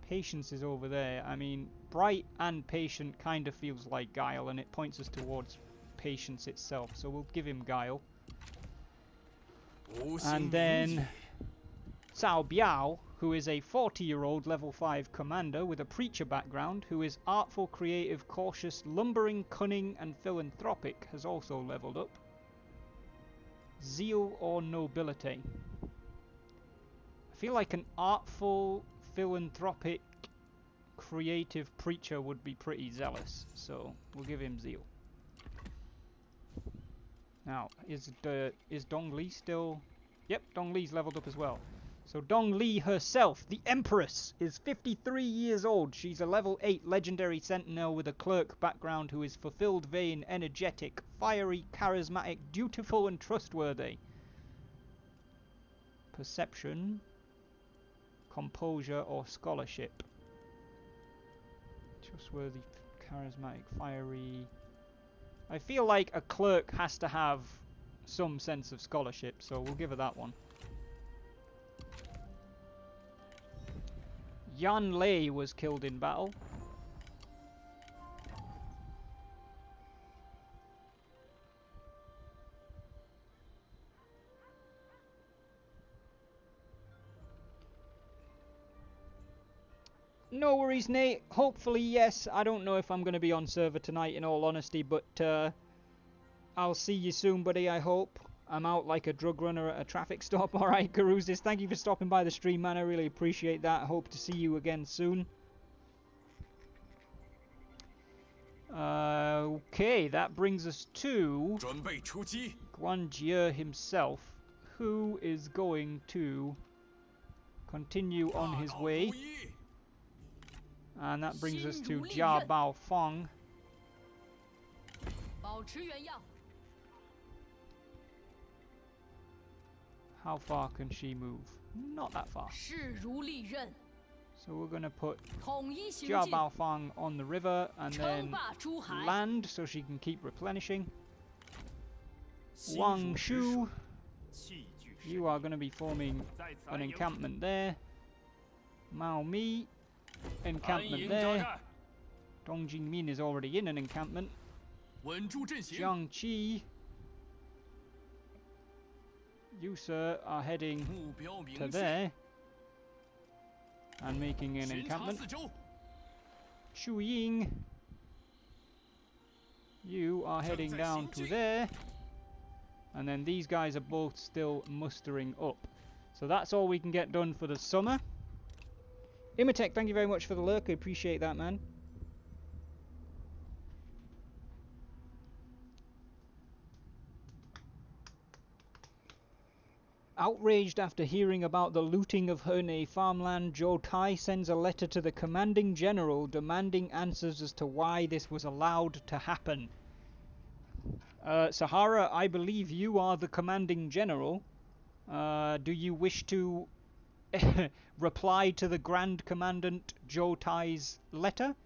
Patience is over there. I mean, bright and patient kind of feels like guile, and it points us towards patience itself, so we'll give him guile. And then Cao Biao, who is a 40-year-old level 5 commander with a preacher background, who is artful, creative, cautious, lumbering, cunning, and philanthropic, has also leveled up. Zeal or nobility? I feel like an artful, philanthropic, creative preacher would be pretty zealous, so we'll give him zeal. Now, is Dong Li still... Yep, Dong Li's leveled up as well. So Dong Li herself, the Empress, is 53 years old. She's a level 8 legendary sentinel with a clerk background who is fulfilled, vain, energetic, fiery, charismatic, dutiful and trustworthy. Perception, composure or scholarship. Trustworthy, charismatic, fiery... I feel like a clerk has to have some sense of scholarship, so we'll give her that one. Yan Lei was killed in battle. no worries, Nate. Hopefully, yes. I don't know if I'm going to be on server tonight, in all honesty, but I'll see you soon, buddy, I hope. I'm out like a drug runner at a traffic stop. Alright, Karuzis, thank you for stopping by the stream, man. I really appreciate that. Hope to see you again soon. Okay, that brings us to 准备出击， Guanjie himself, who is going to continue on 大 his 道 way. 如一， And that brings us 心 to 如利 Jia 刃 Baofeng. 保持原样， How far can she move? Not that far. 势如利刃， So we're going to put 统一行 Jia 进， Baofeng on the river and 称 then 霸珠海。 land so she can keep replenishing. 心 Wang 如止 Shu, 水，气聚神 you are going to be forming 在此 an 安营， encampment there. Mao Mi, 安 encampment 营扎 there. 寨， Dong Jingmin is already in an encampment. 稳住阵型， Jiang Qi, you sir are heading 目标明 to 确， there and making an 巡查 encampment. 四周， Chu Ying, you are heading down to there. And then these guys are both still mustering up. So that's all we can get done for the summer. Imatech, thank you very much for the lurk. I appreciate that, man. Outraged after hearing about the looting of Hernay farmland, Zhou Tai sends a letter to the commanding general demanding answers as to why this was allowed to happen. Sahara, I believe you are the commanding general. Do you wish to reply to the Grand Commandant Zhou Tai's letter?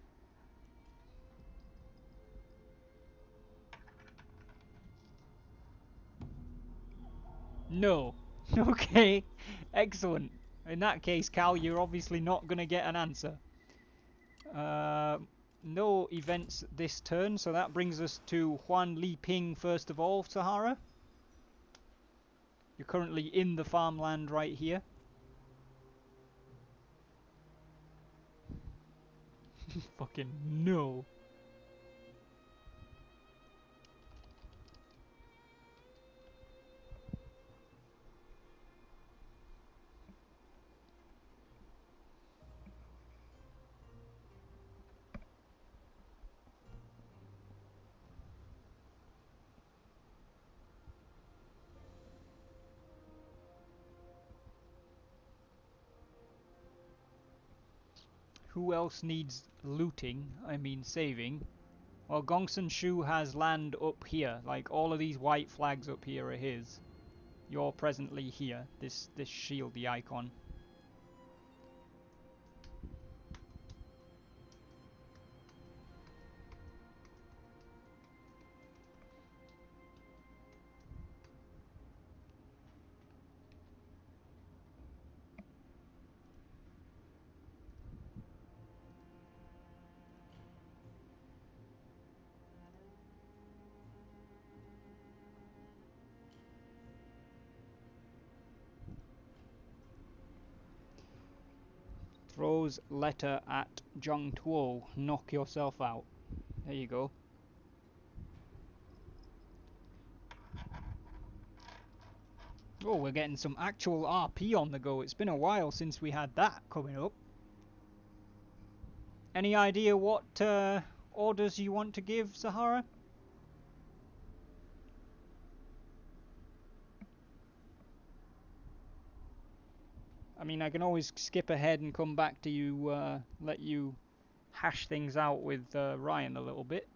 No. Okay, excellent. In that case, Cal, you're obviously not going to get an answer. No events this turn, so that brings us to Huan Li Ping first of all, Sahara. You're currently in the farmland right here. Fucking no. Who else needs looting? I mean saving. Well, Gongsun Shu has land up here. Like, all of these white flags up here are his. You're presently here. This shieldy icon. Throws letter at Zhang Tuo. Knock yourself out. There you go. Oh, we're getting some actual RP on the go. It's been a while since we had that coming up. Any idea what orders you want to give, Sahara? I mean, I can always skip ahead and come back to you, let you hash things out with Ryan a little bit.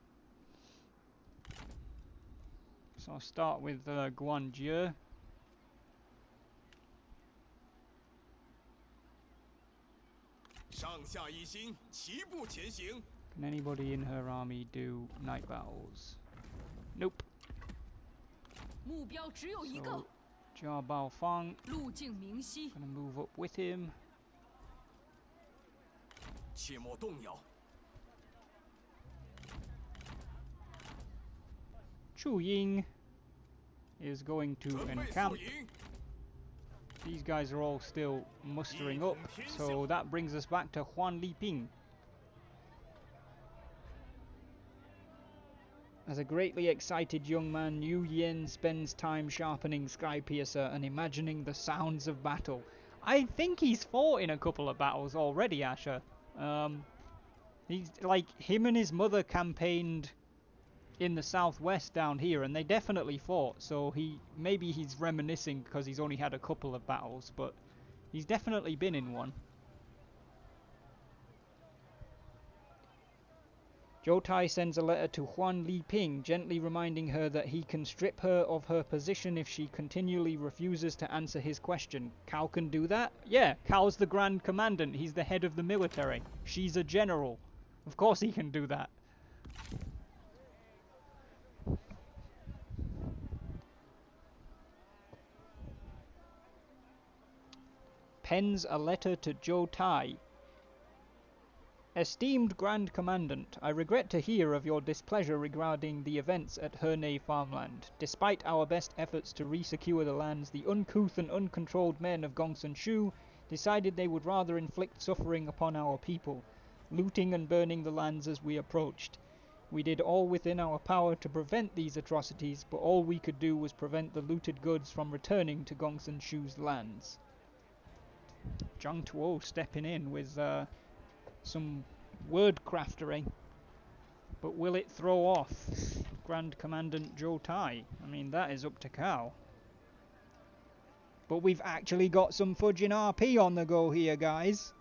So I'll start with Guanjie. Can anybody in her army do night battles? Nope. 目标只有一个， So, Jia Baofeng, 路径明晰， gonna move up with him. 切莫动摇， Chu Ying is going to 准备 encamp. 宿营， These guys are all still mustering up, so that brings us back to Huan Liping. As a greatly excited young man, Yu Yin spends time sharpening Skypiercer and imagining the sounds of battle. I think he's fought in a couple of battles already, Asher. He's like, him and his mother campaigned in the southwest down here, and they definitely fought, so maybe he's reminiscing because he's only had a couple of battles, but he's definitely been in one. Zhou Tai sends a letter to Huan Liping, gently reminding her that he can strip her of her position if she continually refuses to answer his question. Cao can do that? Yeah, Cao's the Grand Commandant, he's the head of the military. She's a general. Of course he can do that. Pens a letter to Zhou Tai. Esteemed Grand Commandant, I regret to hear of your displeasure regarding the events at Hernay farmland. Despite our best efforts to resecure the lands, the uncouth and uncontrolled men of Gongsun Shu decided they would rather inflict suffering upon our people, looting and burning the lands as we approached. We did all within our power to prevent these atrocities, but all we could do was prevent the looted goods from returning to Gongsun Shu's lands. Zhang Tuo stepping in with some word craftery, but will it throw off Grand Commandant Zhou Tai? I mean, that is up to Cao. But we've actually got some fudging RP on the go here, guys.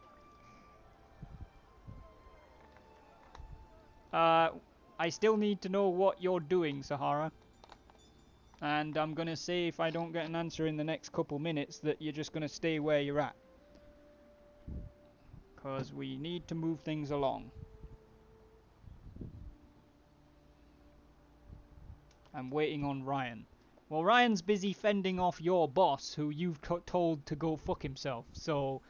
I still need to know what you're doing, Sahara. And I'm gonna say, if I don't get an answer in the next couple minutes, that you're just gonna stay where you're at. Because we need to move things along. I'm waiting on Ryan. Well, Ryan's busy fending off your boss, who you've told to go fuck himself, so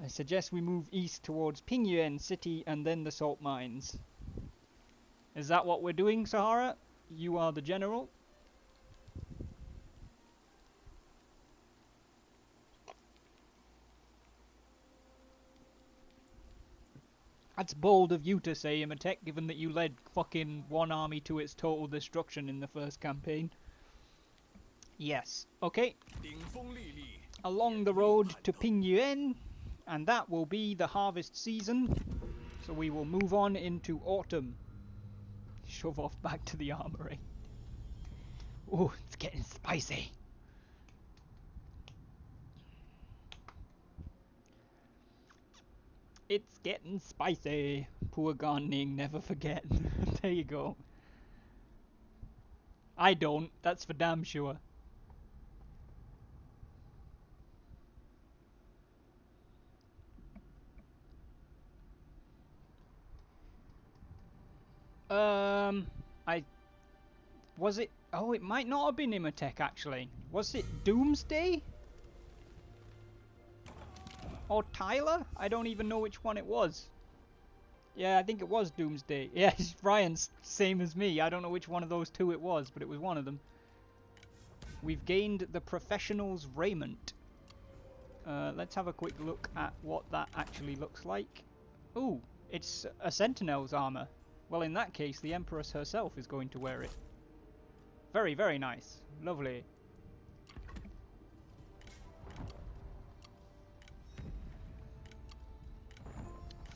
I suggest we move east towards Pingyuan City and then the salt mines. Is that what we're doing, Sahara? You are the general? That's bold of you to say, Imatek, given that you led fucking one army to its total destruction in the first campaign. Yes. Okay. Along the road to Pingyuan, and that will be the harvest season. So we will move on into autumn. Shove off back to the armory. Ooh, it's getting spicy. It's getting spicy. Poor Gan Ning, never forget. There you go. I don't, that's for damn sure. Was it? Oh, it might not have been Imatek actually. Was it Doomsday? Or Tyler? I don't even know which one it was. Yeah, I think it was Doomsday. Yeah, Ryan's same as me. I don't know which one of those two it was, but it was one of them. We've gained the Professional's Raiment. Let's have a quick look at what that actually looks like. Ooh, it's a Sentinel's armor. Well, in that case, the Empress herself is going to wear it. Very, very nice. Lovely.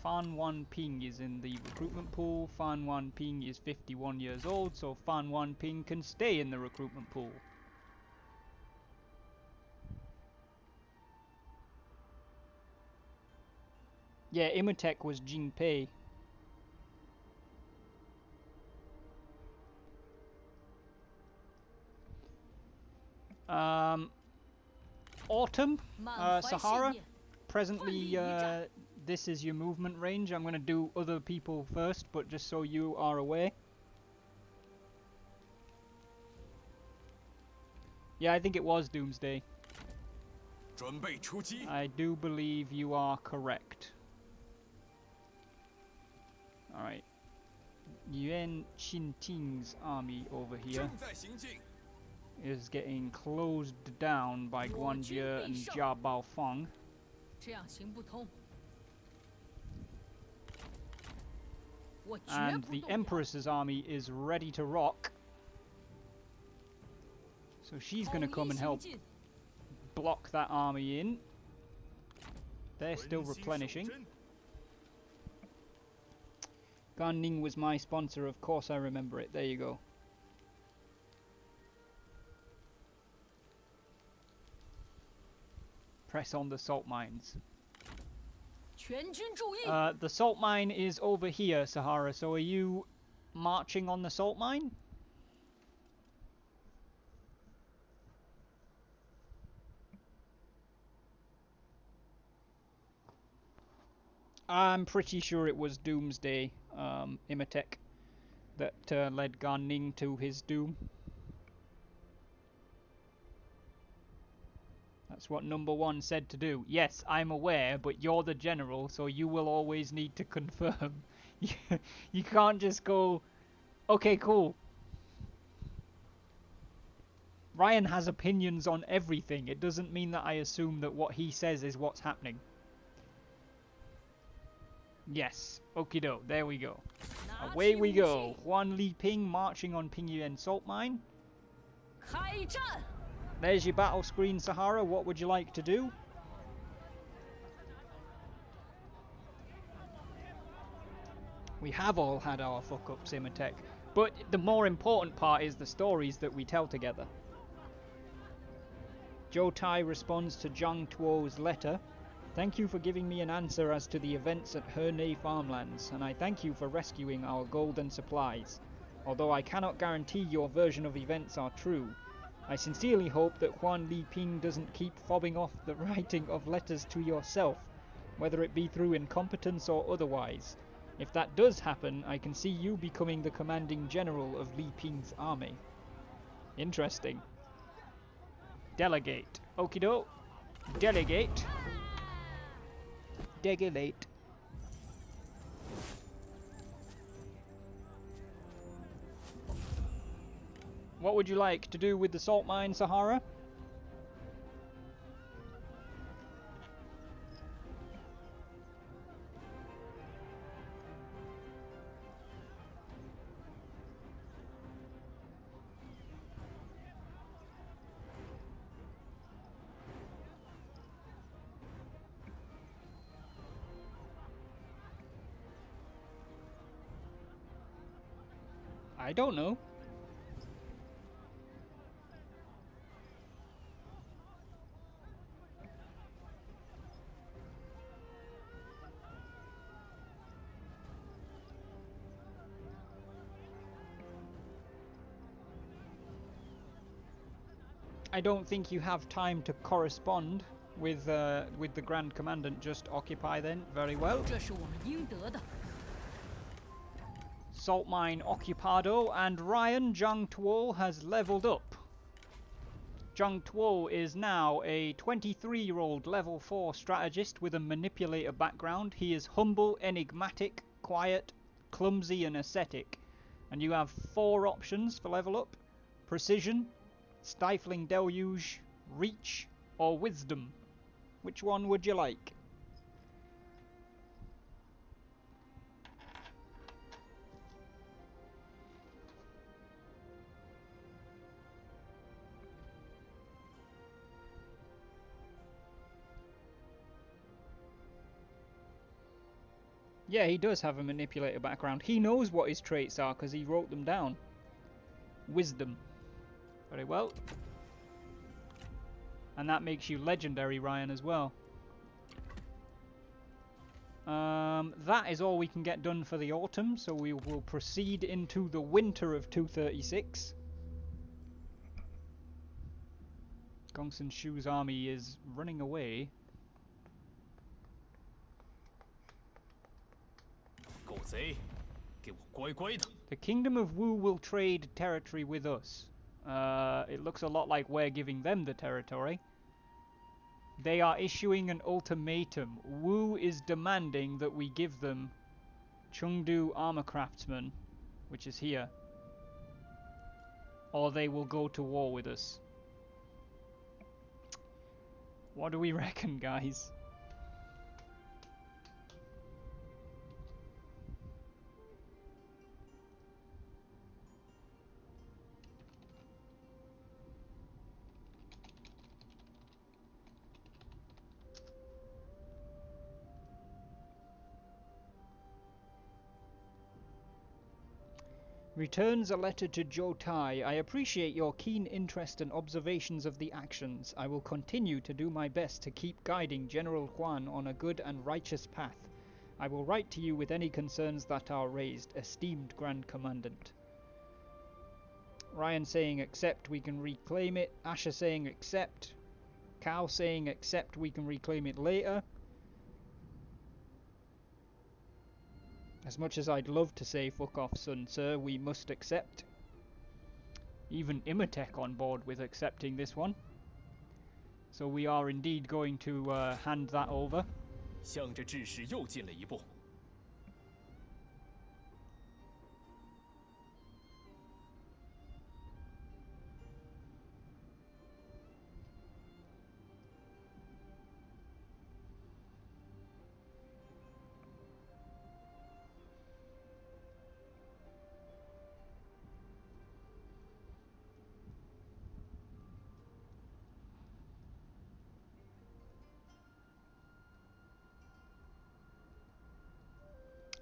Fan Wan Ping is in the recruitment pool. Fan Wan Ping is 51 years old, so Fan Wan Ping can stay in the recruitment pool. Yeah, Imatek was Jing Pei. Autumn, Sahara. Presently, this is your movement range. I'm going to do other people first, but just so you are aware. Yeah, I think it was Doomsday. I do believe you are correct. Alright. Yuan Qinting's army over here is getting closed down by Guanjie and Jia Baofeng. 这样行不通。我绝 And 不 the 动摇。 Empress's army is ready to rock. So she's going to come and help block that army in. They're still replenishing. Gan Ning was my sponsor, of course I remember it. There you go. Press on the salt mines. 全军注意！ The salt mine is over here, Sahara, so are you marching on the salt mine? I'm pretty sure it was Doomsday, Imhotep, that led Gan Ning to his doom. That's what number 1 said to do. Yes, I'm aware, but you're the general, so you will always need to confirm. You can't just go, okay, cool. Ryan has opinions on everything. It doesn't mean that I assume that what he says is what's happening. Yes, okido, there we go. Away we go. Huan Li Ping marching on Pingyuan salt mine. 开战！ There's your battle screen, Sahara. What would you like to do? We have all had our fuck-ups, Imhotep. But the more important part is the stories that we tell together. Zhou Tai responds to Zhang Tuo's letter. Thank you for giving me an answer as to the events at Hernay farmlands, and I thank you for rescuing our gold and supplies. Although I cannot guarantee your version of events are true, I sincerely hope that Huan Li Ping doesn't keep fobbing off the writing of letters to yourself, whether it be through incompetence or otherwise. If that does happen, I can see you becoming the commanding general of Li Ping's army. Interesting. Delegate. Okido. Delegate. Delegate. What would you like to do with the salt mine, Sahara? I don't know. I don't think you have time to correspond with the Grand Commandant. Just occupy then. Very well. 这是我们应得的。 Salt mine occupado, and Ryan Zhang Tuo has leveled up. Zhang Tuo is now a 23-year-old level 4 strategist with a manipulator background. He is humble, enigmatic, quiet, clumsy and ascetic. And you have 4 options for level up: precision, stifling deluge, reach or wisdom. Which one would you like? Yeah, he does have a manipulator background. He knows what his traits are because he wrote them down. Wisdom. Very well. And that makes you legendary, Ryan, as well. That is all we can get done for the autumn, so we will proceed into the winter of 236. Gongsun Shu's army is running away. 狗贼，给我乖乖的！ The Kingdom of Wu will trade territory with us. It looks a lot like we're giving them the territory. They are issuing an ultimatum. Wu is demanding that we give them Chengdu Armor Craftsman, which is here. or they will go to war with us. What do we reckon, guys? Returns a letter to Zhuo. I appreciate your keen interest and observations of the actions. I will continue to do my best to keep guiding General Huan on a good and righteous path. I will write to you with any concerns that are raised, esteemed Grand Commandant. Ryan saying accept, we can reclaim it. Asher saying accept. Cal saying accept, we can reclaim it later. As much as I'd love to say fuck off, son, sir, we must accept. Even Imatech on board with accepting this one. So we are indeed going to hand that over. 向着致使又进了一步。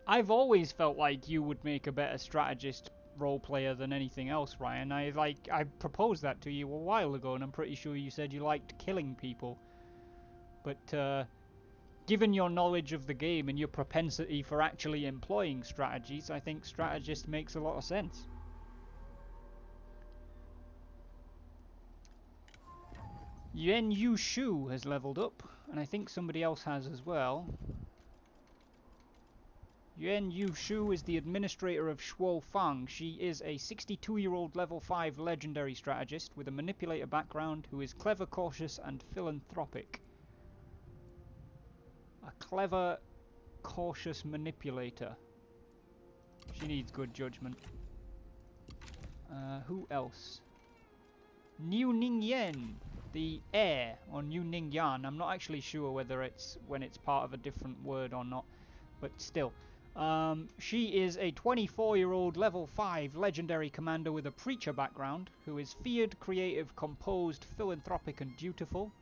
I've always felt like you would make a better strategist role player than anything else, Ryan. I proposed that to you a while ago, and I'm pretty sure you said you liked killing people. But given your knowledge of the game and your propensity for actually employing strategies, I think strategist makes a lot of sense. Yuan Yu Shu has leveled up, and I think somebody else has as well. Yuan Yu Shu is the administrator of Zhuo Fang. She is a 62-year-old level 5 legendary strategist with a manipulator background who is clever, cautious, and philanthropic. A clever, cautious manipulator. She needs good judgment. Who else? Niu Ningyan, the heir, or Niu Ningyan. I'm not actually sure whether it's when it's part of a different word or not, but still. She is a 24-year-old level 5 legendary commander with a preacher background who is feared, creative, composed, philanthropic, and dutiful.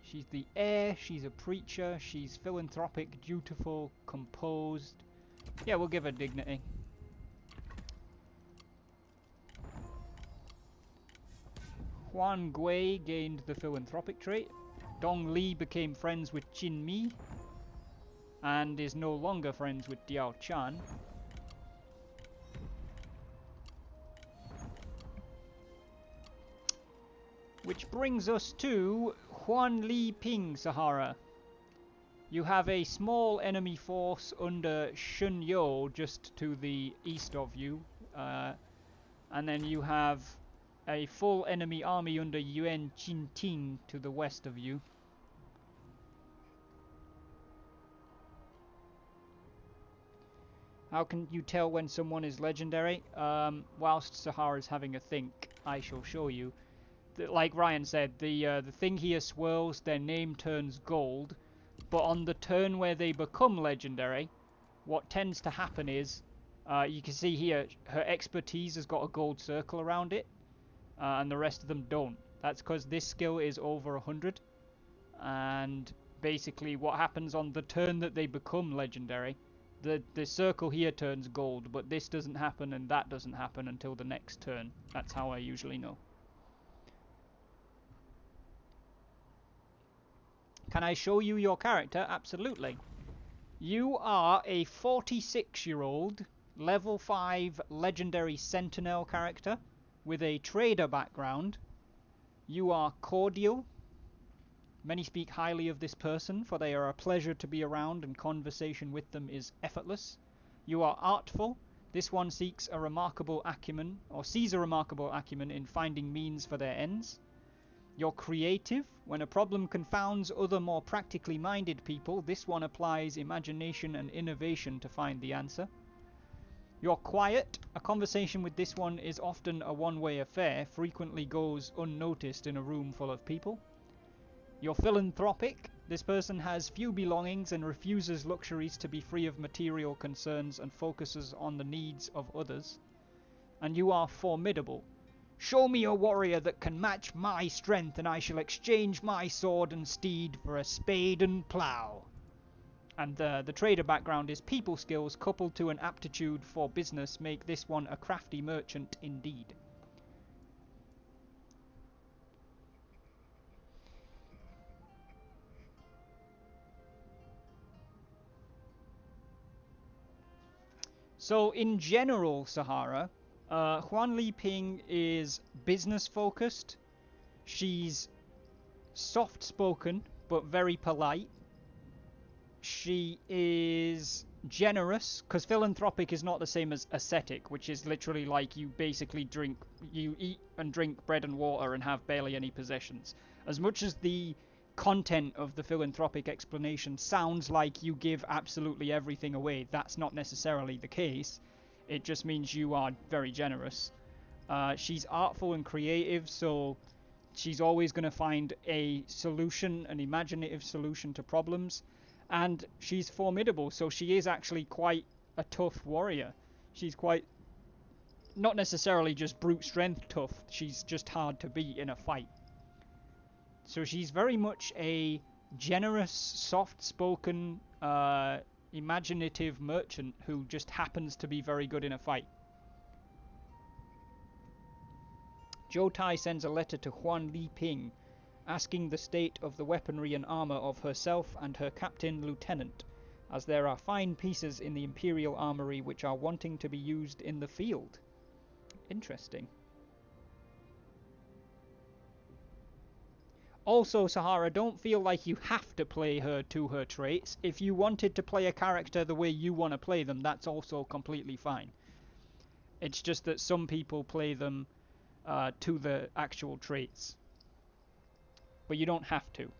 She's the heir, she's a preacher, she's philanthropic, dutiful, composed. Yeah, we'll give her dignity. Huan Gui gained the philanthropic trait. Dong Li became friends with Qin Mi and is no longer friends with Diao Chan. Which brings us to Huan Li Ping, Sahara. You have a small enemy force under Shun Yo just to the east of you, and then you have a full enemy army under Yuan Qinting to the west of you. How can you tell when someone is legendary? Whilst Sahara is having a think, I shall show you. Like Ryan said, the thing here swirls, their name turns gold, but on the turn where they become legendary, what tends to happen is, you can see here, her expertise has got a gold circle around it. And the rest of them don't. That's because this skill is over 100, and basically what happens on the turn that they become legendary, the circle here turns gold, but this doesn't happen and that doesn't happen until the next turn. That's how I usually know. Can I show you your character? Absolutely. You are a 46-year-old level 5 legendary sentinel character with a trader background. You are cordial. Many speak highly of this person, for they are a pleasure to be around and conversation with them is effortless. You are artful. This one seeks a remarkable acumen, or sees a remarkable acumen in finding means for their ends. You're creative. When a problem confounds other more practically minded people, this one applies imagination and innovation to find the answer. You're quiet. A conversation with this one is often a one-way affair, frequently goes unnoticed in a room full of people. You're philanthropic. This person has few belongings and refuses luxuries to be free of material concerns and focuses on the needs of others. And you are formidable. Show me a warrior that can match my strength, and I shall exchange my sword and steed for a spade and plough. And the trader background is people skills coupled to an aptitude for business make this one a crafty merchant indeed. So in general, Sahara, Huan Li Ping is business focused. She's soft spoken but very polite. She is generous, because philanthropic is not the same as ascetic, which is literally like you basically you eat and drink bread and water and have barely any possessions. As much as the content of the philanthropic explanation sounds like you give absolutely everything away, that's not necessarily the case. It just means you are very generous. She's artful and creative, so she's always going to find a solution, an imaginative solution to problems. And she's formidable, so she is actually quite a tough warrior. She's quite, not necessarily just brute strength tough, she's just hard to beat in a fight. So she's very much a generous, soft-spoken, imaginative merchant who just happens to be very good in a fight. Zhou Tai sends a letter to Huan Li Ping, asking the state of the weaponry and armor of herself and her captain lieutenant, as there are fine pieces in the Imperial Armory which are wanting to be used in the field. Interesting. Also, Sahara, don't feel like you have to play her to her traits. If you wanted to play a character the way you want to play them, that's also completely fine. It's just that some people play them to the actual traits. But you don't have to.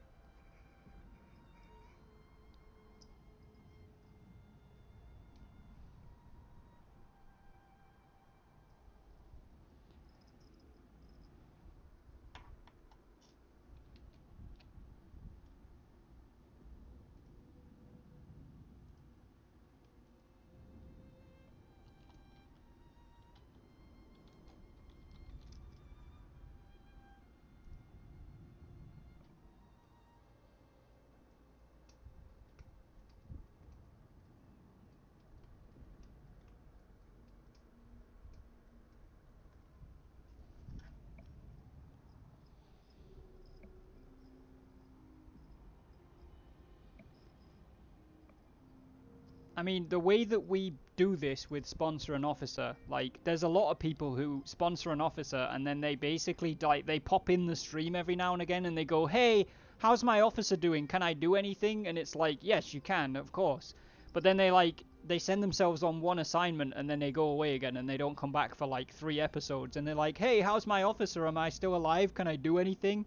I mean, the way that we do this with sponsor and officer, like, there's a lot of people who sponsor an officer and then they basically, like, they pop in the stream every now and again and they go, hey, how's my officer doing? Can I do anything? And it's like, yes, you can, of course. But then they send themselves on one assignment and then they go away again and they don't come back for like 3 episodes. And they're like, hey, how's my officer? Am I still alive? Can I do anything?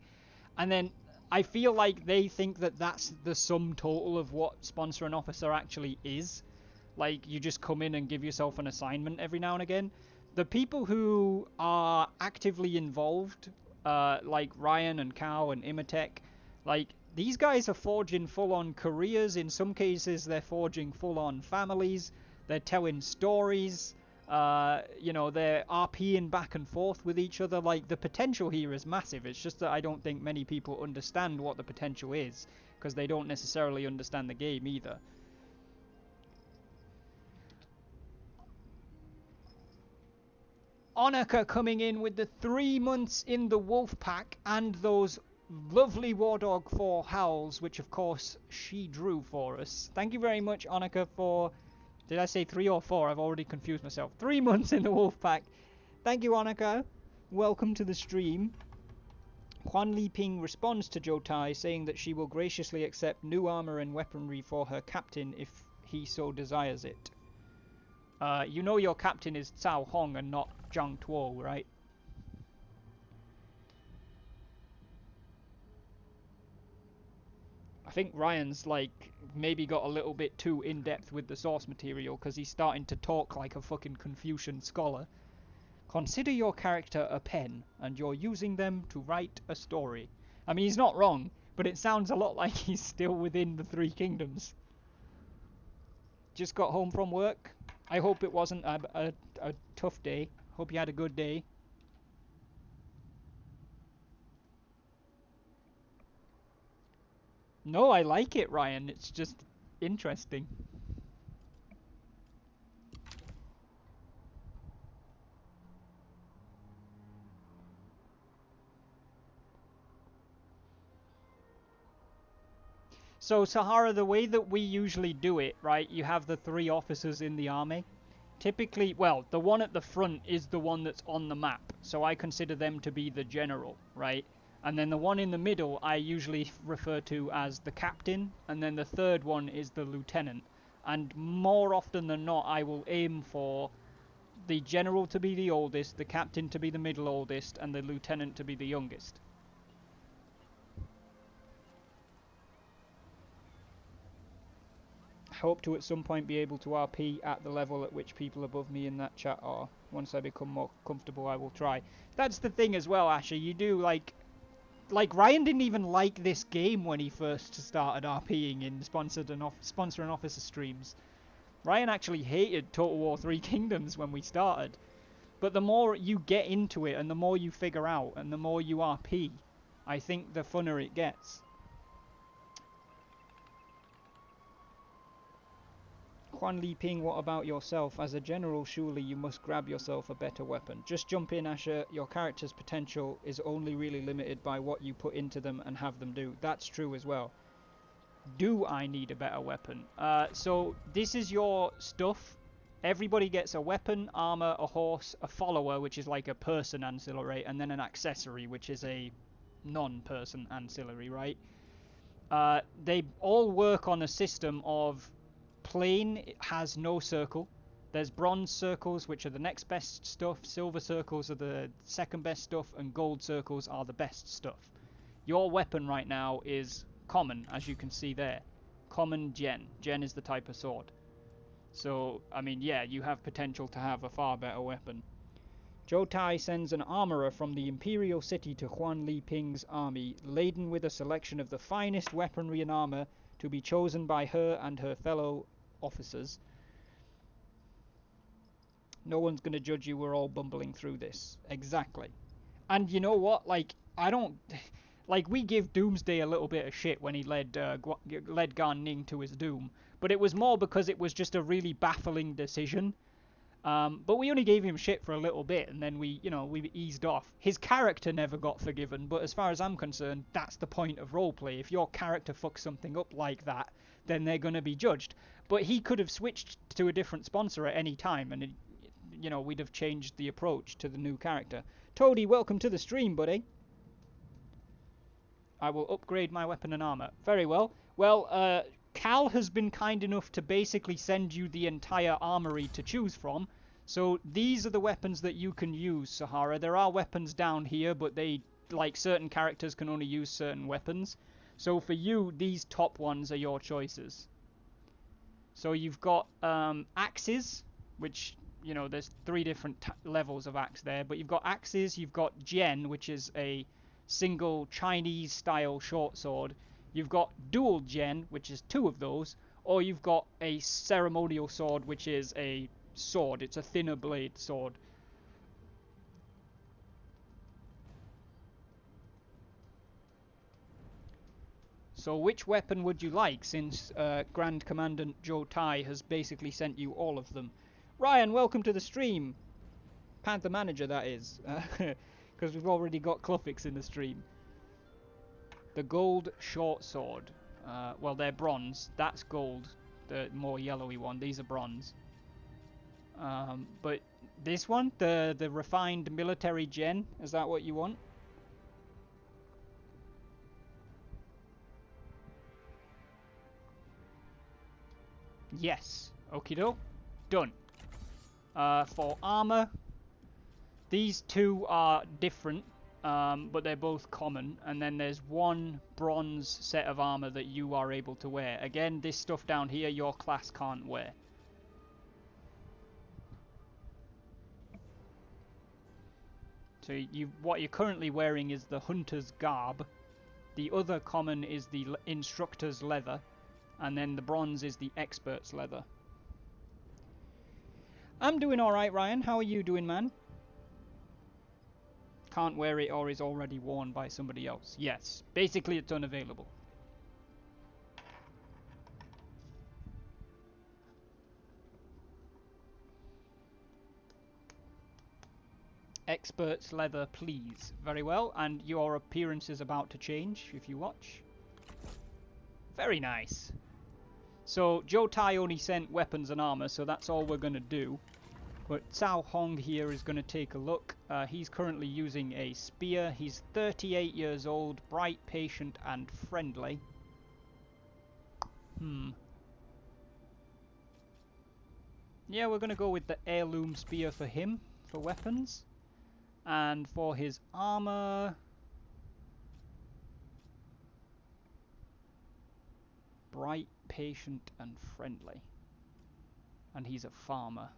And then I feel like they think that that's the sum total of what sponsor and officer actually is. Like, you just come in and give yourself an assignment every now and again. The people who are actively involved, like Ryan and Kao and Imatech, like, these guys are forging full-on careers. In some cases, they're forging full-on families. They're telling stories. You know, they're RPing back and forth with each other. Like, the potential here is massive. It's just that I don't think many people understand what the potential is, because they don't necessarily understand the game either. Onaka coming in with the 3 months in the wolf pack and those lovely War Dog 4 howls, which of course she drew for us. Thank you very much, Onaka, for... Did I say 3 or 4? I've already confused myself. 3 months in the wolf pack. Thank you, Onaka. Welcome to the stream. Huan Li Ping responds to Zhou Tai, saying that she will graciously accept new armor and weaponry for her captain if he so desires it. You know your captain is Cao Hong and not Zhang Tuo, right? I think Ryan's like maybe got a little bit too in-depth with the source material because he's starting to talk like a fucking Confucian scholar. Consider your character a pen and you're using them to write a story. I mean, he's not wrong, but it sounds a lot like he's still within the Three Kingdoms. Just got home from work. I hope it wasn't a tough day. Hope you had a good day. No, I like it, Ryan. It's just interesting. So, Sahara, the way that we usually do it, right, you have the 3 officers in the army. Typically, well, the one at the front is the one that's on the map, so I consider them to be the general, right? And then the one in the middle I usually refer to as the captain, and then the third one is the lieutenant. And more often than not, I will aim for the general to be the oldest, the captain to be the middle oldest, and the lieutenant to be the youngest. Hope to at some point be able to RP at the level at which people above me in that chat are. Once I become more comfortable, I will try. That's the thing as well, Asher. You do, like Ryan didn't even like this game when he first started RPing in Sponsor and Officer streams. Ryan actually hated Total War 3 Kingdoms when we started. But the more you get into it, and the more you figure out, and the more you RP, I think the funner it gets. Huan Li Ping, what about yourself? As a general, surely you must grab yourself a better weapon. Just jump in, Asher. Your character's potential is only really limited by what you put into them and have them do. That's true as well. Do I need a better weapon? So this is your stuff. Everybody gets a weapon, armor, a horse, a follower, which is like a person ancillary, and then an accessory, which is a non-person ancillary, right? They all work on a system of plain has no circle. There's bronze circles, which are the next best stuff, silver circles are the second best stuff, and gold circles are the best stuff. Your weapon right now is common, as you can see there. Common Gen. Gen is the type of sword. So, I mean, yeah, you have potential to have a far better weapon. Zhou Tai sends an armorer from the Imperial City to Huan Li Ping's army, laden with a selection of the finest weaponry and armor to be chosen by her and her fellow officers. No one's going to judge you, we're all bumbling through this. Exactly. And you know what, like, I don't... Like, we give Doomsday a little bit of shit when he led Gan Ning to his doom, but it was more because it was just a really baffling decision. But we only gave him shit for a little bit, and then we eased off. His character never got forgiven, but as far as I'm concerned, that's the point of roleplay. If your character fucks something up like that, then they're going to be judged. But he could have switched to a different sponsor at any time, and we'd have changed the approach to the new character. Toady, welcome to the stream, buddy. I will upgrade my weapon and armor. Very well. Well, Cal has been kind enough to basically send you the entire armory to choose from. So these are the weapons that you can use, Sahara. There are weapons down here, but they, like, certain characters can only use certain weapons. So for you, these top ones are your choices. So you've got axes, which, there's 3 different levels of axe there. But you've got axes, you've got Gen, which is a single Chinese style short sword. You've got dual Gen, which is 2 of those, or you've got a ceremonial sword, which is a sword. It's a thinner blade sword. So which weapon would you like, since Grand Commandant Zhou Tai has basically sent you all of them? Ryan, welcome to the stream. Panther Manager, that is. Because we've already got Cluffix in the stream. The gold short sword. Well, they're bronze. That's gold. The more yellowy one. These are bronze. But this one, the refined military Gen, is that what you want? Yes. Okie doke. Done. For armor, these 2 are different. but they're both common. And then there's one bronze set of armor that you are able to wear. Again, this stuff down here, your class can't wear. So what you're currently wearing is the hunter's garb. The other common is the instructor's leather. And then the bronze is the expert's leather. I'm doing alright, Ryan. How are you doing, man? Can't wear it or is already worn by somebody else. Yes, basically it's unavailable. Expert's leather, please. Very well, and your appearance is about to change if you watch. Very nice. So, Zhou Tai only sent weapons and armor, so that's all we're going to do. But Cao Hong here is going to take a look. He's currently using a spear. He's 38 years old, bright, patient, and friendly. Yeah, we're going to go with the heirloom spear for him, for weapons. And for his armor... bright, patient, and friendly. And he's a farmer.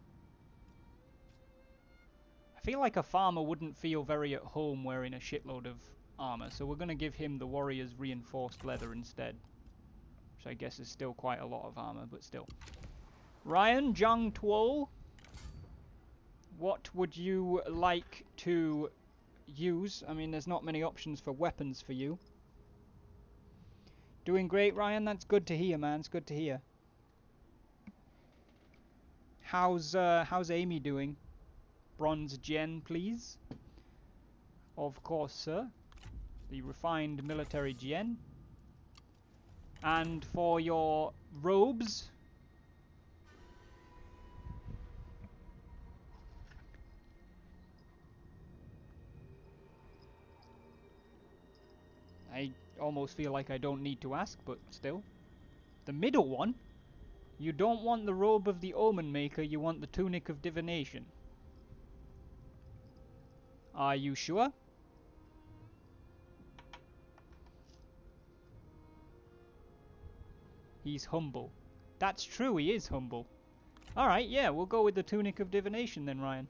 I feel like a farmer wouldn't feel very at home wearing a shitload of armor, so we're going to give him the warrior's reinforced leather instead. Which I guess is still quite a lot of armor, but still. Ryan, Zhang Tuo, what would you like to use? I mean, there's not many options for weapons for you. Doing great, Ryan. That's good to hear, man. It's good to hear. How's Amy doing? Bronze Gen, please. Of course, sir. The refined military Gen. And for your robes, I almost feel like I don't need to ask, but still. The middle one? You don't want the robe of the Omen Maker, you want the tunic of divination. Are you sure? He's humble. That's true, he is humble. Alright, yeah, we'll go with the tunic of divination then, Ryan.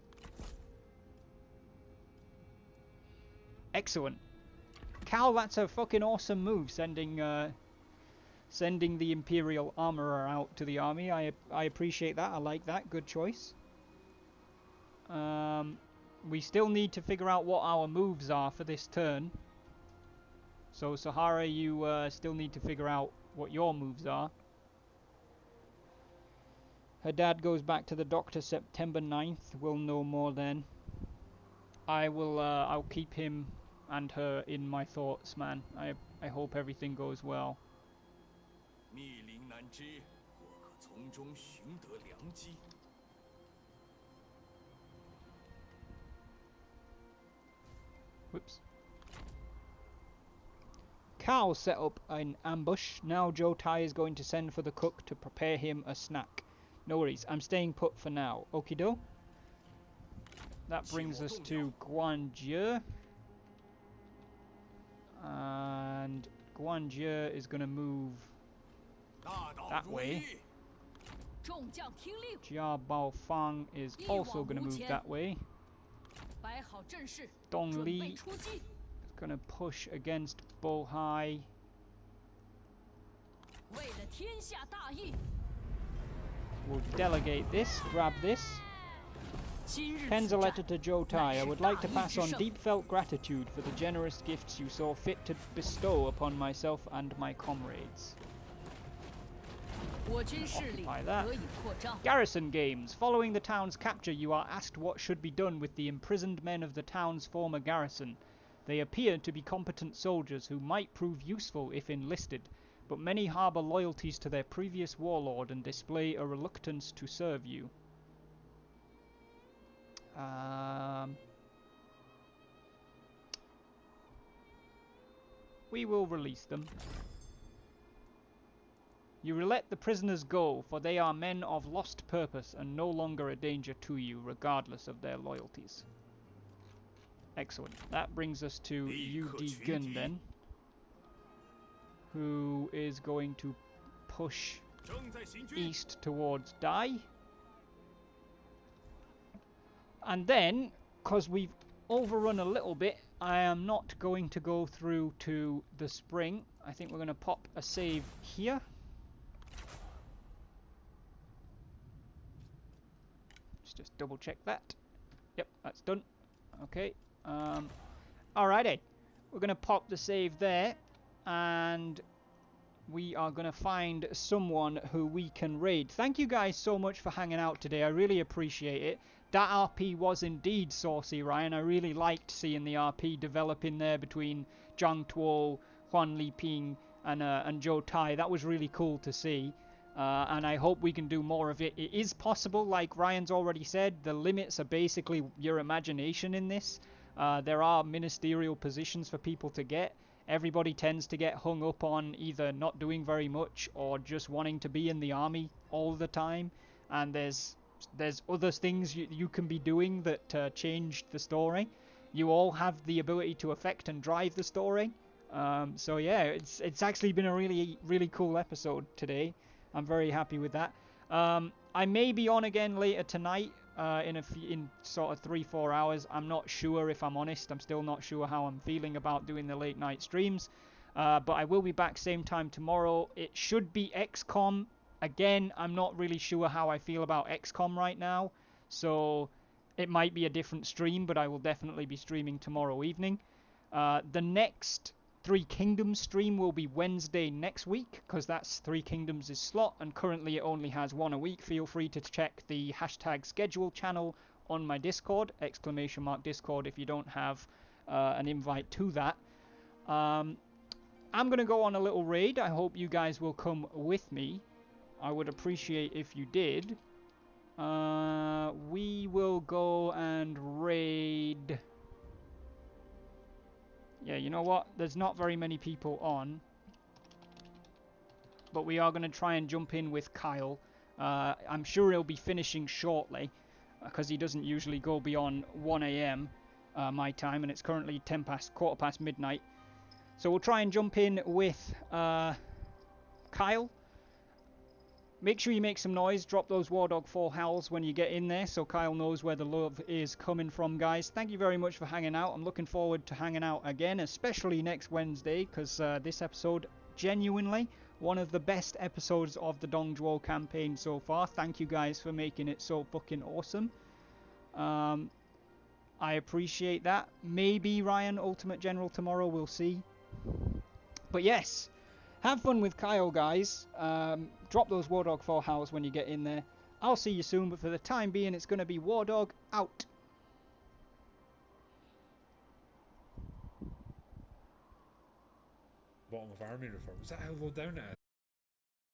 Excellent. Cal, that's a fucking awesome move, sending the Imperial Armorer out to the army. I appreciate that, I like that, good choice. We still need to figure out what our moves are for this turn. So, Sahara, you still need to figure out what your moves are. Her dad goes back to the doctor September 9th. We'll know more then. I'll keep him and her in my thoughts, man. I hope everything goes well. Whoops. Cal set up an ambush. Now Zhou Tai is going to send for the cook to prepare him a snack. No worries, I'm staying put for now. Okido. That brings us to Guanjie. And Guanjie is going to move that way. Jia Baofang is also going to move that way. Dong Li is going to push against Bohai. We'll delegate this, grab this. Pens a letter to Zhou Tai. I would like to pass on deep-felt gratitude for the generous gifts you saw fit to bestow upon myself and my comrades. Occupy that. Garrison games. Following the town's capture, you are asked what should be done with the imprisoned men of the town's former garrison. They appear to be competent soldiers who might prove useful if enlisted, but many harbour loyalties to their previous warlord and display a reluctance to serve you. We will release them. You let the prisoners go, for they are men of lost purpose and no longer a danger to you, regardless of their loyalties. Excellent. That brings us to UD Gun then, who is going to push 正在行军。 east towards Dai. And then, because we've overrun a little bit, I am not going to go through to the spring. I think we're going to pop a save here. Let's just double check that. Yep, that's done. Okay. Alrighty. We're going to pop the save there. And we are going to find someone who we can raid. Thank you guys so much for hanging out today. I really appreciate it. That RP was indeed saucy, Ryan. I really liked seeing the RP developing there between Zhang Tuo, Huan Liping, and Zhou Tai. That was really cool to see. And I hope we can do more of it. It is possible, like Ryan's already said. The limits are basically your imagination in this. There are ministerial positions for people to get. Everybody tends to get hung up on either not doing very much or just wanting to be in the army all the time. And there's other things you can be doing that change the story. You all have the ability to affect and drive the story. So yeah, it's actually been a really cool episode today. I'm very happy with that. I may be on again later tonight in sort of 3-4 hours. I'm not sure, if I'm honest. I'm still not sure how I'm feeling about doing the late night streams. But I will be back same time tomorrow. It should be XCOM. Again, I'm not really sure how I feel about XCOM right now. So it might be a different stream, but I will definitely be streaming tomorrow evening. The next Three Kingdoms stream will be Wednesday next week, because that's Three Kingdoms' slot, and currently it only has one a week. Feel free to check the hashtag schedule channel on my Discord, !Discord, if you don't have an invite to that. I'm going to go on a little raid. I hope you guys will come with me. I would appreciate if you did. We will go and raid... Yeah, you know what? There's not very many people on. But we are going to try and jump in with Kyle. I'm sure he'll be finishing shortly, because he doesn't usually go beyond 1 AM my time, and it's currently quarter past midnight. So we'll try and jump in with Kyle. Make sure you make some noise. Drop those War Dog 4 howls when you get in there, so Kyle knows where the love is coming from, guys. Thank you very much for hanging out. I'm looking forward to hanging out again, especially next Wednesday, because this episode, genuinely, one of the best episodes of the Zhuo campaign so far. Thank you guys for making it so fucking awesome. I appreciate that. Maybe Ryan, Ultimate General tomorrow, we'll see. But yes, have fun with Kyle, guys. Drop those War Dog 4 howls when you get in there. I'll see you soon, but for the time being, it's going to be War Dog out. Bottom of army reform. Is that how low down it is?